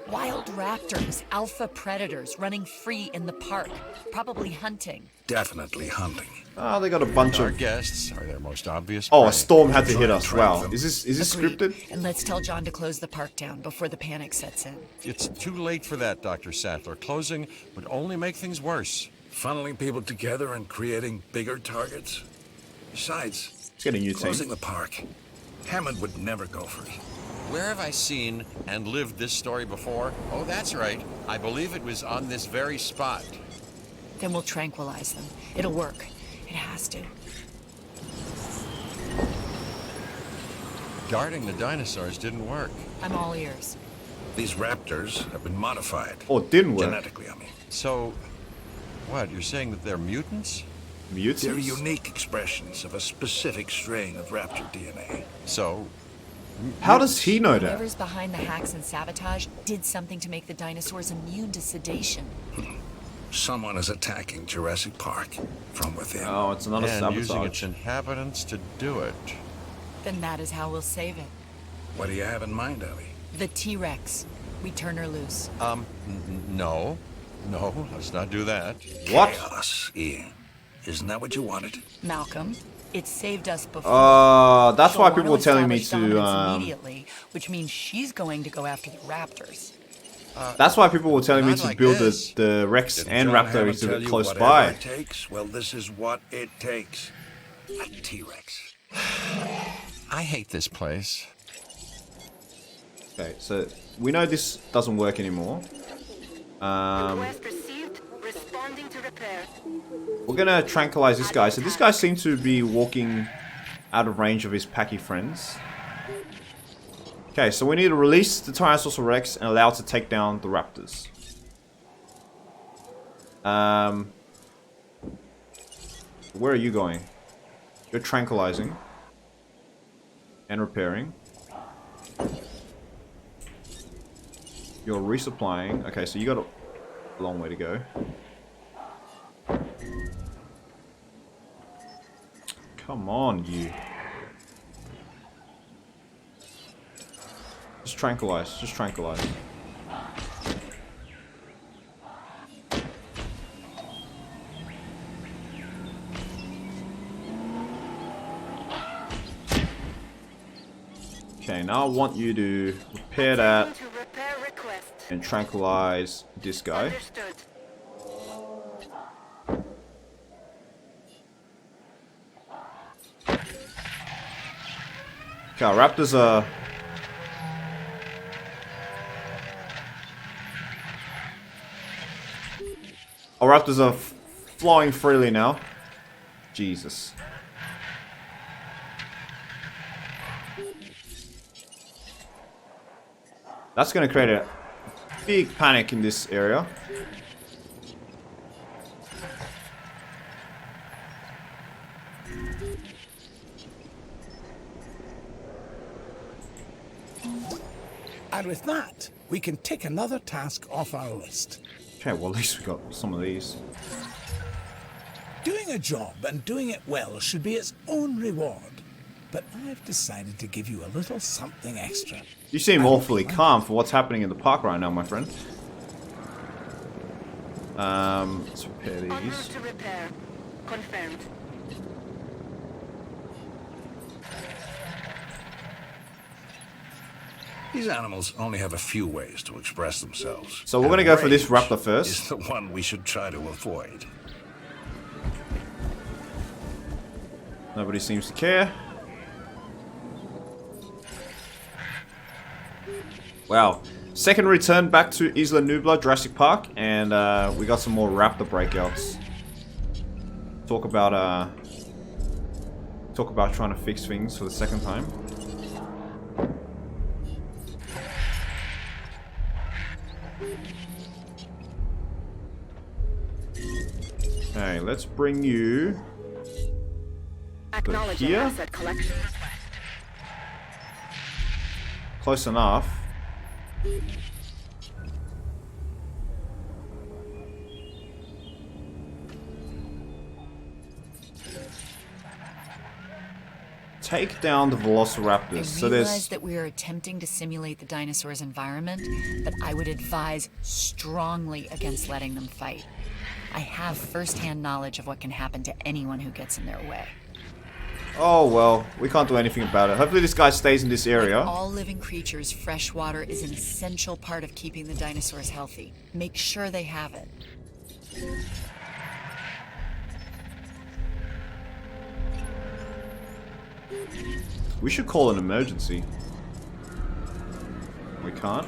C: Wild raptors, alpha predators running free in the park, probably hunting.
E: Definitely hunting.
A: Ah, they got a bunch
F: Our
A: of...
F: guests are their most obvious
A: Oh,
F: prey.
A: a storm had to
E: Try
A: hit
E: and
A: us.
E: track
A: Wow.
E: them.
A: Is this
C: Agreed.
A: scripted?
C: And let's tell John to close the park down before the panic sets in.
F: It's too late for that, Dr. Sattler. Closing would only make things worse.
E: Funneling people together and creating bigger targets. Besides,
A: Let's get a new
E: closing
A: team.
E: the park. Hammond would never go for it.
F: Where have I seen and lived this story before? Oh, that's right. I believe it was on this very spot.
C: Then we'll tranquilize them. It'll work. It has to.
F: Guarding the dinosaurs didn't work.
C: I'm all ears.
E: These raptors have been modified.
A: Oh, it didn't work.
E: Genetically, I mean.
F: So, what, you're saying that they're mutants?
A: Mutants?
E: They're unique expressions of a specific strain of raptor DNA.
F: So,
A: How does he know that?
C: Whoever's behind the hacks and sabotage did something to make the dinosaurs immune to sedation.
E: Someone is attacking Jurassic Park from within.
A: Oh, it's another
F: and using
A: sabotage.
F: its inhabitants to do it.
C: Then that is how we'll save it.
E: What do you have in mind, Ellie?
C: The T-Rex. We turn her loose.
F: No. No, let's not do that.
A: What?
E: Chaos, Ian. Isn't that what you wanted?
C: Malcolm, it saved us before.
A: That's
C: So
A: why
C: I want
A: people were telling me
C: establish dominance
A: to.
C: immediately, which means she's going to go after the raptors.
A: That's why people were telling me
F: Not
A: to
F: like
A: build
F: this.
A: the Rex
E: Didn't
A: and
E: John
A: Raptor
E: Hammond
A: exhibit
E: tell you
A: close
E: whatever
A: by.
E: it takes? Well, this is what it takes. A T-Rex.
F: I hate this place.
A: Okay, so we know this doesn't work anymore.
H: Request received. Responding to repair.
A: We're gonna tranquilize this guy. So this guy seems to be walking out of range of his packy friends. Okay, so we need to release the Tyrannosaurus Rex and allow it to take down the raptors. Where are you going? You're tranquilizing. And repairing. You're resupplying. Okay, so you got a long way to go. Come on, you. Just tranquilize. Just tranquilize. Okay, now I want you to repair that
H: To repair request.
A: and tranquilize this guy.
H: Understood.
A: Okay, our raptors are... Our raptors are flying freely now. Jesus. That's going to create a big panic in this area.
I: And with that, we can tick another task off our list.
A: Okay, well at least we got some of these.
I: Doing a job and doing it well should be its own reward. But I've decided to give you a little something extra.
A: You seem awfully calm for what's happening in the park right now, my friend. Let's repair
H: En route
A: these.
H: to repair. Confirmed.
E: These animals only have a few ways to express themselves.
A: So we're
E: And
A: gonna go for this
E: rage
A: raptor first.
E: Is the one we should try to avoid.
A: Nobody seems to care. Wow. Second return back to Isla Nublar, Jurassic Park, and we got some more raptor breakouts. Talk about trying to fix things for the second time. Okay, let's bring you
H: Acknowledging
A: here?
H: asset collection.
A: Close enough. Take down the Velociraptors.
C: I
A: So
C: realize
A: there's...
C: that we are attempting to simulate the dinosaurs' environment, but I would advise strongly against letting them fight. I have first-hand knowledge of what can happen to anyone who gets in their way.
A: Oh, well, we can't do anything about it. Hopefully this guy stays in this area.
C: All living creatures, fresh water is an essential part of keeping the dinosaurs healthy. Make sure they have it.
A: We should call an emergency. can't.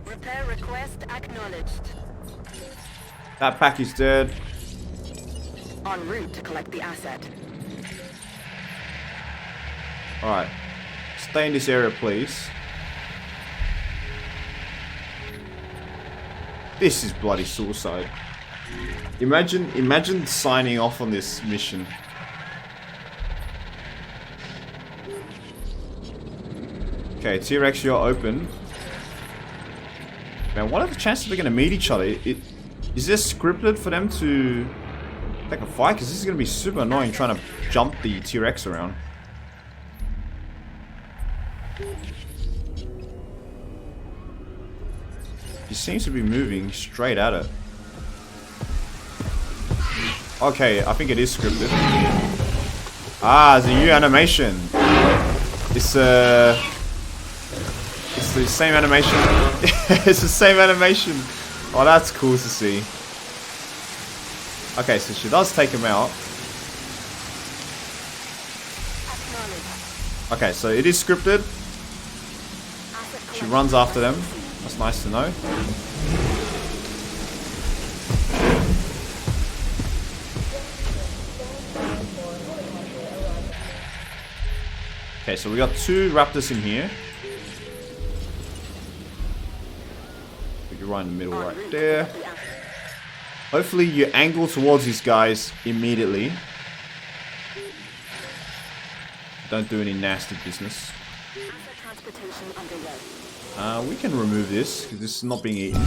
H: Repair request acknowledged.
A: That pack is dead.
H: En route to collect the asset.
A: Alright. Stay in this area, please. This is bloody suicide. Imagine signing off on this mission. Okay, T-Rex, you're open. Man, what are the chances they're gonna meet each other? Is this scripted for them to take a fight? Because this is gonna be super annoying trying to jump the T-Rex around. He seems to be moving straight at it. Okay, I think it is scripted. Ah, it's a new animation. It's the same animation. It's the same animation. Oh, that's cool to see. Okay, so she does take him out. Okay, so it is scripted. She runs after them. That's nice to know. Okay, so we got 2 raptors in here. Put you right in the middle right there. Hopefully you angle towards these guys immediately. Don't do any nasty business. We can remove this, because this is not being eaten.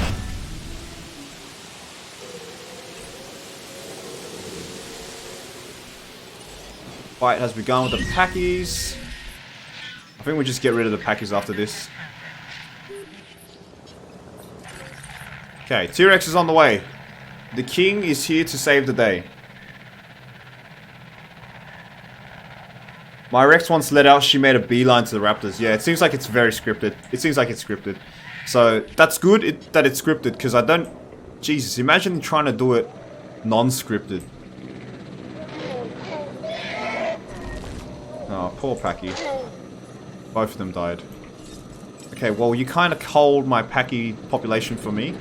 A: Fight has begun with the packies. I think we just get rid of the packies after this. Okay, T-Rex is on the way. The king is here to save the day. My Rex once let out, she made a beeline to the raptors. Yeah, it seems like it's very scripted. It seems like it's scripted. So, that's good that it's scripted, because I don't... Jesus, imagine trying to do it non-scripted. Oh, poor Packy. Both of them died. Okay, well, you kind of culled my Packy population for me.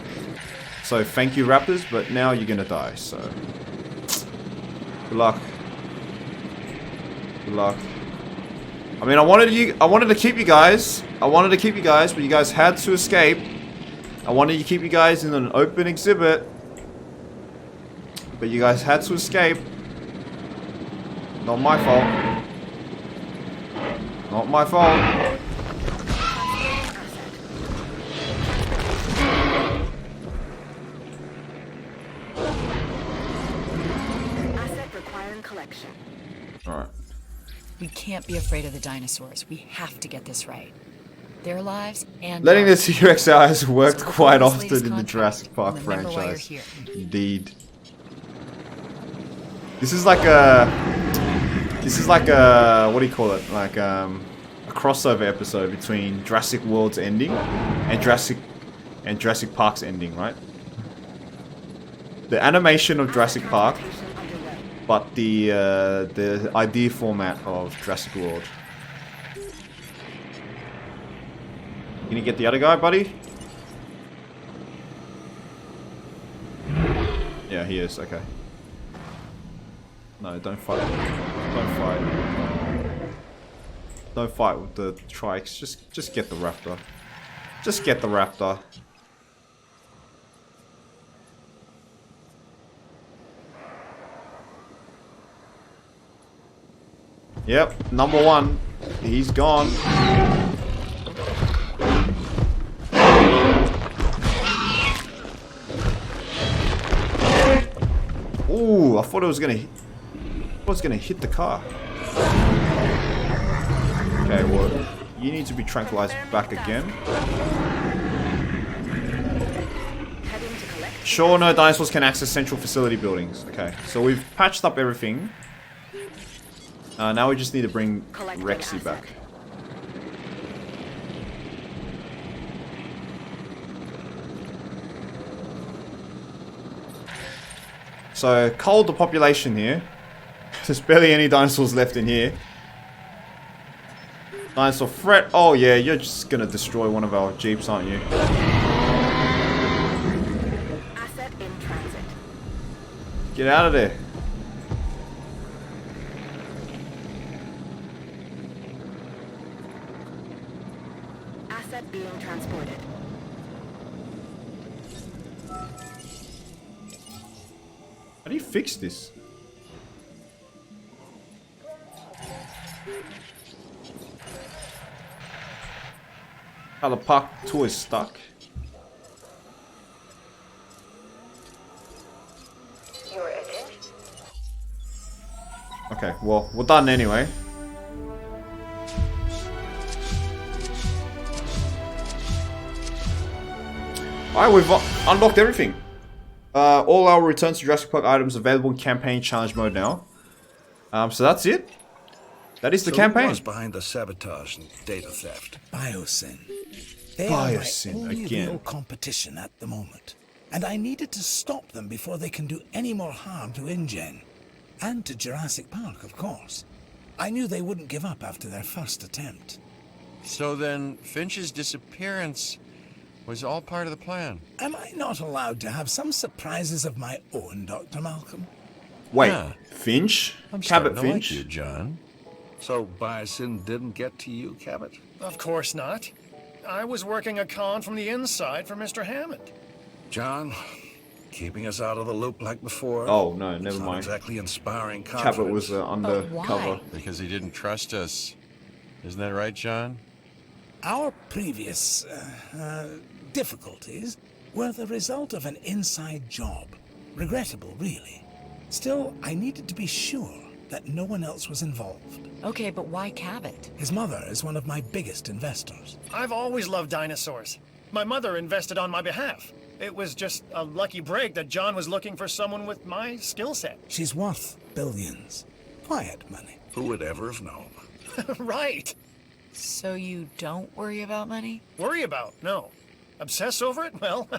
A: So, thank you, raptors, but now you're gonna die, so... Good luck. Good luck. I mean, I wanted to keep you guys. But you guys had to escape. I wanted to keep you guys in an open exhibit. But you guys had to escape. Not my fault. Not my fault.
H: Asset requiring collection.
A: Alright.
C: We can't be afraid of the dinosaurs. We have to get this right. Their lives and
A: Letting the
C: ours.
A: T-Rex out has worked
C: So
A: quite
C: fulfill this
A: often in the
C: contract,
A: Jurassic Park
C: and remember why you're
A: franchise.
C: here.
A: Indeed. This is like a... what do you call it? Like a crossover episode between Jurassic World's ending and Jurassic Park's ending, right? The animation of Jurassic Park, but the idea format of Jurassic World. You gonna get the other guy, buddy? Yeah, he is. Okay. No, don't fight. Don't fight. Don't fight with the trikes. Just get the raptor. Just get the raptor. Yep, number 1. He's gone. Ooh, I thought it was gonna hit the car. Okay, well, you need to be tranquilized back again. Sure, no dinosaurs can access central facility buildings. Okay, so we've patched up everything. Now we just need to bring Rexy back. So, culled the population here. There's barely any dinosaurs left in here. Dinosaur threat. Oh yeah, you're just gonna destroy one of our jeeps, aren't you?
H: Asset in transit.
A: Get out of there.
H: Asset being transported.
A: How do you fix this? Oh, the park tour is stuck.
H: Your attention.
A: Okay, well, we're done anyway. Alright, we've unlocked everything. All our Return to Jurassic Park items available in campaign challenge mode now. So that's it. That is the campaign.
E: Who was behind the sabotage and data theft?
I: Biosyn. They are my
A: Biosyn
I: only
A: again.
I: real competition at the moment. And I needed to stop them before they can do any more harm to InGen. And to Jurassic Park, of course. I knew they wouldn't give up after their first attempt.
F: So then, Finch's disappearance was all part of the plan.
I: Am I not allowed to have some surprises of my own, Dr. Malcolm?
A: Wait,
F: Yeah.
A: Finch?
F: I'm
A: Cabot
F: starting to like
A: Finch?
F: you, John.
E: So Biosyn didn't get to you, Cabot?
B: Of course not. I was working a con from the inside for Mr. Hammond.
E: John, keeping us out of the loop like before.
A: Oh, no,
E: It's
A: never
E: not
A: mind.
E: exactly inspiring confidence.
A: Cabot was undercover.
C: why?
F: Because he didn't trust us. Isn't that right, John?
I: Our previous difficulties were the result of an inside job. Regrettable, really. Still, I needed to be sure that no one else was involved.
C: Okay, but why Cabot?
I: His mother is one of my biggest investors.
B: I've always loved dinosaurs. My mother invested on my behalf. It was just a lucky break that John was looking for someone with my skill set.
I: She's worth billions. Quiet money.
E: Who would ever have known?
B: Right.
C: So you don't worry about money?
B: Worry about? No. Obsess over it? Well,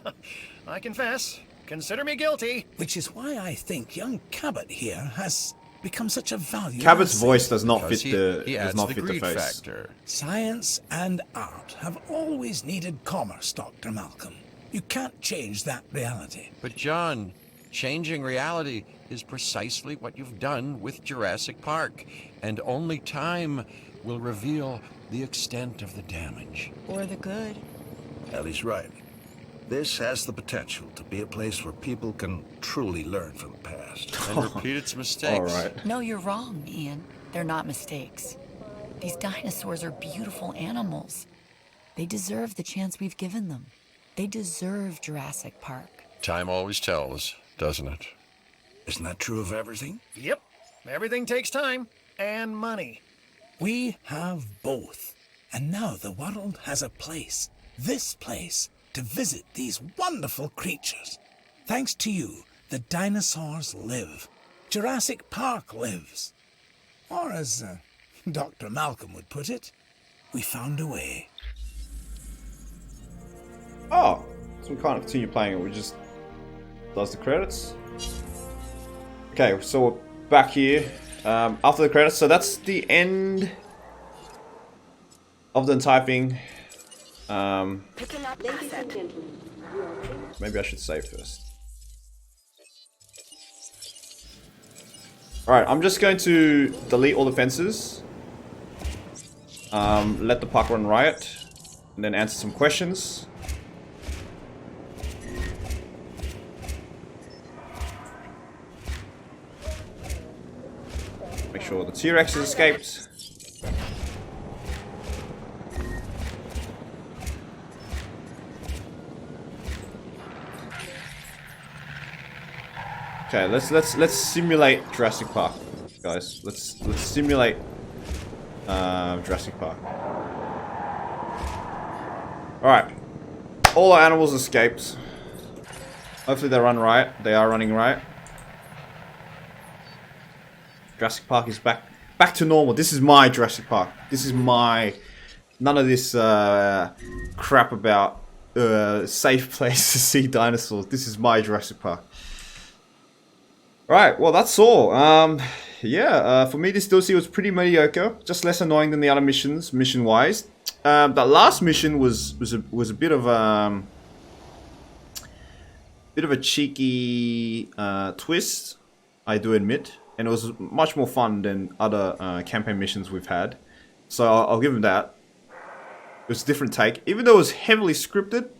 B: I confess. Consider me guilty.
I: Which is why I think young Cabot here has become such a valuable
A: Cabot's
I: asset.
A: voice does not fit
F: Because he
A: does
F: adds
A: not
F: the
A: fit the
F: greed
A: face.
F: factor.
I: Science and art have always needed commerce, Dr. Malcolm. You can't change that reality.
F: But John, changing reality is precisely what you've done with Jurassic Park. And only time will reveal the extent of the damage.
C: Or the good?
E: Ellie's right. This has the potential to be a place where people can truly learn from the past.
F: And repeat its mistakes.
A: Alright.
C: No, you're wrong, Ian. They're not mistakes. These dinosaurs are beautiful animals. They deserve the chance we've given them. They deserve Jurassic Park.
F: Time always tells, doesn't it?
E: Isn't that true of everything?
B: Yep. Everything takes time and money.
I: We have both. And now the world has a place, this place, to visit these wonderful creatures. Thanks to you, the dinosaurs live. Jurassic Park lives. Or as Dr. Malcolm would put it, we found a way.
A: Oh, so we can't continue playing it, we just does the credits. Okay, so we're back here after the credits, so that's the end of the entire thing.
H: Picking up
D: Ladies and
H: asset.
D: gentlemen, you are ready.
A: Maybe I should save first. Alright, I'm just going to delete all the fences. Let the park run riot. And then answer some questions. Make sure the T-Rex has escaped. Okay, let's simulate Jurassic Park, guys. Let's simulate Jurassic Park. All right, all our animals escaped. Hopefully they run riot. They are running riot. Jurassic Park is back to normal. This is my Jurassic Park. This is my none of this crap about safe place to see dinosaurs. This is my Jurassic Park. Right, well that's all. yeah, for me this DLC was pretty mediocre, just less annoying than the other missions, mission-wise. That last mission was a bit of a cheeky twist, I do admit, and it was much more fun than other campaign missions we've had. So I'll give him that. It was a different take, even though it was heavily scripted.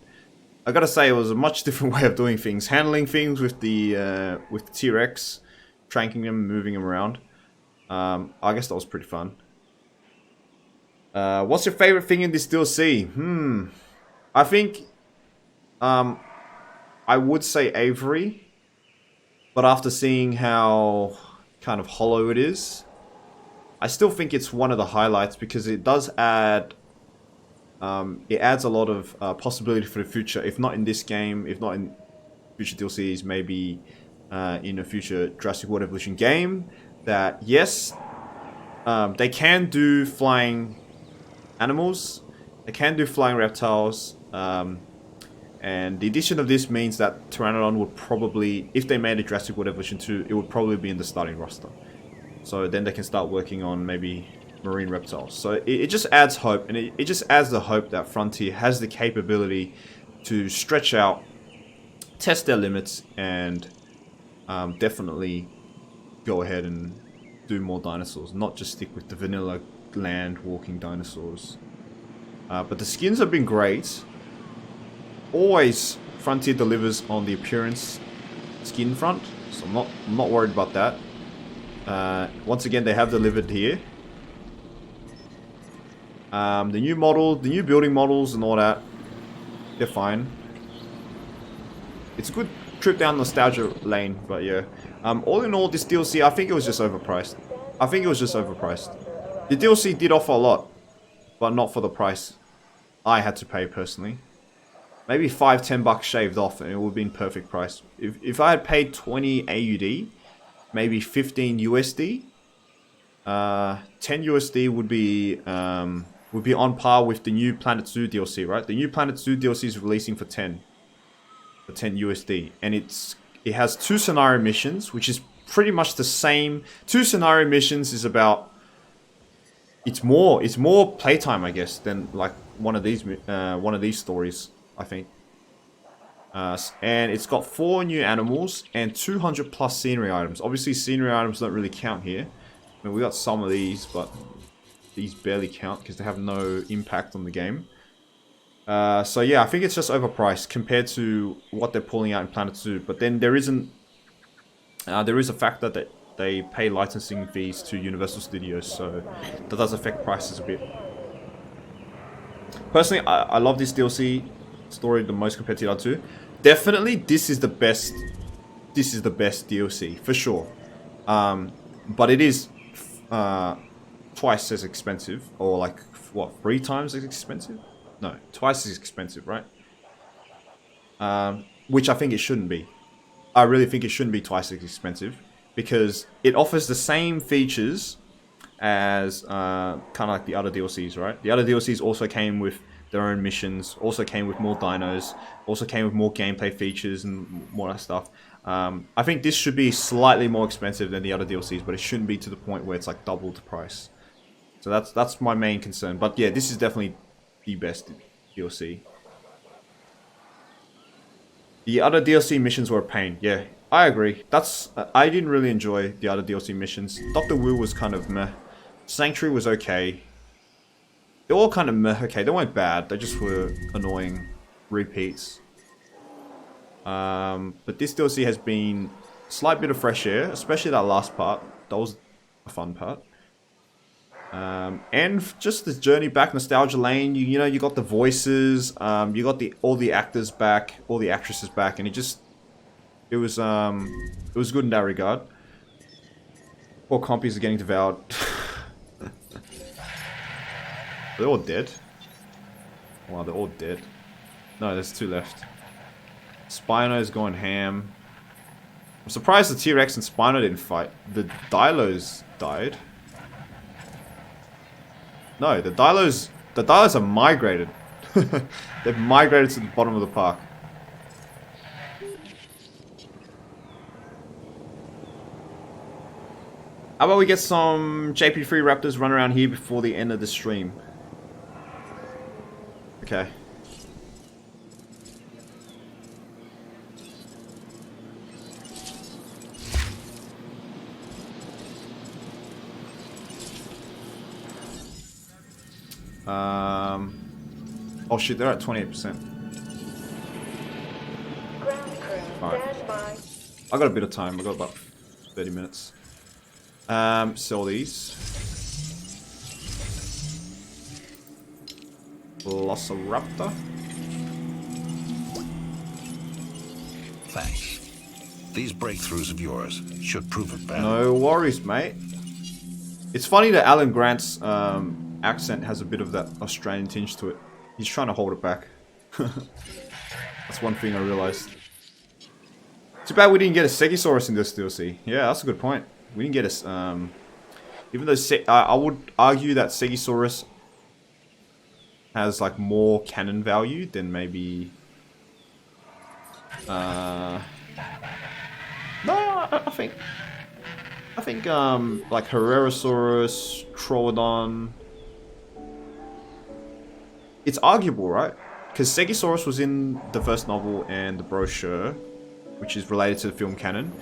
A: I gotta say, it was a much different way of doing things, handling things with the T-Rex, tranking them, moving them around. I guess that was pretty fun. What's your favorite thing in this DLC? I think I would say Avery, but after seeing how kind of hollow it is, I still think it's one of the highlights because it does add. It adds a lot of possibility for the future. If not in this game, if not in future DLCs, maybe in a future Jurassic World Evolution game. That yes, they can do flying animals, they can do flying reptiles, and the addition of this means that Pteranodon would probably, if they made a Jurassic World Evolution 2, it would probably be in the starting roster. So then they can start working on maybe marine reptiles. So it just adds hope, and it just adds the hope that Frontier has the capability to stretch out, test their limits, and definitely go ahead and do more dinosaurs, not just stick with the vanilla land walking dinosaurs. But the skins have been great. Always Frontier delivers on the appearance skin front, so I'm not worried about that. Once again, they have delivered here. The new model, the new building models and all that, they're fine. It's a good trip down nostalgia lane, but yeah. All in all, this DLC, I think it was just overpriced. The DLC did offer a lot, but not for the price I had to pay personally. Maybe $5-10 shaved off and it would have been perfect price. If I had paid 20 AUD, maybe 15 USD, 10 USD would be on par with the new Planet Zoo DLC, right? The new Planet Zoo DLC is releasing for 10 USD, and it has 2 scenario missions, which is pretty much the same. 2 scenario missions is about, it's more playtime, I guess, than like one of these stories, I think. And it's got 4 new animals and 200 plus scenery items. Obviously, scenery items don't really count here. I mean, we got some of these, but these barely count because they have no impact on the game. So yeah, I think it's just overpriced compared to what they're pulling out in Planet Zoo. But then there is a factor that they pay licensing fees to Universal Studios, so that does affect prices a bit. Personally, I love this DLC story the most compared to the other 2. Definitely, this is the best DLC for sure. But it is twice as expensive, or like what, 3 times as expensive? No, twice as expensive, right? Which I think it shouldn't be. I really think it shouldn't be twice as expensive because it offers the same features as kind of like the other DLCs, right? The other DLCs also came with their own missions, also came with more dinos, also came with more gameplay features and more of that stuff. I think this should be slightly more expensive than the other DLCs, but it shouldn't be to the point where it's like double the price. So that's my main concern. But yeah, this is definitely the best DLC. The other DLC missions were a pain. Yeah, I agree. I didn't really enjoy the other DLC missions. Dr. Wu was kind of meh. Sanctuary was okay. They're all kind of meh. Okay, they weren't bad. They just were annoying repeats. But this DLC has been a slight bit of fresh air, especially that last part. That was a fun part. And just the journey back nostalgia lane. You know, you got the voices. You got all the actors back, all the actresses back, and it was good in that regard. Poor compies are getting devoured. They're all dead. Wow, they're all dead. No, there's 2 left. Spino's going ham. I'm surprised the T-Rex and Spino didn't fight. The Dilos died. No, the Dilos are migrated. They've migrated to the bottom of the park. How about we get some JP3 raptors run around here before the end of the stream? Okay. Oh shit, they're at 28%. Alright. I got a bit of time, I got about 30 minutes. Sell these. Velociraptor.
E: Thanks. These breakthroughs of yours should prove it better.
A: No worries, mate. It's funny that Alan Grant's accent has a bit of that Australian tinge to it. He's trying to hold it back. That's one thing I realized. Too bad we didn't get a Stegosaurus in this DLC. Yeah, that's a good point. We didn't get a... even though I would argue that Stegosaurus has like more canon value than maybe... no, I think like Herrerasaurus, Troodon... It's arguable, right? Because Stegosaurus was in the first novel and the brochure, which is related to the film canon.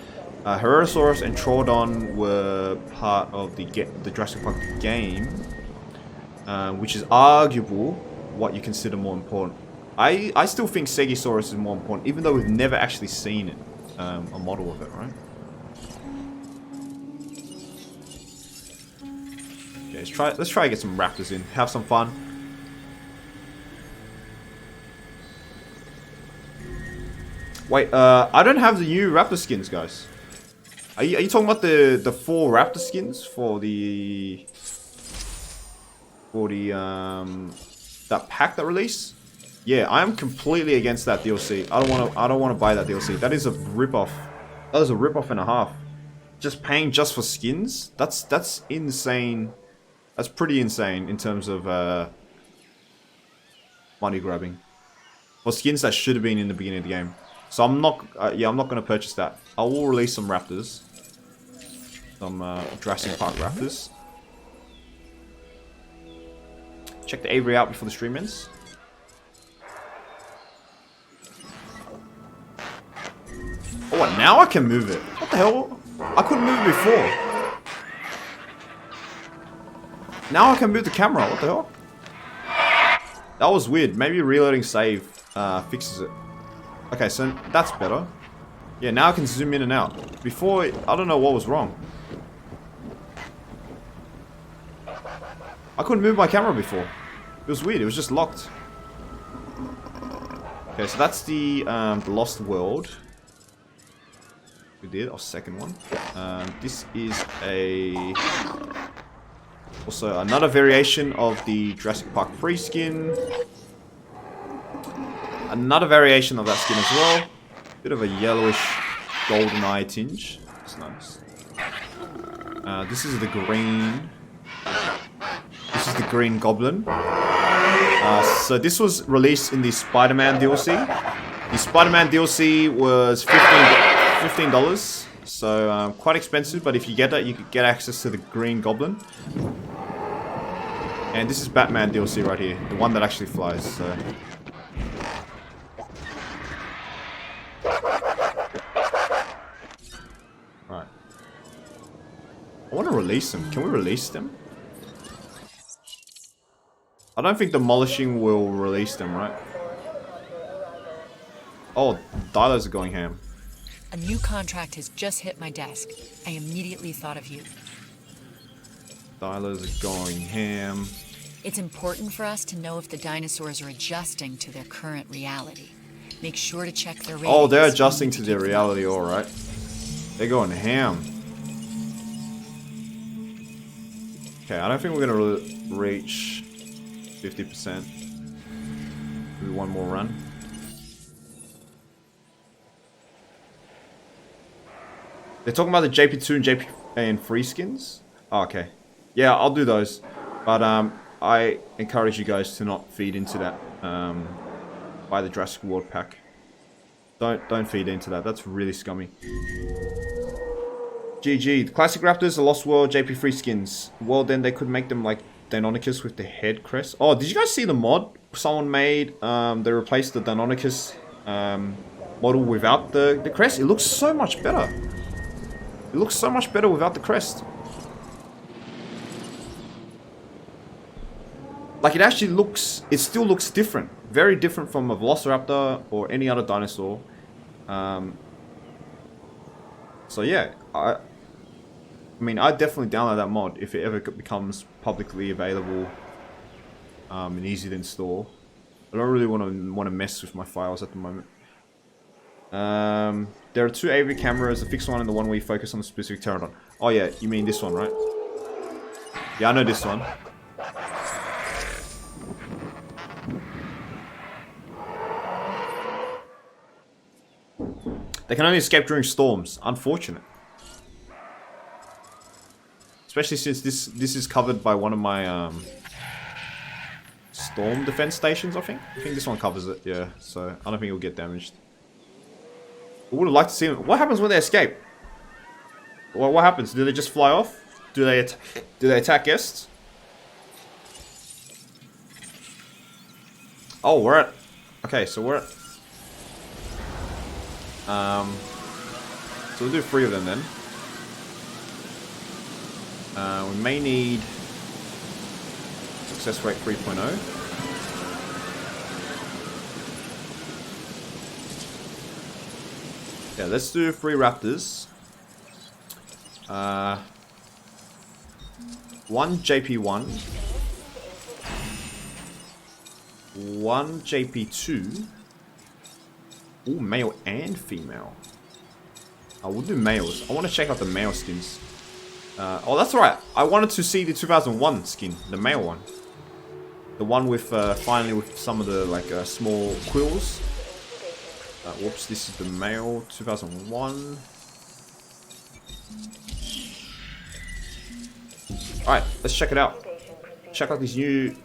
A: Herrerasaurus and Troodon were part of the Jurassic Park game, which is arguable what you consider more important. I still think Stegosaurus is more important, even though we've never actually seen it, a model of it, right? Okay, let's try to get some raptors in, have some fun. Wait, I don't have the new raptor skins, guys. Are you talking about the 4 raptor skins for the that pack that released? Yeah, I am completely against that DLC. I don't want to buy that DLC. That is a ripoff. That is a ripoff and a half. Just paying just for skins? That's insane. That's pretty insane in terms of money grabbing. For skins that should have been in the beginning of the game. So I'm not, I'm not going to purchase that. I will release some raptors. Some Jurassic Park raptors. Check the Avery out before the stream ends. Oh, what? Now I can move it. What the hell? I couldn't move it before. Now I can move the camera. What the hell? That was weird. Maybe reloading save fixes it. Okay, so that's better. Yeah, now I can zoom in and out. Before, I don't know what was wrong. I couldn't move my camera before. It was weird, it was just locked. Okay, so that's the Lost World. We did, our second one. This is also another variation of the Jurassic Park free skin. Another variation of that skin as well. Bit of a yellowish golden eye tinge. That's nice. This is the green. This is the green goblin. So this was released in the Spider-Man DLC. The Spider-Man DLC was $15. So quite expensive, but if you get that, you could get access to the green goblin. And this is Batman DLC right here, the one that actually flies. So. Right. I want to release them. Can we release them? I don't think demolishing will release them, right? Oh, dilos are going ham.
C: A new contract has just hit my desk. I immediately thought of you.
A: Dilos are going ham.
C: It's important for us to know if the dinosaurs are adjusting to their current reality. Make sure to check their ratings.
A: Oh, they're adjusting to their reality, alright. They're going ham. Okay, I don't think we're going to reach 50%. Maybe one more run. They're talking about the JP2 and JP and free skins? Oh, okay. Yeah, I'll do those. But I encourage you guys to not feed into that. Buy the Jurassic World pack. Don't feed into that. That's really scummy. GG. The classic raptors, the Lost World, JP free skins. Well, then they could make them like Deinonychus with the head crest. Oh, did you guys see the mod someone made? They replaced the Deinonychus model without the crest. It looks so much better. It looks so much better without the crest. Like, it actually looks, it still looks different. Very different from a Velociraptor or any other dinosaur. So yeah, I mean, I'd definitely download that mod if it ever becomes publicly available and easy to install. I don't really want to mess with my files at the moment. There are two AV cameras, the fixed one and the one where you focus on the specific pterodon. Oh yeah, you mean this one, right? Yeah, I know this one. They can only escape during storms. Unfortunate. Especially since this is covered by one of my storm defense stations, I think. I think this one covers it, yeah. So I don't think it'll get damaged. I would have liked to see them. What happens when they escape? Well, what happens? Do they just fly off? Do they attack guests? Oh, we're at... Okay, so we're at... So we'll do 3 of them then. We may need success rate 3.0. Yeah, let's do 3 raptors. 1 JP1. 1 JP2. Ooh, male and female. We'll do males. I want to check out the male skins. Oh, that's right. I wanted to see the 2001 skin, the male one. The one with, finally with some of the, like, small quills. Whoops, this is the male 2001. Alright, let's check it out. Check out these new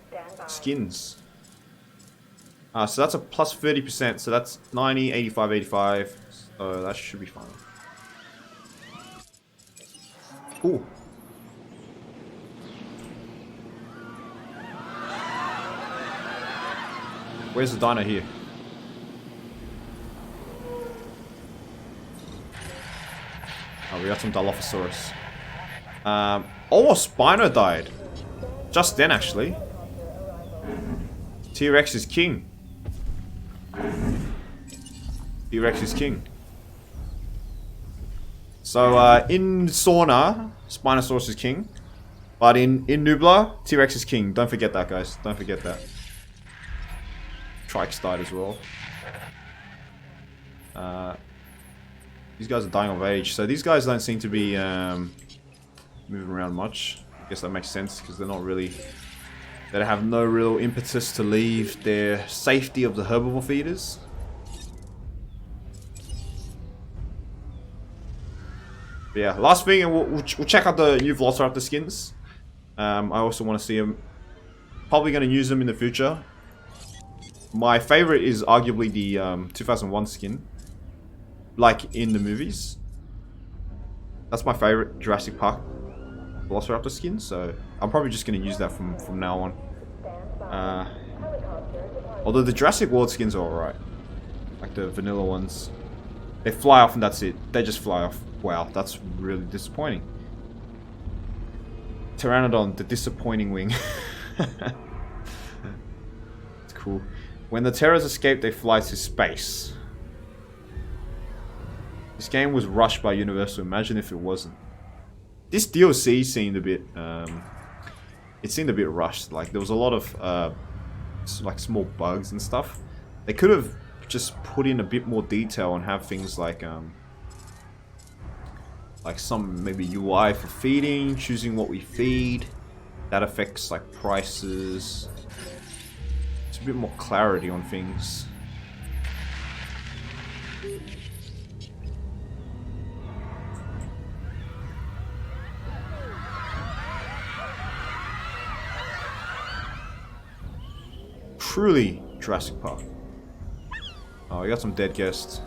A: skins. So that's a plus 30%, so that's 90, 85, 85. So that should be fine. Ooh. Where's the dino here? Oh, we got some Dilophosaurus. Oh, Spino died. Just then, actually. T-Rex is king. T-Rex is king. So, in Sauna, Spinosaurus is king. But in Nublar, T-Rex is king. Don't forget that, guys. Don't forget that. Trikes died as well. These guys are dying of age. So these guys don't seem to be moving around much. I guess that makes sense because they're not really... They have no real impetus to leave their safety of the herbivore feeders. But yeah, last thing, and we'll check out the new Velociraptor skins. I also want to see them. Probably going to use them in the future. My favorite is arguably the 2001 skin. Like in the movies. That's my favorite Jurassic Park Velociraptor skin, so I'm probably just going to use that from now on. Although the Jurassic World skins are alright. Like the vanilla ones. They fly off and that's it. They just fly off. Wow, that's really disappointing. Pteranodon, the disappointing wing. It's cool. When the Terrors escape, they fly to space. This game was rushed by Universal. Imagine if it wasn't. This DLC seemed a bit... it seemed a bit rushed. Like, there was a lot of like small bugs and stuff. They could have just put in a bit more detail and have things like some maybe UI for feeding, choosing what we feed. That affects like prices. It's a bit more clarity on things. Truly Jurassic Park. Oh, we got some dead guests.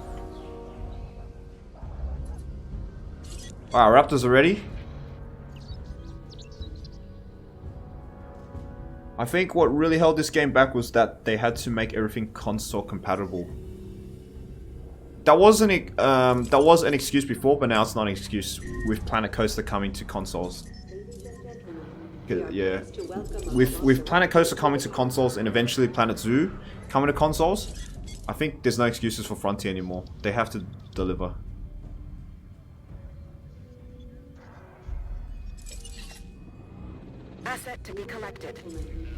A: Wow, raptors are ready. I think what really held this game back was that they had to make everything console compatible. That was an excuse before, but now it's not an excuse with Planet Coaster coming to consoles. Yeah, with Planet Coaster coming to consoles and eventually Planet Zoo coming to consoles, I think there's no excuses for Frontier anymore. They have to deliver.
H: Asset to be collected.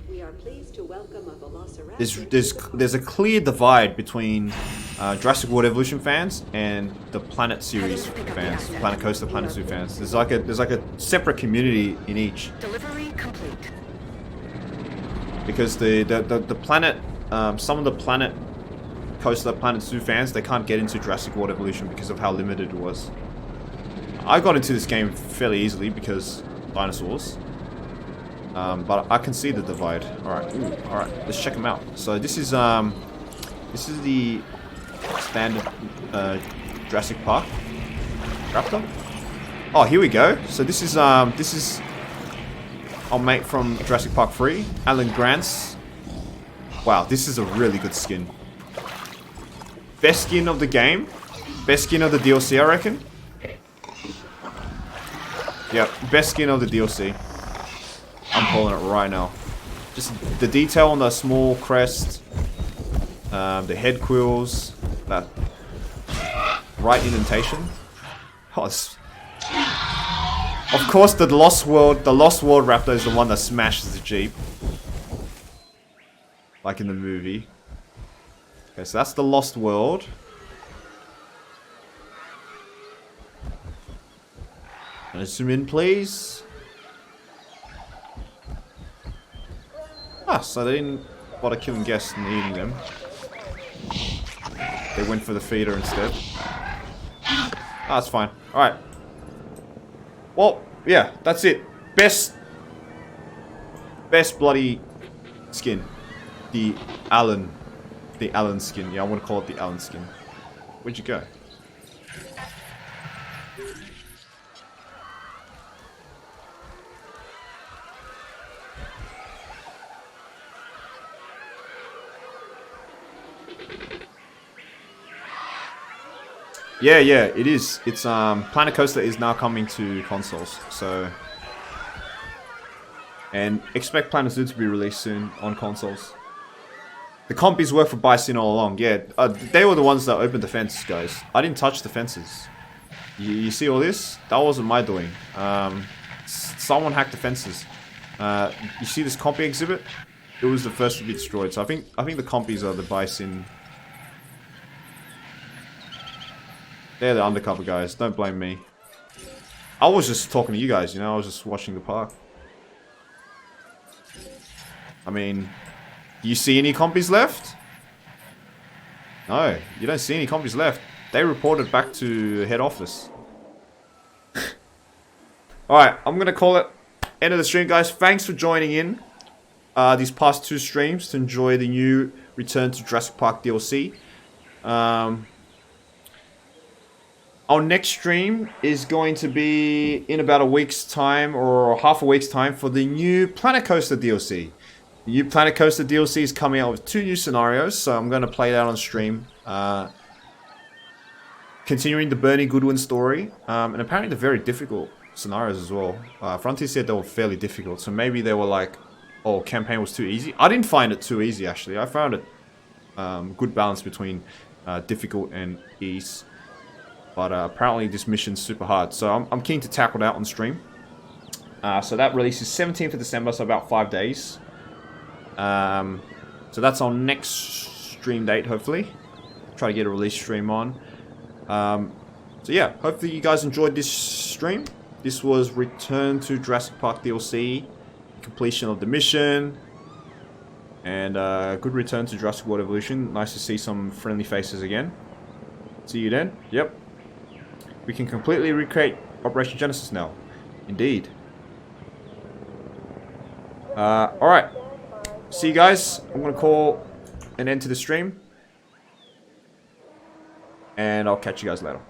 D: We are pleased to welcome a velociraptor.
A: There's a clear divide between Jurassic World Evolution fans and the Planet series fans, Planet Coaster, Planet Zoo fans. There's like a separate community in each.
H: Delivery complete.
A: Because the Planet, some of the Planet Coaster, Planet Zoo fans, they can't get into Jurassic World Evolution because of how limited it was. I got into this game fairly easily because dinosaurs. But I can see the divide. Alright, let's check them out. So this is the standard Jurassic Park raptor. Oh, here we go. So this is our mate from Jurassic Park 3, Alan Grant's. Wow, this is a really good skin. Best skin of the game. Best skin of the DLC, I reckon. Yep, best skin of the DLC. I'm calling it right now. Just the detail on the small crest, the head quills, that right indentation. Oh, of course, the Lost World Raptor is the one that smashes the Jeep, like in the movie. Okay, so that's the Lost World. Gonna zoom in, please. Ah, so they didn't bother killing guests and eating them. They went for the feeder instead. Ah, that's fine. Alright. Well, yeah, that's it. Best bloody skin. The Allen skin. Yeah, I want to call it the Allen skin. Where'd you go? Yeah, it is. It's Planet Coaster is now coming to consoles, so and expect Planet Zoo to be released soon on consoles. The compies work for Bison all along. Yeah, they were the ones that opened the fences, guys. I didn't touch the fences. You see all this? That wasn't my doing. Someone hacked the fences. You see this compy exhibit? It was the first to be destroyed. So I think the compies are the Bison. They're the undercover guys. Don't blame me. I was just talking to you guys, you know. I was just watching the park. I mean, do you see any compies left? No, you don't see any compies left. They reported back to head office. Alright, I'm going to call it end of the stream, guys. Thanks for joining in these past 2 streams to enjoy the new Return to Jurassic Park DLC. Our next stream is going to be in about a week's time or half a week's time for the new Planet Coaster DLC. The new Planet Coaster DLC is coming out with 2 new scenarios, so I'm going to play that on stream. Continuing the Bernie Goodwin story, and apparently they're very difficult scenarios as well. Frontier said they were fairly difficult, so maybe they were like, oh, campaign was too easy. I didn't find it too easy, actually. I found it good balance between difficult and ease. But apparently this mission's super hard. So I'm keen to tackle that on stream. So that releases 17th of December, so about 5 days. So that's our next stream date, hopefully. Try to get a release stream on. So yeah, hopefully you guys enjoyed this stream. This was Return to Jurassic Park DLC. Completion of the mission. And good return to Jurassic World Evolution. Nice to see some friendly faces again. See you then. Yep. We can completely recreate Operation Genesis now. Indeed. Alright. See you guys. I'm going to call an end to the stream. And I'll catch you guys later.